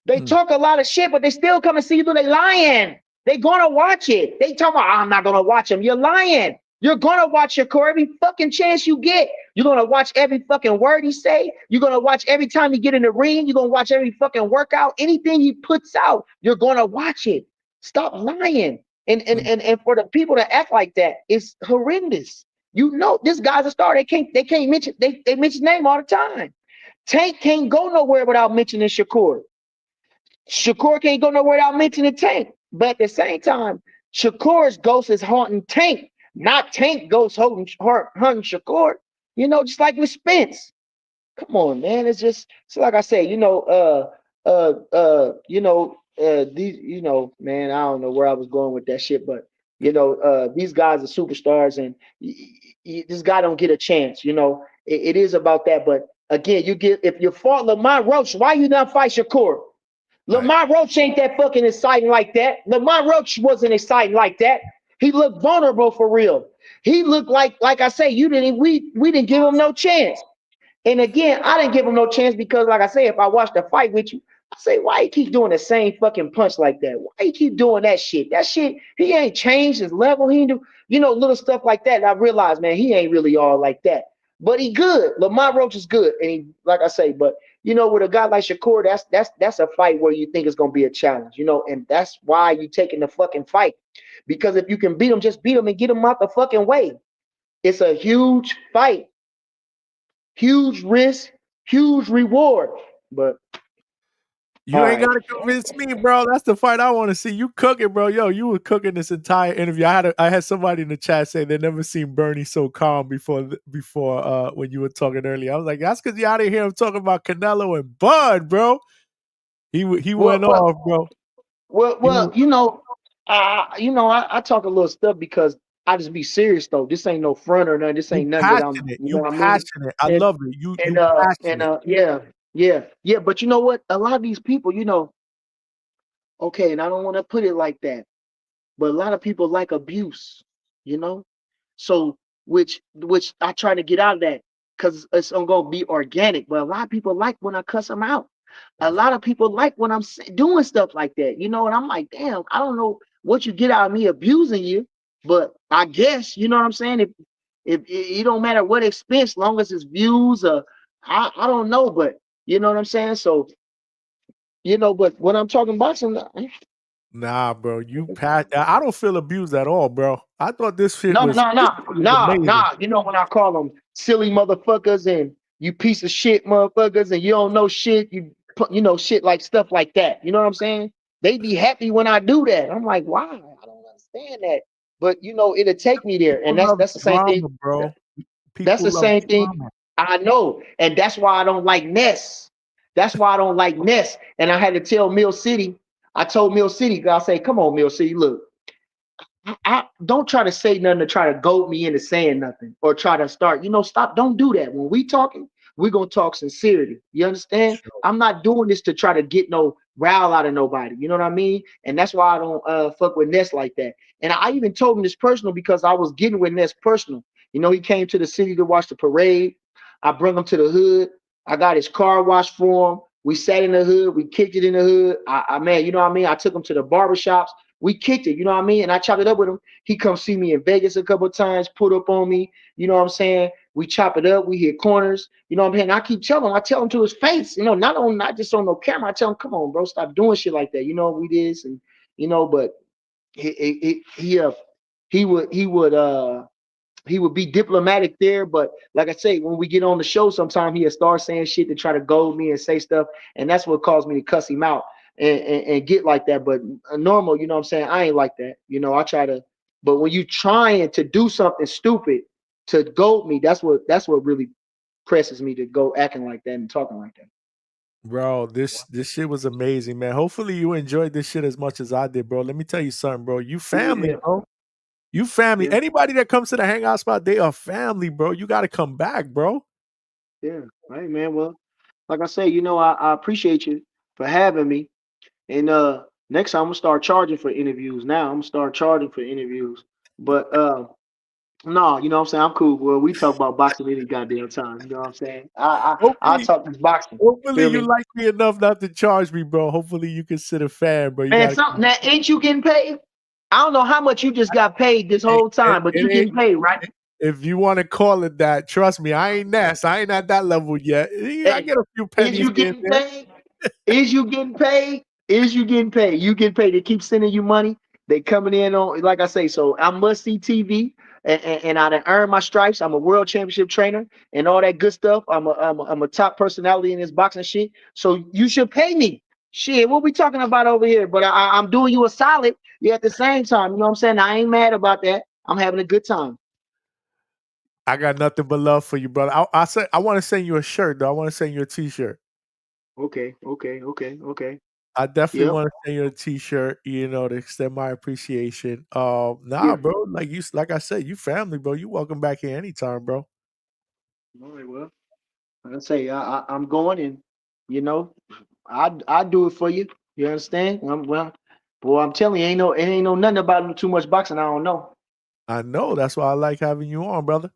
They talk a lot of shit, but they still come and see you do. They lying. They gonna watch it. They talk about, I'm not gonna watch him. You're lying. You're gonna watch Shakur every fucking chance you get. You're gonna watch every fucking word he say. You're gonna watch every time he get in the ring. You're gonna watch every fucking workout. Anything he puts out, you're gonna watch it. Stop lying. And for the people to act like that, it's horrendous. You know this guy's a star. They can't mention they mention name all the time. Tank can't go nowhere without mentioning Shakur. Shakur can't go nowhere without mentioning Tank. But at the same time, Shakur's ghost is haunting Tank, not Tank ghost hunting Shakur. You know, just like with Spence. Come on, man. It's like I say, these, man, I don't know where I was going with that shit, but these guys are superstars, and this guy don't get a chance. It is about that. But again, if you fought Lamont Roach, why you not fight Shakur? Lamont Roach ain't that fucking exciting like that. Lamont Roach wasn't exciting like that. He looked vulnerable for real. He looked like I say, we didn't give him no chance. And again, I didn't give him no chance because, like I say, if I watched the fight with you, I say, why you keep doing the same fucking punch like that? Why you keep doing that shit? That shit, he ain't changed his level. He ain't do, little stuff like that. And I realized, man, he ain't really all like that. But he good. Lamont Roach is good. And he, like I say, but with a guy like Shakur, that's a fight where you think it's gonna be a challenge, and that's why you taking the fucking fight. Because if you can beat him, just beat him and get him out the fucking way. It's a huge fight. Huge risk, huge reward. But You ain't gotta convince me, bro. That's the fight I want to see. You cooking, bro. Yo, you were cooking this entire interview. I had somebody in the chat say they never seen Bernie so calm before when you were talking earlier. I was like, that's because you out of here talking about Canelo and Bud, bro. He went off, bro. I talk a little stuff because I just be serious though. This ain't no front or nothing. This ain't nothing that I'm. You What I mean? passionate. I love it. You passionate. Yeah. But you know what? A lot of these people, okay, and I don't want to put it like that, but a lot of people like abuse, So which I try to get out of that because it's gonna be organic. But a lot of people like when I cuss them out. A lot of people like when I'm doing stuff like that, and I'm like, damn, I don't know what you get out of me abusing you, but I guess you know what I'm saying. If it don't matter what expense, long as it's views, I don't know, but you know what I'm saying. So, but when I'm talking boxing, nah, bro, I don't feel abused at all, bro. I thought this shit no. was amazing. When I call them silly motherfuckers and you piece of shit motherfuckers and you don't know shit, shit like stuff like that. You know what I'm saying? They be happy when I do that. I'm like, why? I don't understand that. But it'll take me there. And People that's the same drama, thing. bro. That's the same thing. Drama. I know. And that's why I don't like Ness. That's why I don't like Ness. And I had to tell Mill City. I told Mill City, I say, come on, Mill City, look. I don't try to say nothing to try to goad me into saying nothing or try to start, stop. Don't do that. When we talking, we're going to talk sincerity. You understand? Sure. I'm not doing this to try to get no rile out of nobody. You know what I mean? And that's why I don't fuck with Ness like that. And I even told him this personal because I was getting with Ness personal. He came to the city to watch the parade. I brought him to the hood. I got his car washed for him. We sat in the hood. We kicked it in the hood. Man, you know what I mean? I took him to the barbershops. We kicked it, you know what I mean? And I chopped it up with him. He come see me in Vegas a couple of times, put up on me. You know what I'm saying? We chop it up. We hit corners. You know what I'm saying? I keep telling him. I tell him to his face. You know, not just on no camera. I tell him, come on, bro, stop doing shit like that. You know, we this and you know, but he would be diplomatic there, but like I say, when we get on the show, sometimes he'll start saying shit to try to goad me and say stuff, and that's what caused me to cuss him out and get like that. But normal, you know what I'm saying? I ain't like that. You know, I try to, but when you trying to do something stupid to goad me, that's what really presses me to go acting like that and talking like that. Bro, this shit was amazing, man. Hopefully you enjoyed this shit as much as I did, bro. Let me tell you something, bro. You family, Yeah, bro. You family. yeah, Anybody that comes to the hangout spot, they are family, bro. You got to come back, bro. yeah. Hey man, well, like I say, you know, I appreciate you for having me. And next time I'm gonna start charging for interviews. Now I'm gonna start charging for interviews. But no, you know what I'm saying? I'm cool. Well, we talk about boxing any goddamn time. You know what I'm saying? I'll Hopefully, talk this boxing. hopefully Feel you me? like me enough not to charge me, bro. Hopefully you consider fan, bro. You Man, got to something that ain't you getting paid? I don't know how much you just got paid this it, whole time, but you it getting paid, right? ain't if you want to call it that, trust me, I ain't Ness. I ain't at that level yet. I Hey, get a few is pennies you here and getting there. paid? Is you getting paid? Is you getting paid? You get paid. They keep sending you money. They coming in on, like I say, so I must see TV and I done earned my stripes. I'm a world championship trainer and all that good stuff. I'm a top personality in this boxing shit. So you should pay me. Shit, what we talking about over here? But I'm doing you a solid. Yeah, at the same time, you know what I'm saying? I ain't mad about that. I'm having a good time. I got nothing but love for you, brother. I want to send you a shirt, though. I want to send you a t-shirt. Okay, okay, okay, okay. I definitely Yep, want to send you a t-shirt, to extend my appreciation. yeah. Nah, bro, like I said, you family, bro. You welcome back here anytime, bro. All right, well. Like I say, I'm going and you know, I do it for you. You understand? Well, boy, I'm telling you, ain't no nothing about too much boxing. I don't know. I know. That's why I like having you on, brother.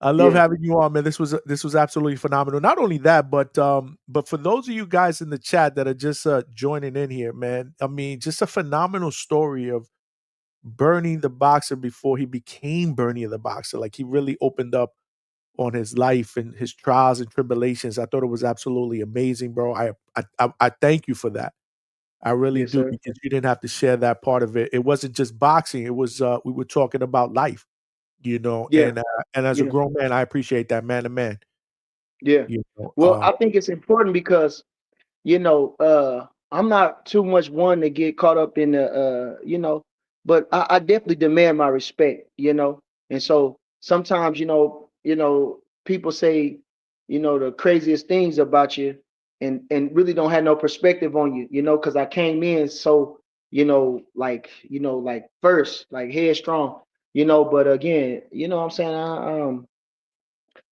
I love Yeah, having you on, man. This was absolutely phenomenal. Not only that, but for those of you guys in the chat that are just joining in here, man. I mean, just a phenomenal story of Bernie the Boxer before he became Bernie the Boxer. Like he really opened up on his life and his trials and tribulations. I thought it was absolutely amazing, bro. I thank you for that. I really yes, do, sir. because you didn't have to share that part of it. It wasn't just boxing. It was we were talking about life, Yeah, and as a yeah, grown man, I appreciate that, man to man. yeah. You know, Well, I think it's important because I'm not too much one to get caught up in the but I definitely demand my respect, and so sometimes people say the craziest things about you and really don't have no perspective on you, because I came in so like first, like headstrong, but again, what I'm saying,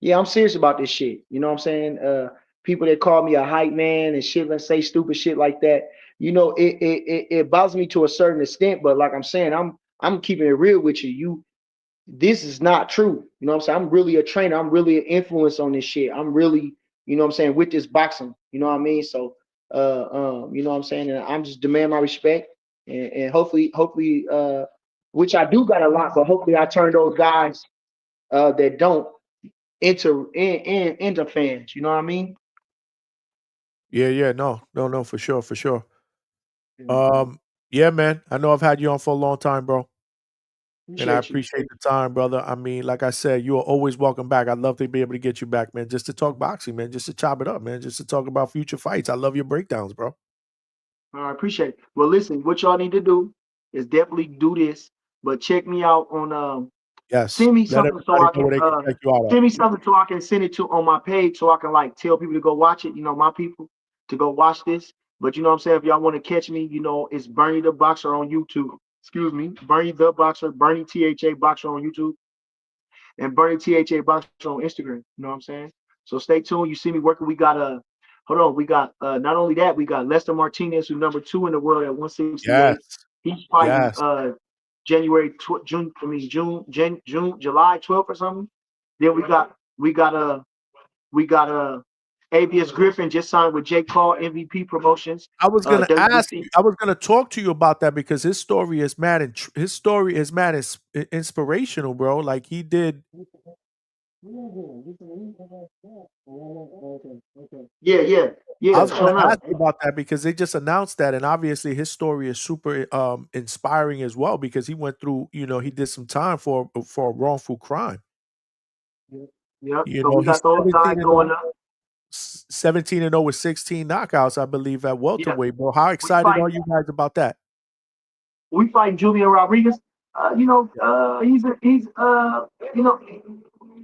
yeah, I'm serious about this shit. You know what I'm saying? People that call me a hype man and shit, let's say stupid shit like that. It bothers me to a certain extent, but like I'm saying, I'm keeping it real with you. This is not true. You know what I'm saying? I'm really a trainer. I'm really an influence on this shit. I'm really, what I'm saying, with this boxing. You know what I mean? So you know what I'm saying? And I'm just demand my respect and hopefully which I do got a lot, but hopefully I turn those guys that don't into fans. You know what I mean? yeah, yeah, no, for sure, for sure. Yeah. Um, yeah, man. I know I've had you on for a long time, bro. And I Appreciate you. appreciate the time, brother. I mean, like I said, you are always welcome back. I'd love to be able to get you back, man, just to talk boxing, man, just to chop it up, man, just to talk about future fights. I love your breakdowns, bro. I appreciate it. Well, listen, what y'all need to do is definitely do this, but check me out on Yes. send me Let something so everybody I know can where they can check you out at. send me something so I can send it to on my page so I can like tell people to go watch it, my people to go watch this. But you know what I'm saying? If y'all want to catch me, it's Bernie the Boxer on YouTube. Excuse me, Bernie the Boxer, Bernie THA Boxer on YouTube. And Bernie THA Boxer on Instagram. You know what I'm saying? So stay tuned. You see me working. We got hold on. We got not only that, we got Lester Martinez, who's number 2 in the world at Yes. 168. He's fighting Yes. July 12th or something. Then we got Avius Griffin just signed with Jake Paul, MVP Promotions. I was gonna ask WBC. you. I was gonna talk to you about that because his story is mad. His story is mad. Inspirational, bro. Like he did. Yeah, yeah, I yeah. was gonna Sure enough. ask you about that because they just announced that, and obviously his story is super inspiring as well because he went through. He did some time for a wrongful crime. Yep. So we He's got those guys 17 and going 0, up. 17 and 0 with 16 knockouts, I believe, at Yeah. welterweight, bro. How We excited fight. are you guys about that? We fighting Julian Rodriguez. He's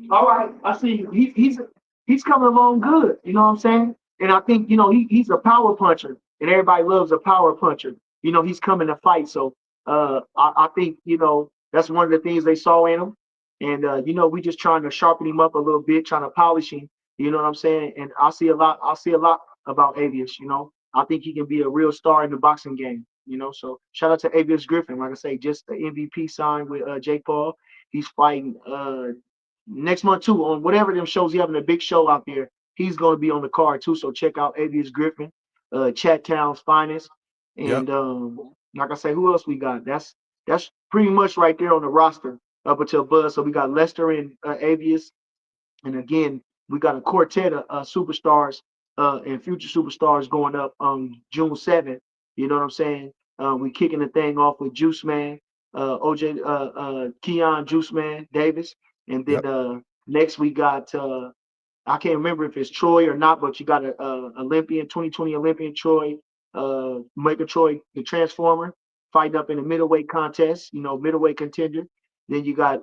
all right. I see you. He's coming along good. You know what I'm saying? And I think he's a power puncher, and everybody loves a power puncher. He's coming to fight. So I think that's one of the things they saw in him, and we just trying to sharpen him up a little bit, trying to polish him. You know what I'm saying? And I see a lot. About Avius. I think he can be a real star in the boxing game. So shout out to Avius Griffin. Like I say, just the MVP signed with Jake Paul. He's fighting next month too on whatever them shows he having a big show out there. He's going to be on the card too. So check out Avius Griffin, Chat Town's finest. Yep. And like I say, who else we got? That's pretty much right there on the roster up until Buzz. So we got Lester and Avius. And again, we got a quartet of superstars and future superstars going up on June 7th. You know what I'm saying? We kicking the thing off with Juice Man, Keon Juice Man Davis. And then Yep. next we got I can't remember if it's Troy or not, but you got a Olympian, 2020 Olympian Troy, Mega Troy, the Transformer, fighting up in the middleweight contest, middleweight contender. Then you got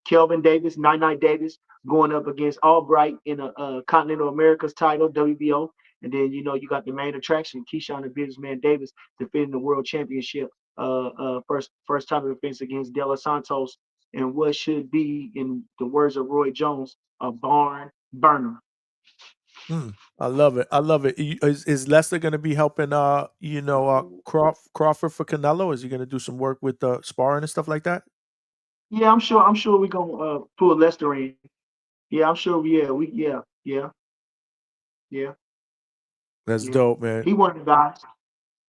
Kelvin Davis, Nine Davis, going up against Albright in a Continental America's title, WBO. And then you got the main attraction, Keyshawn the Businessman Davis, defending the world championship, first title defense against De Los Santos, and what should be, in the words of Roy Jones, a barn burner. I love it. I love it. Is Lester going to be helping? Crawford for Canelo? Is he going to do some work with sparring and stuff like that? Yeah, I'm sure. I'm sure we're gonna pull Lester in. Yeah, I'm sure. Yeah. That's dope, man. He one of the guys.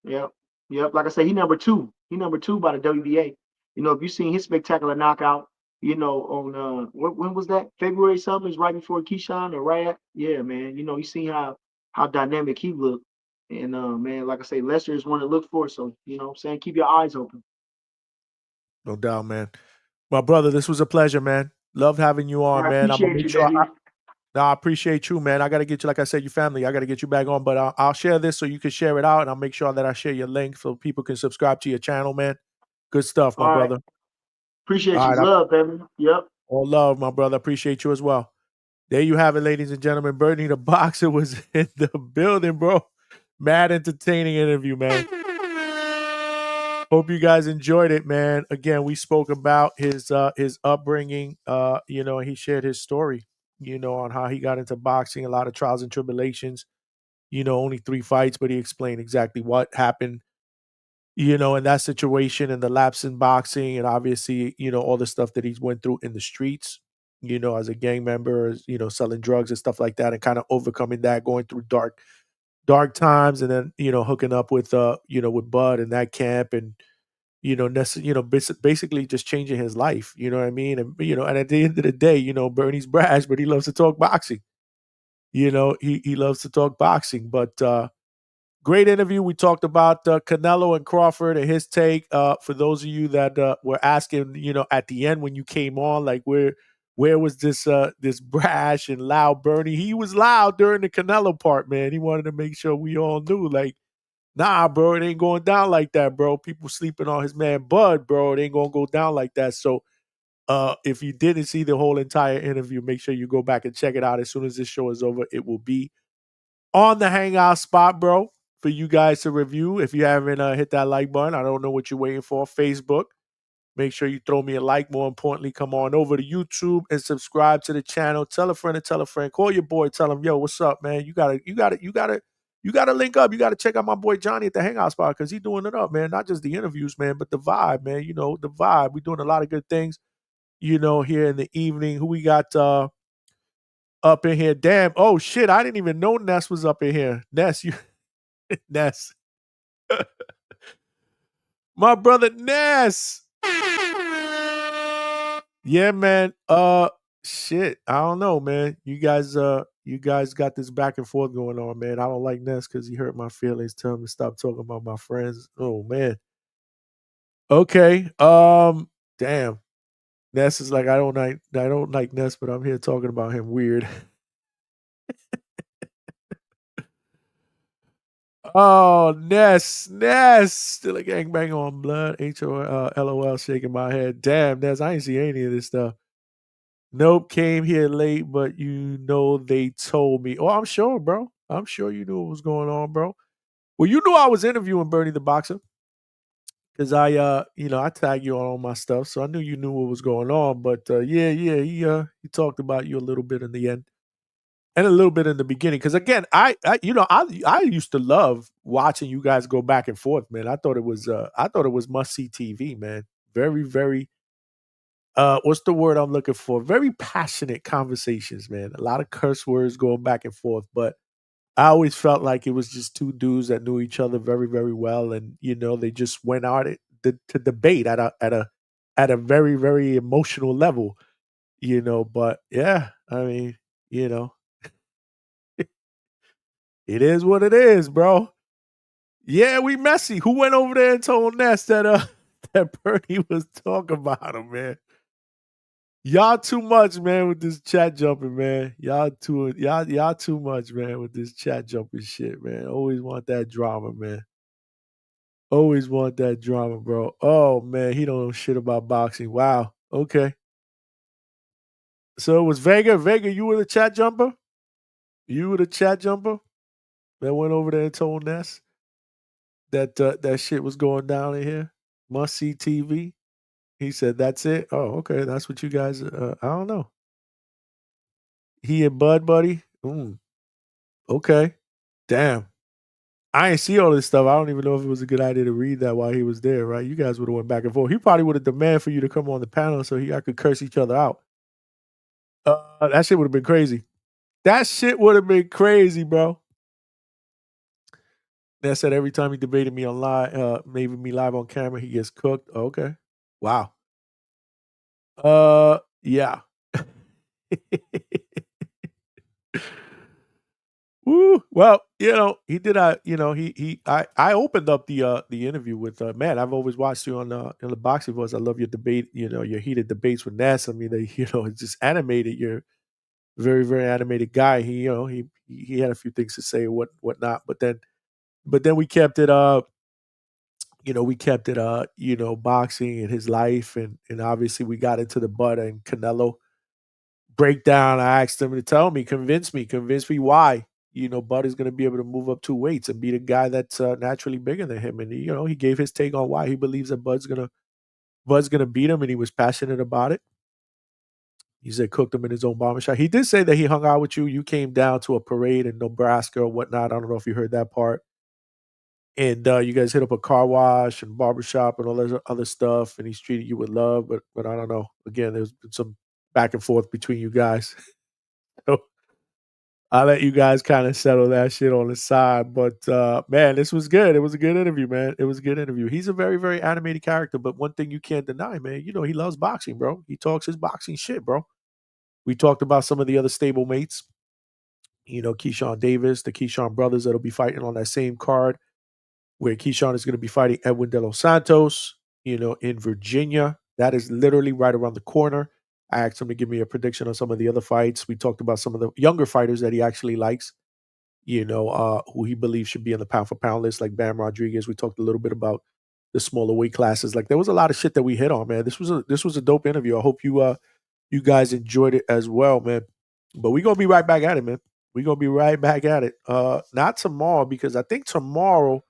Yep. Yep. Like I said, he number two. He number two by the WBA. If you seen his spectacular knockout, on when was that? February something, right before Keyshawn or right at, yeah, man. You see how dynamic he looked. And man, like I say, Lester is one to look for. So, what I'm saying, keep your eyes open. No doubt, man. My brother, this was a pleasure, man. Loved having you on, I man. I'm gonna appreciate make you, sure. baby. I appreciate you, man. I gotta get you, like I said, your family. I gotta get you back on, but I'll share this so you can share it out, and I'll make sure that I share your link so people can subscribe to your channel, man. Good stuff, my All right. brother. Appreciate All you. right, Love, baby. Yep. all love, my brother. Appreciate you as well. There you have it, ladies and gentlemen. Bernie the Boxer was in the building, bro. Mad entertaining interview, man. Hope you guys enjoyed it, man. Again, we spoke about his upbringing. He shared his story, on how he got into boxing, a lot of trials and tribulations. Only 3 fights, but he explained exactly what happened, in that situation and the lapse in boxing, and obviously, all the stuff that he's went through in the streets, as a gang member, selling drugs and stuff like that, and kind of overcoming that, going through dark times, and then, hooking up with with Bud in that camp, and basically just changing his life. You know what I mean? And and at the end of the day, Bernie's brash, but he loves to talk boxing. He loves to talk boxing. But great interview. We talked about Canelo and Crawford and his take. For those of you that were asking, at the end when you came on, like where was this brash and loud Bernie? He was loud during the Canelo part, man. He wanted to make sure we all knew, like, nah, bro, it ain't going down like that, bro. People sleeping on his man Bud, bro. It ain't gonna go down like that. So if you didn't see the whole entire interview, make sure you go back and check it out. As soon as this show is over, it will be on the Hangout spot, bro, for you guys to review. If you haven't hit that like button, I don't know what you're waiting for. Facebook, make sure you throw me a like. More importantly, come on over to YouTube and subscribe to the channel. Tell a friend and tell a friend. Call your boy. Tell him, yo, what's up, man? You gotta link up. You gotta check out my boy Johnny at the Hangout spot because he's doing it up, man. Not just the interviews, man, but the vibe, man. The vibe. We're doing a lot of good things, here in the evening. Who we got? up in here. Damn. Oh shit. I didn't even know Ness was up in here. Ness, you Ness. My brother Ness. Yeah, man. Shit. I don't know, man. You guys got this back and forth going on, man. I don't like Ness because he hurt my feelings. Tell him to stop talking about my friends. Oh man. Okay. Damn. Ness is like, I don't like Ness, but I'm here talking about him weird. Oh, Ness, still a gangbang on blood. LOL, shaking my head. Damn, Ness, I ain't see any of this stuff. Nope, came here late, but they told me. Oh, I'm sure, bro. I'm sure you knew what was going on, bro. Well, you knew I was interviewing Bernie the Boxer because I tag you on all my stuff, so I knew you knew what was going on. But he talked about you a little bit in the end. And a little bit in the beginning, because again, I used to love watching you guys go back and forth, man. I thought it was must see TV, man. Very, very. What's the word I'm looking for? Very passionate conversations, man. A lot of curse words going back and forth, but I always felt like it was just two dudes that knew each other very, very well, and they just went out to debate at a very, very emotional level, But yeah, I mean, you know. It is what it is, bro. Yeah, we messy. Who went over there and told Ness that that Bernie was talking about him, man? Y'all too much, man, with this chat jumping, man. Y'all too much, man, with this chat jumping shit, man. Always want that drama, man. Always want that drama, bro. Oh man, he don't know shit about boxing. Wow. Okay. So it was Vega. Vega, you were the chat jumper? You were the chat jumper that went over there and told Ness that shit was going down in here. Must see TV. He said, "That's it." Oh, okay. That's what you guys. I don't know. He and Bud Buddy. Okay. Damn. I ain't see all this stuff. I don't even know if it was a good idea to read that while he was there. Right? You guys would have went back and forth. He probably would have demanded for you to come on the panel so I could curse each other out. That shit would have been crazy. That shit would have been crazy, bro. That said, every time he debated me on live, maybe me live on camera, he gets cooked. Okay. Wow. Yeah. Woo. Well, he did. I opened up the interview with man. I've always watched you on in the Boxing Voice. I love your debate. Your heated debates with Ness. I mean, it's just animated. You're a very, very animated guy. He had a few things to say, whatnot. But then we kept it. Boxing and his life, and obviously we got into the Bud and Canelo breakdown. I asked him to convince me why. Bud is going to be able to move up 2 weights and be the guy that's naturally bigger than him. And he gave his take on why he believes that Bud's gonna beat him, and he was passionate about it. He said cooked him in his own barbershop. He did say that he hung out with you. You came down to a parade in Nebraska or whatnot. I don't know if you heard that part. And you guys hit up a car wash and barbershop and all that other stuff, and he's treated you with love. But I don't know. Again, there's been some back and forth between you guys. So I'll let you guys kind of settle that shit on the side. But man, this was good. It was a good interview, man. It was a good interview. He's a very, very animated character, but one thing you can't deny, man, he loves boxing, bro. He talks his boxing shit, bro. We talked about some of the other stable mates, Keyshawn Davis, the Keyshawn brothers that'll be fighting on that same card, where Keyshawn is going to be fighting Edwin De Los Santos, in Virginia. That is literally right around the corner. I asked him to give me a prediction on some of the other fights. We talked about some of the younger fighters that he actually likes, who he believes should be in the pound for pound list, like Bam Rodriguez. We talked a little bit about the smaller weight classes. Like, there was a lot of shit that we hit on, man. This was a dope interview. I hope you guys enjoyed it as well, man. But we're gonna be right back at it, man. We're gonna be right back at it. Not tomorrow, because I think tomorrow,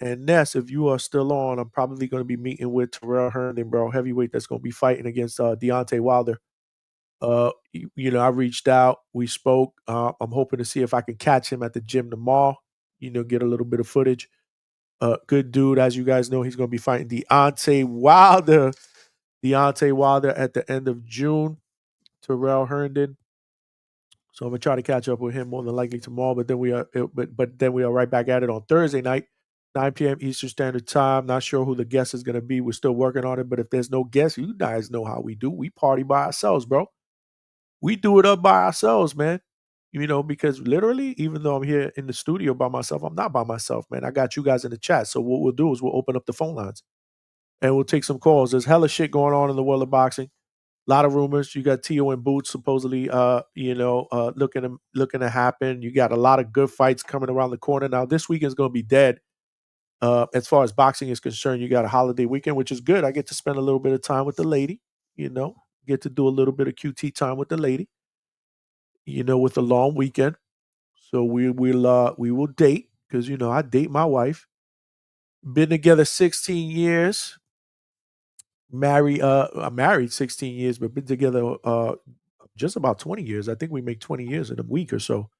and Ness, if you are still on, I'm probably going to be meeting with Terrell Herndon, bro, heavyweight, that's going to be fighting against Deontay Wilder. I reached out, we spoke. I'm hoping to see if I can catch him at the gym tomorrow. Get a little bit of footage. Good dude, as you guys know, he's going to be fighting Deontay Wilder at the end of June. Terrell Herndon. So I'm gonna try to catch up with him more than likely tomorrow. But then we are right back at it on Thursday night, 9 p.m. Eastern Standard Time. Not sure who the guest is gonna be. We're still working on it. But if there's no guest, you guys know how we do. We party by ourselves, bro. We do it up by ourselves, man. Because literally, even though I'm here in the studio by myself, I'm not by myself, man. I got you guys in the chat. So what we'll do is we'll open up the phone lines and we'll take some calls. There's hella shit going on in the world of boxing. A lot of rumors. You got Tio and Boots supposedly, looking to happen. You got a lot of good fights coming around the corner. Now this weekend's going to be dead. As far as boxing is concerned, you got a holiday weekend, which is good. I get to spend a little bit of time with the lady. Get to do a little bit of QT time with the lady. With a long weekend. So we will date because I date my wife. Been together 16 years. I'm married 16 years, but been together just about 20 years. I think we make 20 years in a week or so.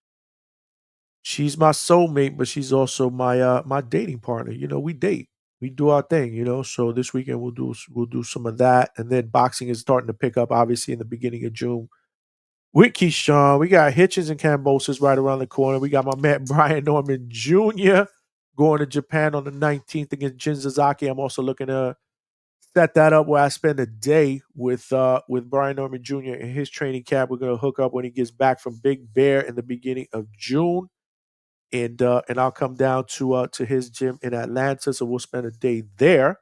She's my soulmate, but she's also my dating partner. We date. We do our thing, So this weekend we'll do some of that. And then boxing is starting to pick up, obviously, in the beginning of June. With Keyshawn, we got Hitchens and Cambosis right around the corner. We got my man Brian Norman Jr. going to Japan on the 19th against Jin Suzuki. I'm also looking to set that up where I spend a day with Brian Norman Jr. in his training camp. We're gonna hook up when he gets back from Big Bear in the beginning of June, and I'll come down to his gym in Atlanta. So we'll spend a day there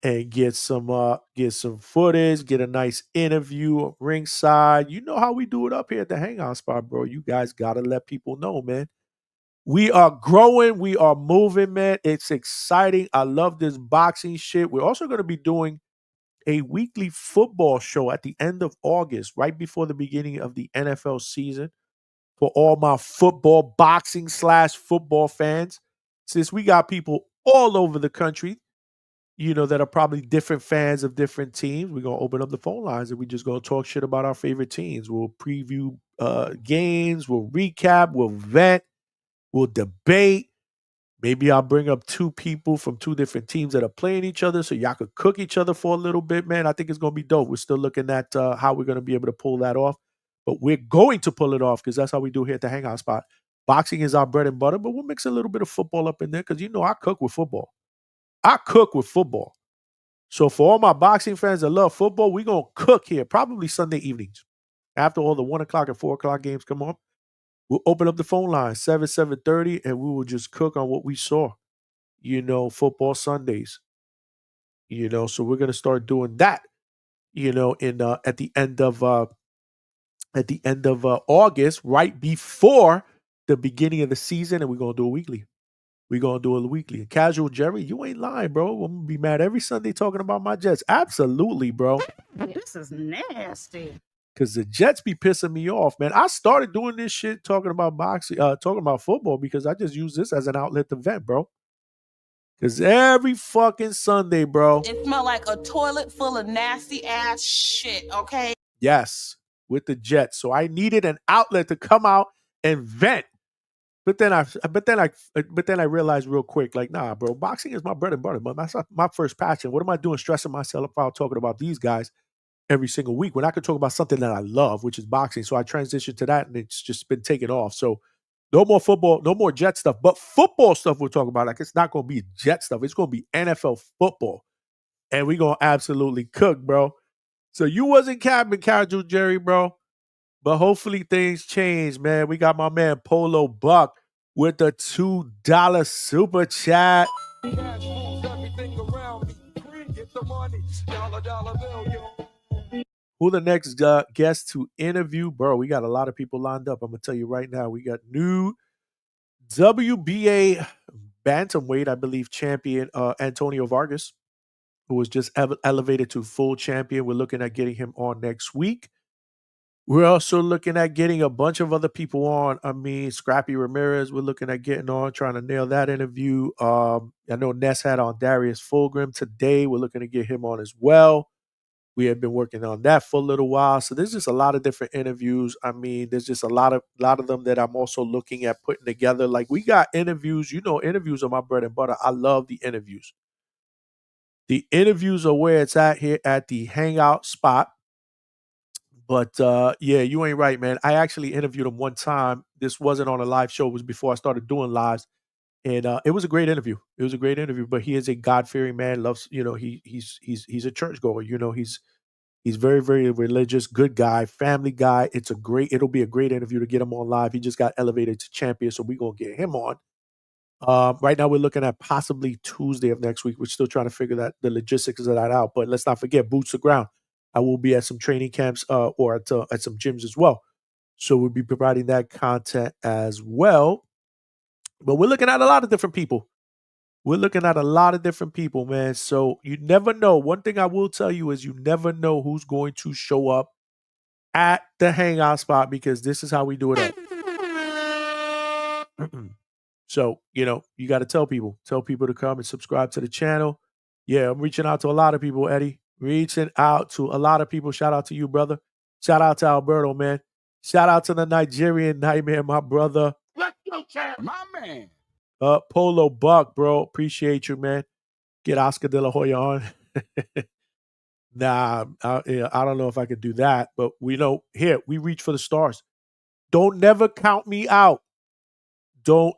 and get some footage, get a nice interview ringside. You know how we do it up here at the Hangout spot, bro. You guys gotta let people know, man. We are growing, we are moving, man. It's exciting. I love this boxing shit. We're also gonna be doing a weekly football show at the end of August, right before the beginning of the NFL season, for all my football, boxing / football fans. Since we got people all over the country, that are probably different fans of different teams, we're going to open up the phone lines and we're just going to talk shit about our favorite teams. We'll preview games, we'll recap, we'll vent, we'll debate. Maybe I'll bring up two people from two different teams that are playing each other so y'all could cook each other for a little bit, man. I think it's going to be dope. We're still looking at how we're going to be able to pull that off. But we're going to pull it off because that's how we do here at the Hangout spot. Boxing is our bread and butter, but we'll mix a little bit of football up in there because, I cook with football. So for all my boxing fans that love football, we're going to cook here, probably Sunday evenings. After all the 1 o'clock and 4 o'clock games come on, we'll open up the phone line, 7:30, and we will just cook on what we saw, football Sundays. So we're going to start doing that, at the end of August, right before the beginning of the season, and we're going to do it weekly. We're going to do it weekly. And Casual Jerry, you ain't lying, bro. I'm going to be mad every Sunday talking about my Jets. Absolutely, bro. This is nasty. Because the Jets be pissing me off, man. I started doing this shit, talking about boxing, talking about football, because I just use this as an outlet to vent, bro. Because every fucking Sunday, bro. It smelled like a toilet full of nasty ass shit, okay? Yes, with the Jets. So I needed an outlet to come out and vent. But then I realized real quick, like, nah, bro, boxing is my bread and butter. That's not my first passion. What am I doing stressing myself out talking about these guys every single week when I could talk about something that I love, which is boxing? So I transitioned to that, and it's just been taken off. So no more football, no more Jet stuff, but football stuff we'll talk about. Like, it's not going to be Jet stuff. It's going to be NFL football, and we're going to absolutely cook, bro. So you wasn't capping, Casual Jerry, bro. But hopefully things change, man. We got my man Polo Buck with the $2 super chat. Cash rules everything around me. Get the money. Dollar bill, yo. Who the next guest to interview? Bro, we got a lot of people lined up. I'm going to tell you right now. We got new WBA bantamweight, I believe, champion Antonio Vargas, who was just elevated to full champion. We're looking at getting him on next week. We're also looking at getting a bunch of other people on. I mean, Scrappy Ramirez, we're looking at getting on, trying to nail that interview. I know Ness had on Darius Fulgrim today. We're looking to get him on as well. We have been working on that for a little while. So there's just a lot of different interviews. I mean, there's just a lot of them that I'm also looking at putting together. Like, we got interviews. Interviews are my bread and butter. I love the interviews. The interviews are where it's at here at the Hangout spot. But yeah, you ain't right, man. I actually interviewed him one time. This wasn't on a live show. It was before I started doing lives. And it was a great interview. It was a great interview. But he is a God fearing man. Loves, he's a churchgoer. He's very, very religious, good guy, family guy. It'll be a great interview to get him on live. He just got elevated to champion, so we're gonna get him on. Right now we're looking at possibly Tuesday of next week. We're still trying to figure the logistics of that out. But let's not forget boots to ground. I will be at some training camps or at some gyms as well. So we'll be providing that content as well. But we're looking at a lot of different people. We're looking at a lot of different people, man. So you never know. One thing I will tell you is you never know who's going to show up at the hangout spot because this is how we do it. So, you got to tell people to come and subscribe to the channel. Yeah, I'm reaching out to a lot of people, Eddie. Reaching out to a lot of people. Shout out to you, brother. Shout out to Alberto, man. Shout out to the Nigerian Nightmare, my brother. My man. Polo Buck, bro. Appreciate you, man. Get Oscar De La Hoya on. Nah, I don't know if I could do that, but we reach for the stars. Don't never count me out. Don't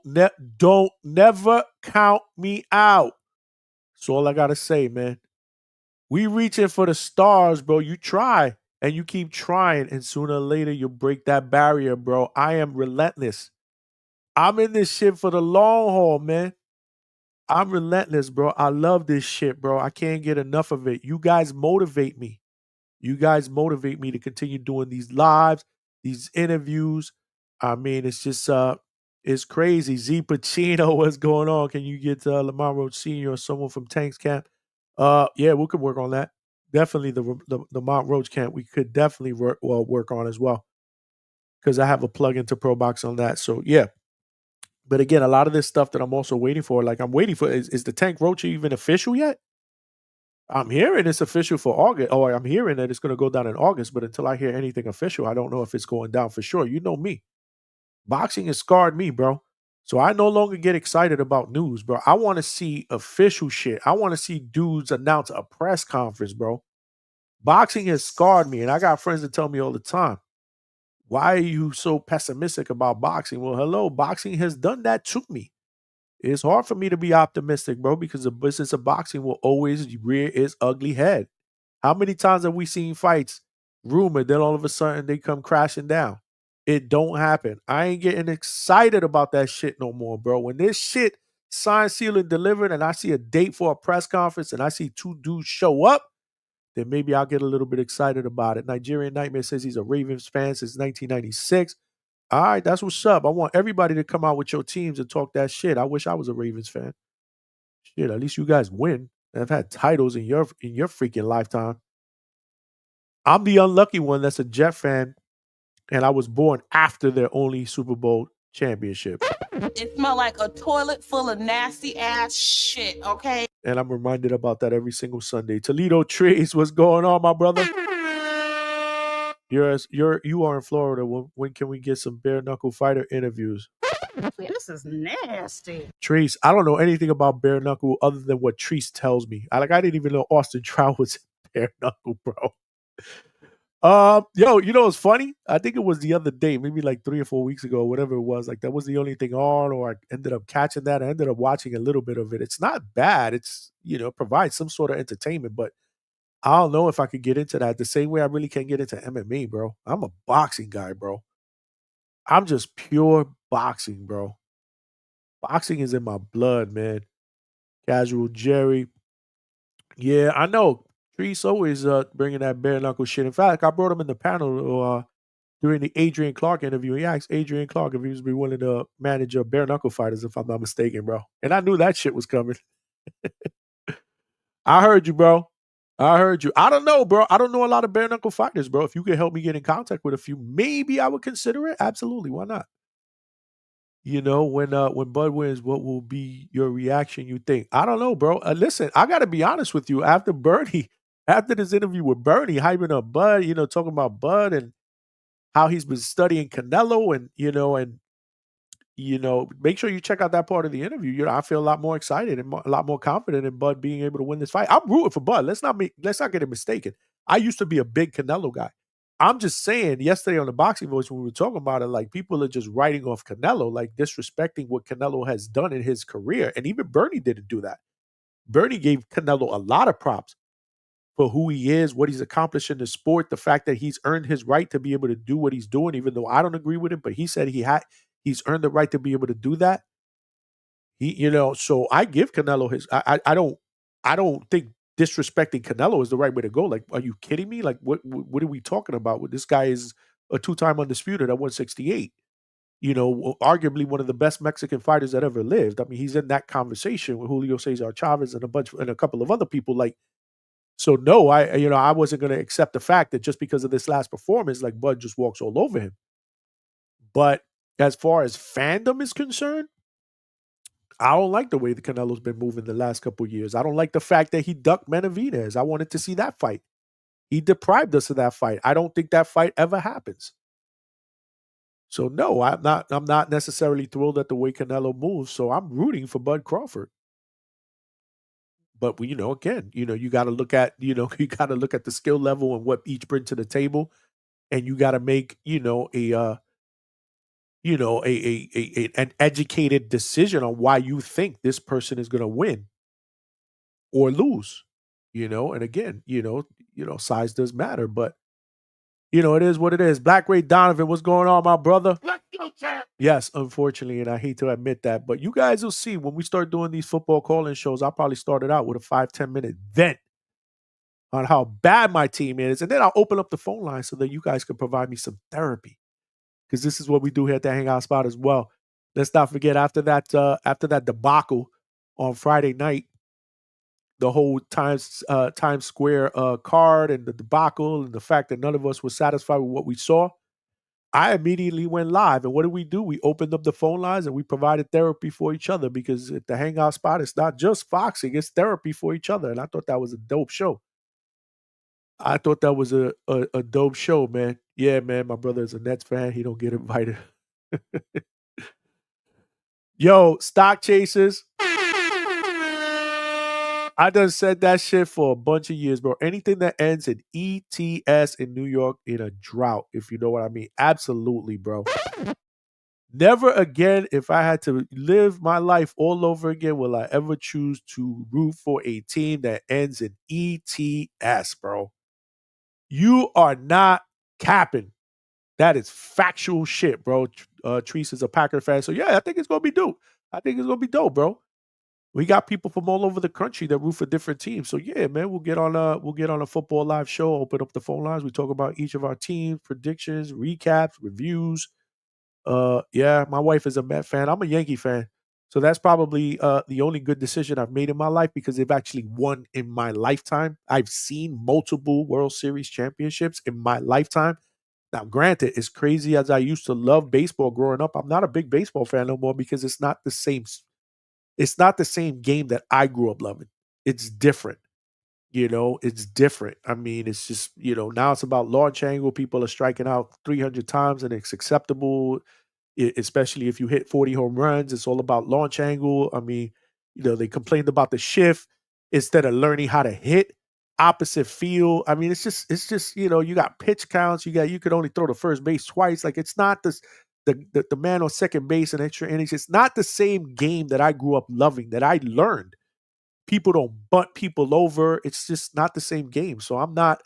never count me out. That's all I gotta say, man. We reaching for the stars, bro. You try and you keep trying, and sooner or later you'll break that barrier, bro. I am relentless. I'm in this shit for the long haul, man. I'm relentless, bro. I love this shit, bro. I can't get enough of it. You guys motivate me. You guys motivate me to continue doing these lives, these interviews. I mean, it's just it's crazy. Z Pacino, what's going on? Can you get Lamar Roach Sr. or someone from Tank's camp? Yeah, we could work on that. Definitely the Mount Roach camp we could definitely work on as well. Because I have a plug-in to ProBox on that. So yeah. But again, a lot of this stuff that I'm also waiting for, like I'm waiting for, is the Tank Roach even official yet? I'm hearing it's official for August. Oh, I'm hearing that it's going to go down in August, but until I hear anything official, I don't know if it's going down for sure. You know me. Boxing has scarred me, bro. So I no longer get excited about news, bro. I want to see official shit. I want to see dudes announce a press conference, bro. Boxing has scarred me, and I got friends that tell me all the time, why are you so pessimistic about boxing? Well, hello, boxing has done that to me. It's hard for me to be optimistic, bro, because the business of boxing will always rear its ugly head. How many times have we seen fights rumored, then all of a sudden they come crashing down? It don't happen. I ain't getting excited about that shit no more, bro. When this shit signed, sealed, and delivered, and I see a date for a press conference, and I see two dudes show up, then maybe I'll get a little bit excited about it. Nigerian Nightmare says he's a Ravens fan since 1996. All right, that's what's up. I want everybody to come out with your teams and talk that shit. I wish I was a Ravens fan. Shit, at least you guys win. I've had titles in your freaking lifetime. I'm the unlucky one that's a Jet fan, and I was born after their only Super Bowl championship. It smelled like a toilet full of nasty ass shit, okay? And I'm reminded about that every single Sunday. Toledo Trees, what's going on, my brother? You are in Florida. When can we get some bare knuckle fighter interviews? This is nasty. Treese, I don't know anything about bare knuckle other than what Treese tells me. I didn't even know Austin Trout was bare knuckle, bro. Yo, you know what's funny? I think it was the other day, maybe like 3 or 4 weeks ago, whatever it was. Like that was the only thing on, or I ended up catching that. I ended up watching a little bit of it. It's not bad. It's provides some sort of entertainment, but I don't know if I could get into that the same way I really can't get into MMA, bro. I'm a boxing guy, bro. I'm just pure boxing, bro. Boxing is in my blood, man. Casual Jerry. Yeah, I know. Treese always bringing that bare knuckle shit. In fact, I brought him in the panel during the Adrian Clark interview. He asked Adrian Clark if he was be willing to manage bare knuckle fighters, if I'm not mistaken, bro. And I knew that shit was coming. I heard you, bro. I heard you. I don't know, bro. I don't know a lot of bare knuckle fighters, bro. If you could help me get in contact with a few, maybe I would consider it. Absolutely. Why not? When Bud wins, what will be your reaction, you think? I don't know, bro. Listen, I got to be honest with you. After this interview with Bernie, hyping up Bud, talking about Bud and how he's been studying Canelo and make sure you check out that part of the interview. I feel a lot more excited and a lot more confident in Bud being able to win this fight. I'm rooting for Bud. Let's not get it mistaken. I used to be a big Canelo guy. I'm just saying, yesterday on the Boxing Voice, when we were talking about it, like, people are just writing off Canelo, like, disrespecting what Canelo has done in his career. And even Bernie didn't do that. Bernie gave Canelo a lot of props for who he is, what he's accomplished in the sport, the fact that he's earned his right to be able to do what he's doing, even though I don't agree with it. But he said he's earned the right to be able to do that. So I give Canelo his. I don't think disrespecting Canelo is the right way to go. Like, are you kidding me? Like, what are we talking about? This guy is a 2-time undisputed at 168. Arguably one of the best Mexican fighters that ever lived. I mean, he's in that conversation with Julio Cesar Chavez and a couple of other people. Like, so no, I wasn't going to accept the fact that just because of this last performance, like, Bud just walks all over him. But as far as fandom is concerned, I don't like the way the Canelo's been moving the last couple of years. I don't like the fact that he ducked Benavidez. I wanted to see that fight. He deprived us of that fight. I don't think that fight ever happens. So no, I'm not necessarily thrilled at the way Canelo moves. So I'm rooting for Bud Crawford. But again, you got to look at, you got to look at the skill level and what each bring to the table, and you got to make, an educated decision on why you think this person is going to win or lose. And again, size does matter, but it is what it is. Black Ray Donovan, what's going on, my brother? Let's go, champ. Yes, unfortunately, and I hate to admit that, but you guys will see when we start doing these football call-in shows. I'll probably start it out with a 5-10 minute vent on how bad my team is, and then I'll open up the phone line so that you guys can provide me some therapy, because this is what we do here at the Hangout Spot as well. Let's not forget, after that debacle on Friday night, the whole Times Square card and the debacle and the fact that none of us were satisfied with what we saw, I immediately went live. And what did we do? We opened up the phone lines and we provided therapy for each other, because at the Hangout Spot, it's not just foxing, it's therapy for each other. And I thought that was a dope show. I thought that was a dope show, man. Yeah, man, my brother is a Nets fan. He don't get invited. Yo, stock chasers. I done said that shit for a bunch of years, bro. Anything that ends in ETS in New York in a drought, if you know what I mean. Absolutely, bro. Never again, if I had to live my life all over again, will I ever choose to root for a team that ends in ETS, bro. You are not capping. That is factual shit, bro. Treese is a Packer fan, so yeah, I think it's gonna be dope. I think it's gonna be dope, bro. We got people from all over the country that root for different teams. So yeah, man, we'll get on a football live show, open up the phone lines. We talk about each of our teams, predictions, recaps, reviews. Yeah, my wife is a Met fan. I'm a Yankee fan. So that's probably the only good decision I've made in my life, because they've actually won in my lifetime. I've seen multiple World Series championships in my lifetime. Now, granted, as crazy as I used to love baseball growing up, I'm not a big baseball fan no more, because it's not the same. It's not the same game that I grew up loving. It's different. It's different. I mean, it's just, now it's about launch angle. People are striking out 300 times and it's acceptable, especially if you hit 40 home runs. It's all about launch angle. I mean, they complained about the shift instead of learning how to hit opposite field. I mean, it's just, you got pitch counts. You could only throw to first base twice. Like, it's not this. The man on second base and extra innings. It's not the same game that I grew up loving, that I learned. People don't bunt people over. It's just not the same game. So I'm not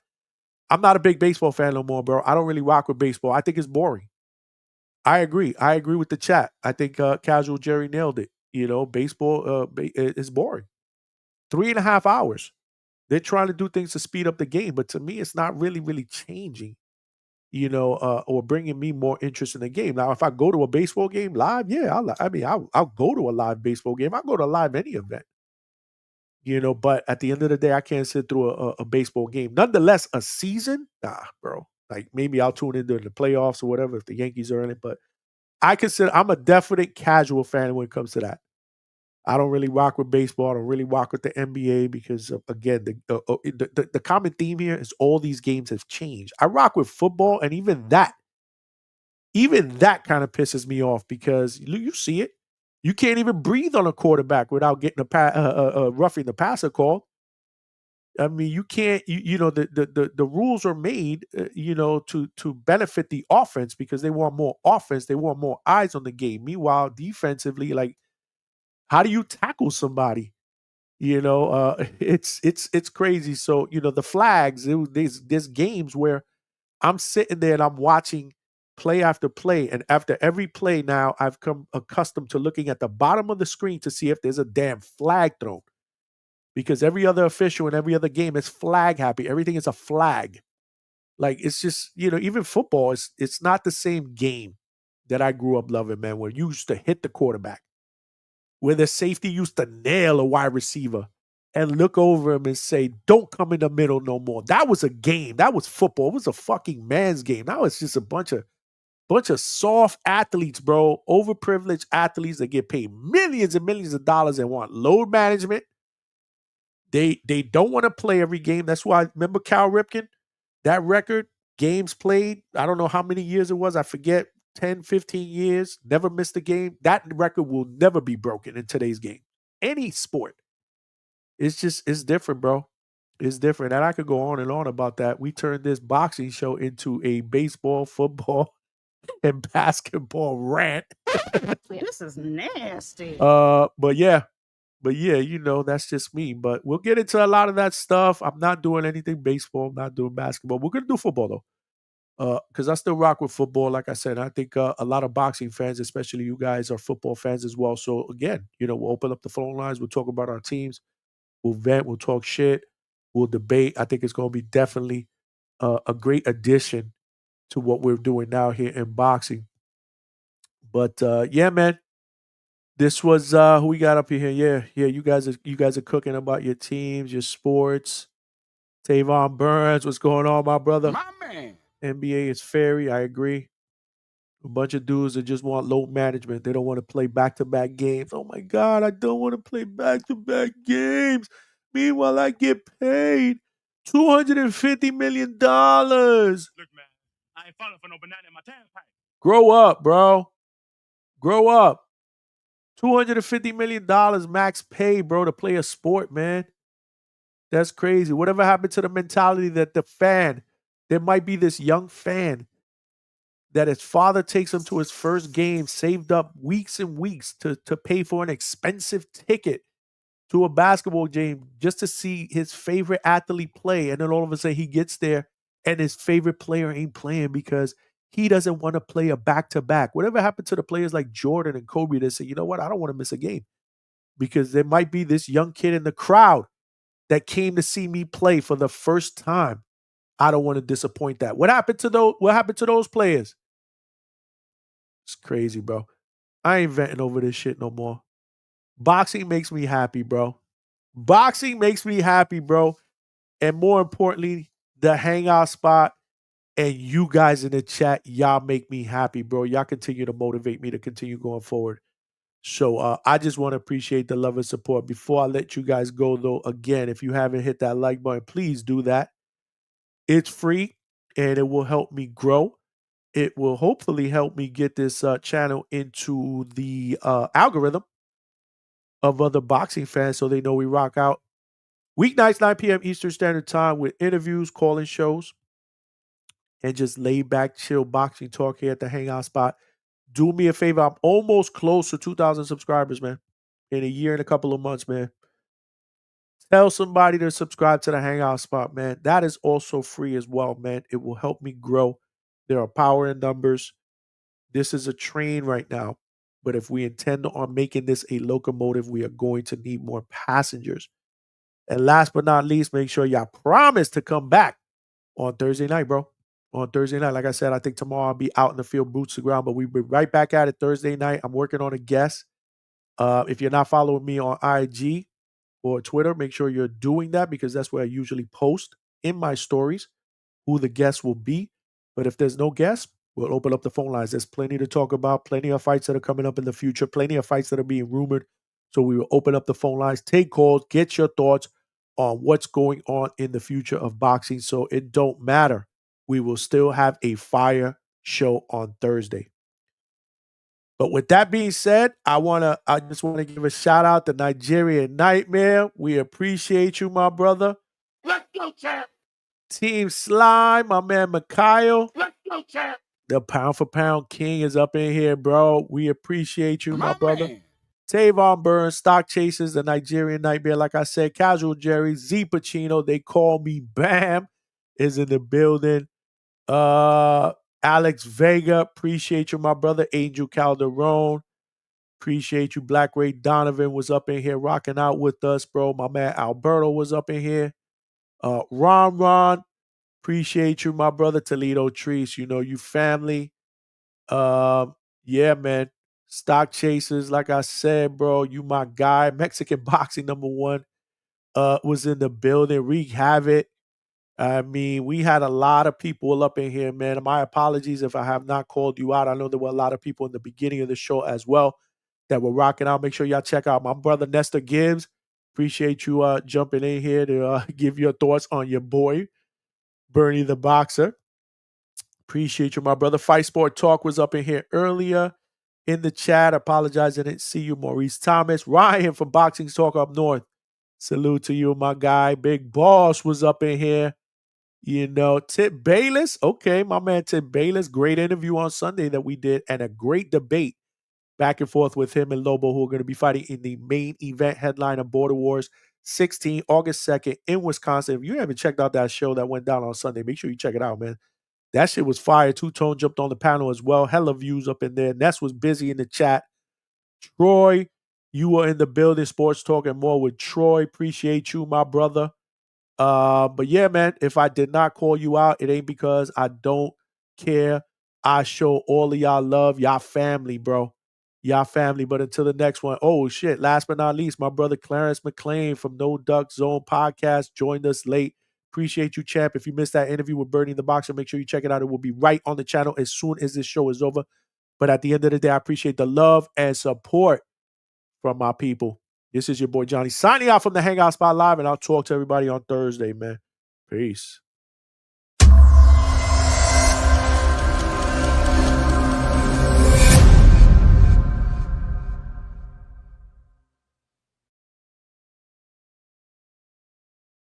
a big baseball fan no more, bro. I don't really rock with baseball. I think it's boring. I agree. I agree with the chat. I think Casual Jerry nailed it. Baseball is boring. 3.5 hours. They're trying to do things to speed up the game, but to me, it's not really, really changing. Or bringing me more interest in the game. Now, if I go to a baseball game live, yeah, I'll go to a live baseball game. I'll go to a live any event. But at the end of the day, I can't sit through a baseball game. Nonetheless, a season, nah, bro. Like, maybe I'll tune in during the playoffs or whatever if the Yankees are in it. But I'm a definite casual fan when it comes to that. I don't really rock with baseball. I don't really rock with the NBA because, again, the common theme here is all these games have changed. I rock with football, and even that kind of pisses me off, because you see it. You can't even breathe on a quarterback without getting a roughing the passer call. I mean, you can't. The rules are made, to benefit the offense because they want more offense. They want more eyes on the game. Meanwhile, defensively, like, how do you tackle somebody? It's crazy. So the flags. There's games where I'm sitting there and I'm watching play after play, and after every play, now I've come accustomed to looking at the bottom of the screen to see if there's a damn flag thrown. Because every other official in every other game is flag happy. Everything is a flag. Like, it's just, even football, it's not the same game that I grew up loving, man, where you used to hit the quarterback, where the safety used to nail a wide receiver and look over him and say, don't come in the middle no more. That was a game. That was football. It was a fucking man's game. Now it's just a bunch of soft athletes, bro. Overprivileged athletes that get paid millions and millions of dollars and want load management. They don't want to play every game. That's why, remember Cal Ripken? That record, games played, I don't know how many years it was. I forget, 10, 15 years, never missed a game. That record will never be broken in today's game. Any sport. It's different, bro. It's different. And I could go on and on about that. We turned this boxing show into a baseball, football, and basketball rant. This is nasty. But yeah, that's just me. But we'll get into a lot of that stuff. I'm not doing anything baseball. I'm not doing basketball. We're gonna do football though, because I still rock with football. Like I said, I think a lot of boxing fans, especially you guys, are football fans as well. So again, we'll open up the phone lines. We'll talk about our teams. We'll vent. We'll talk shit. We'll debate. I think it's gonna be definitely a great addition to what we're doing now here in boxing. But yeah, man. This was who we got up here. Yeah. You guys are cooking about your teams, your sports. Tavon Burns, what's going on, my brother? My man. NBA is fairy. I agree. A bunch of dudes that just want load management. They don't want to play back-to-back games. Oh my God, I don't want to play back-to-back games. Meanwhile, I get paid $250 million. Look, man, I ain't falling for no banana in my tailpipe. Grow up, bro. Grow up. $250 million max pay, bro, to play a sport, man. That's crazy. Whatever happened to the mentality that there might be this young fan that his father takes him to his first game, saved up weeks and weeks to pay for an expensive ticket to a basketball game just to see his favorite athlete play. And then all of a sudden he gets there and his favorite player ain't playing because he doesn't want to play a back-to-back. Whatever happened to the players like Jordan and Kobe that say, you know what, I don't want to miss a game. Because there might be this young kid in the crowd that came to see me play for the first time. I don't want to disappoint that. What happened to those players? It's crazy, bro. I ain't venting over this shit no more. Boxing makes me happy, bro. Boxing makes me happy, bro. And more importantly, the hangout spot and you guys in the chat, y'all make me happy, bro. Y'all continue to motivate me to continue going forward. So I just want to appreciate the love and support. Before I let you guys go, though, again, if you haven't hit that like button, please do that. It's free, and it will help me grow. It will hopefully help me get this channel into the algorithm of other boxing fans so they know we rock out. Weeknights, 9 p.m. Eastern Standard Time with interviews, call-in shows, and just laid back, chill boxing talk here at the Hangout spot. Do me a favor. I'm almost close to 2,000 subscribers, man. In a year and a couple of months, man. Tell somebody to subscribe to the Hangout spot, man. That is also free as well, man. It will help me grow. There are power in numbers. This is a train right now. But if we intend on making this a locomotive, we are going to need more passengers. And last but not least, make sure y'all promise to come back on Thursday night, bro. On Thursday night. Like I said, I think tomorrow I'll be out in the field, boots to the ground, but we'll be right back at it Thursday night. I'm working on a guest. If you're not following me on IG or Twitter, make sure you're doing that because that's where I usually post in my stories who the guest will be. But if there's no guest, we'll open up the phone lines. There's plenty to talk about, plenty of fights that are coming up in the future, plenty of fights that are being rumored. So we will open up the phone lines, take calls, get your thoughts on what's going on in the future of boxing. So it don't matter. We will still have a fire show on Thursday. But with that being said, I just want to give a shout out to Nigerian Nightmare. We appreciate you, my brother. Team Slime, my man Mikhail. The pound for pound king is up in here, bro. We appreciate you, my brother. man. Tavon Burns, Stock Chasers, the Nigerian Nightmare. Like I said, Casual Jerry, Z Pacino, they call me Bam, is in the building. Alex Vega, appreciate you, my brother. Angel Calderon, appreciate you. Black Ray Donovan was up in here rocking out with us, bro. My man Alberto was up in here. Ron, appreciate you, my brother. Toledo Trees, you know, you family. Yeah, man. Stock Chasers, like I said, bro, you my guy. Mexican Boxing #1 was in the building. Wreak Havoc. I mean, we had a lot of people up in here, man. My apologies if I have not called you out. I know there were a lot of people in the beginning of the show as well that were rocking out. Make sure y'all check out my brother Nestor Gibbs. Appreciate you jumping in here to give your thoughts on your boy, Bernie the Boxer. Appreciate you, my brother. Fight Sport Talk was up in here earlier in the chat. Apologize I didn't see you. Maurice Thomas. Ryan from Boxing Talk up north. Salute to you, my guy. Big Boss was up in here. You know, Tip Bayless. Okay, my man Tip Bayless. Great interview on Sunday that we did and a great debate back and forth with him and Lobo, who are going to be fighting in the main event headline of Border Wars 16, August 2nd in Wisconsin. If you haven't checked out that show that went down on Sunday, make sure you check it out, man. That shit was fire. Two-Tone jumped on the panel as well. Hella views up in there. Ness was busy in the chat. Troy, you were in the building. Sports Talk and more with Troy. Appreciate you, my brother. But yeah, man, if I did not call you out, it ain't because I don't care. I show all of y'all love. Y'all family, bro. Y'all family. But until the next one, oh shit, last but not least, my brother Clarence McLean from No Duck Zone Podcast joined us late. Appreciate you, champ. If you missed that interview with Bernie the Boxer, make sure you check it out. It will be right on the channel as soon as this show is over. But at the end of the day, I appreciate the love and support from my people. This is your boy Johnny signing out from the Hangout Spot Live, and I'll talk to everybody on Thursday, man. Peace.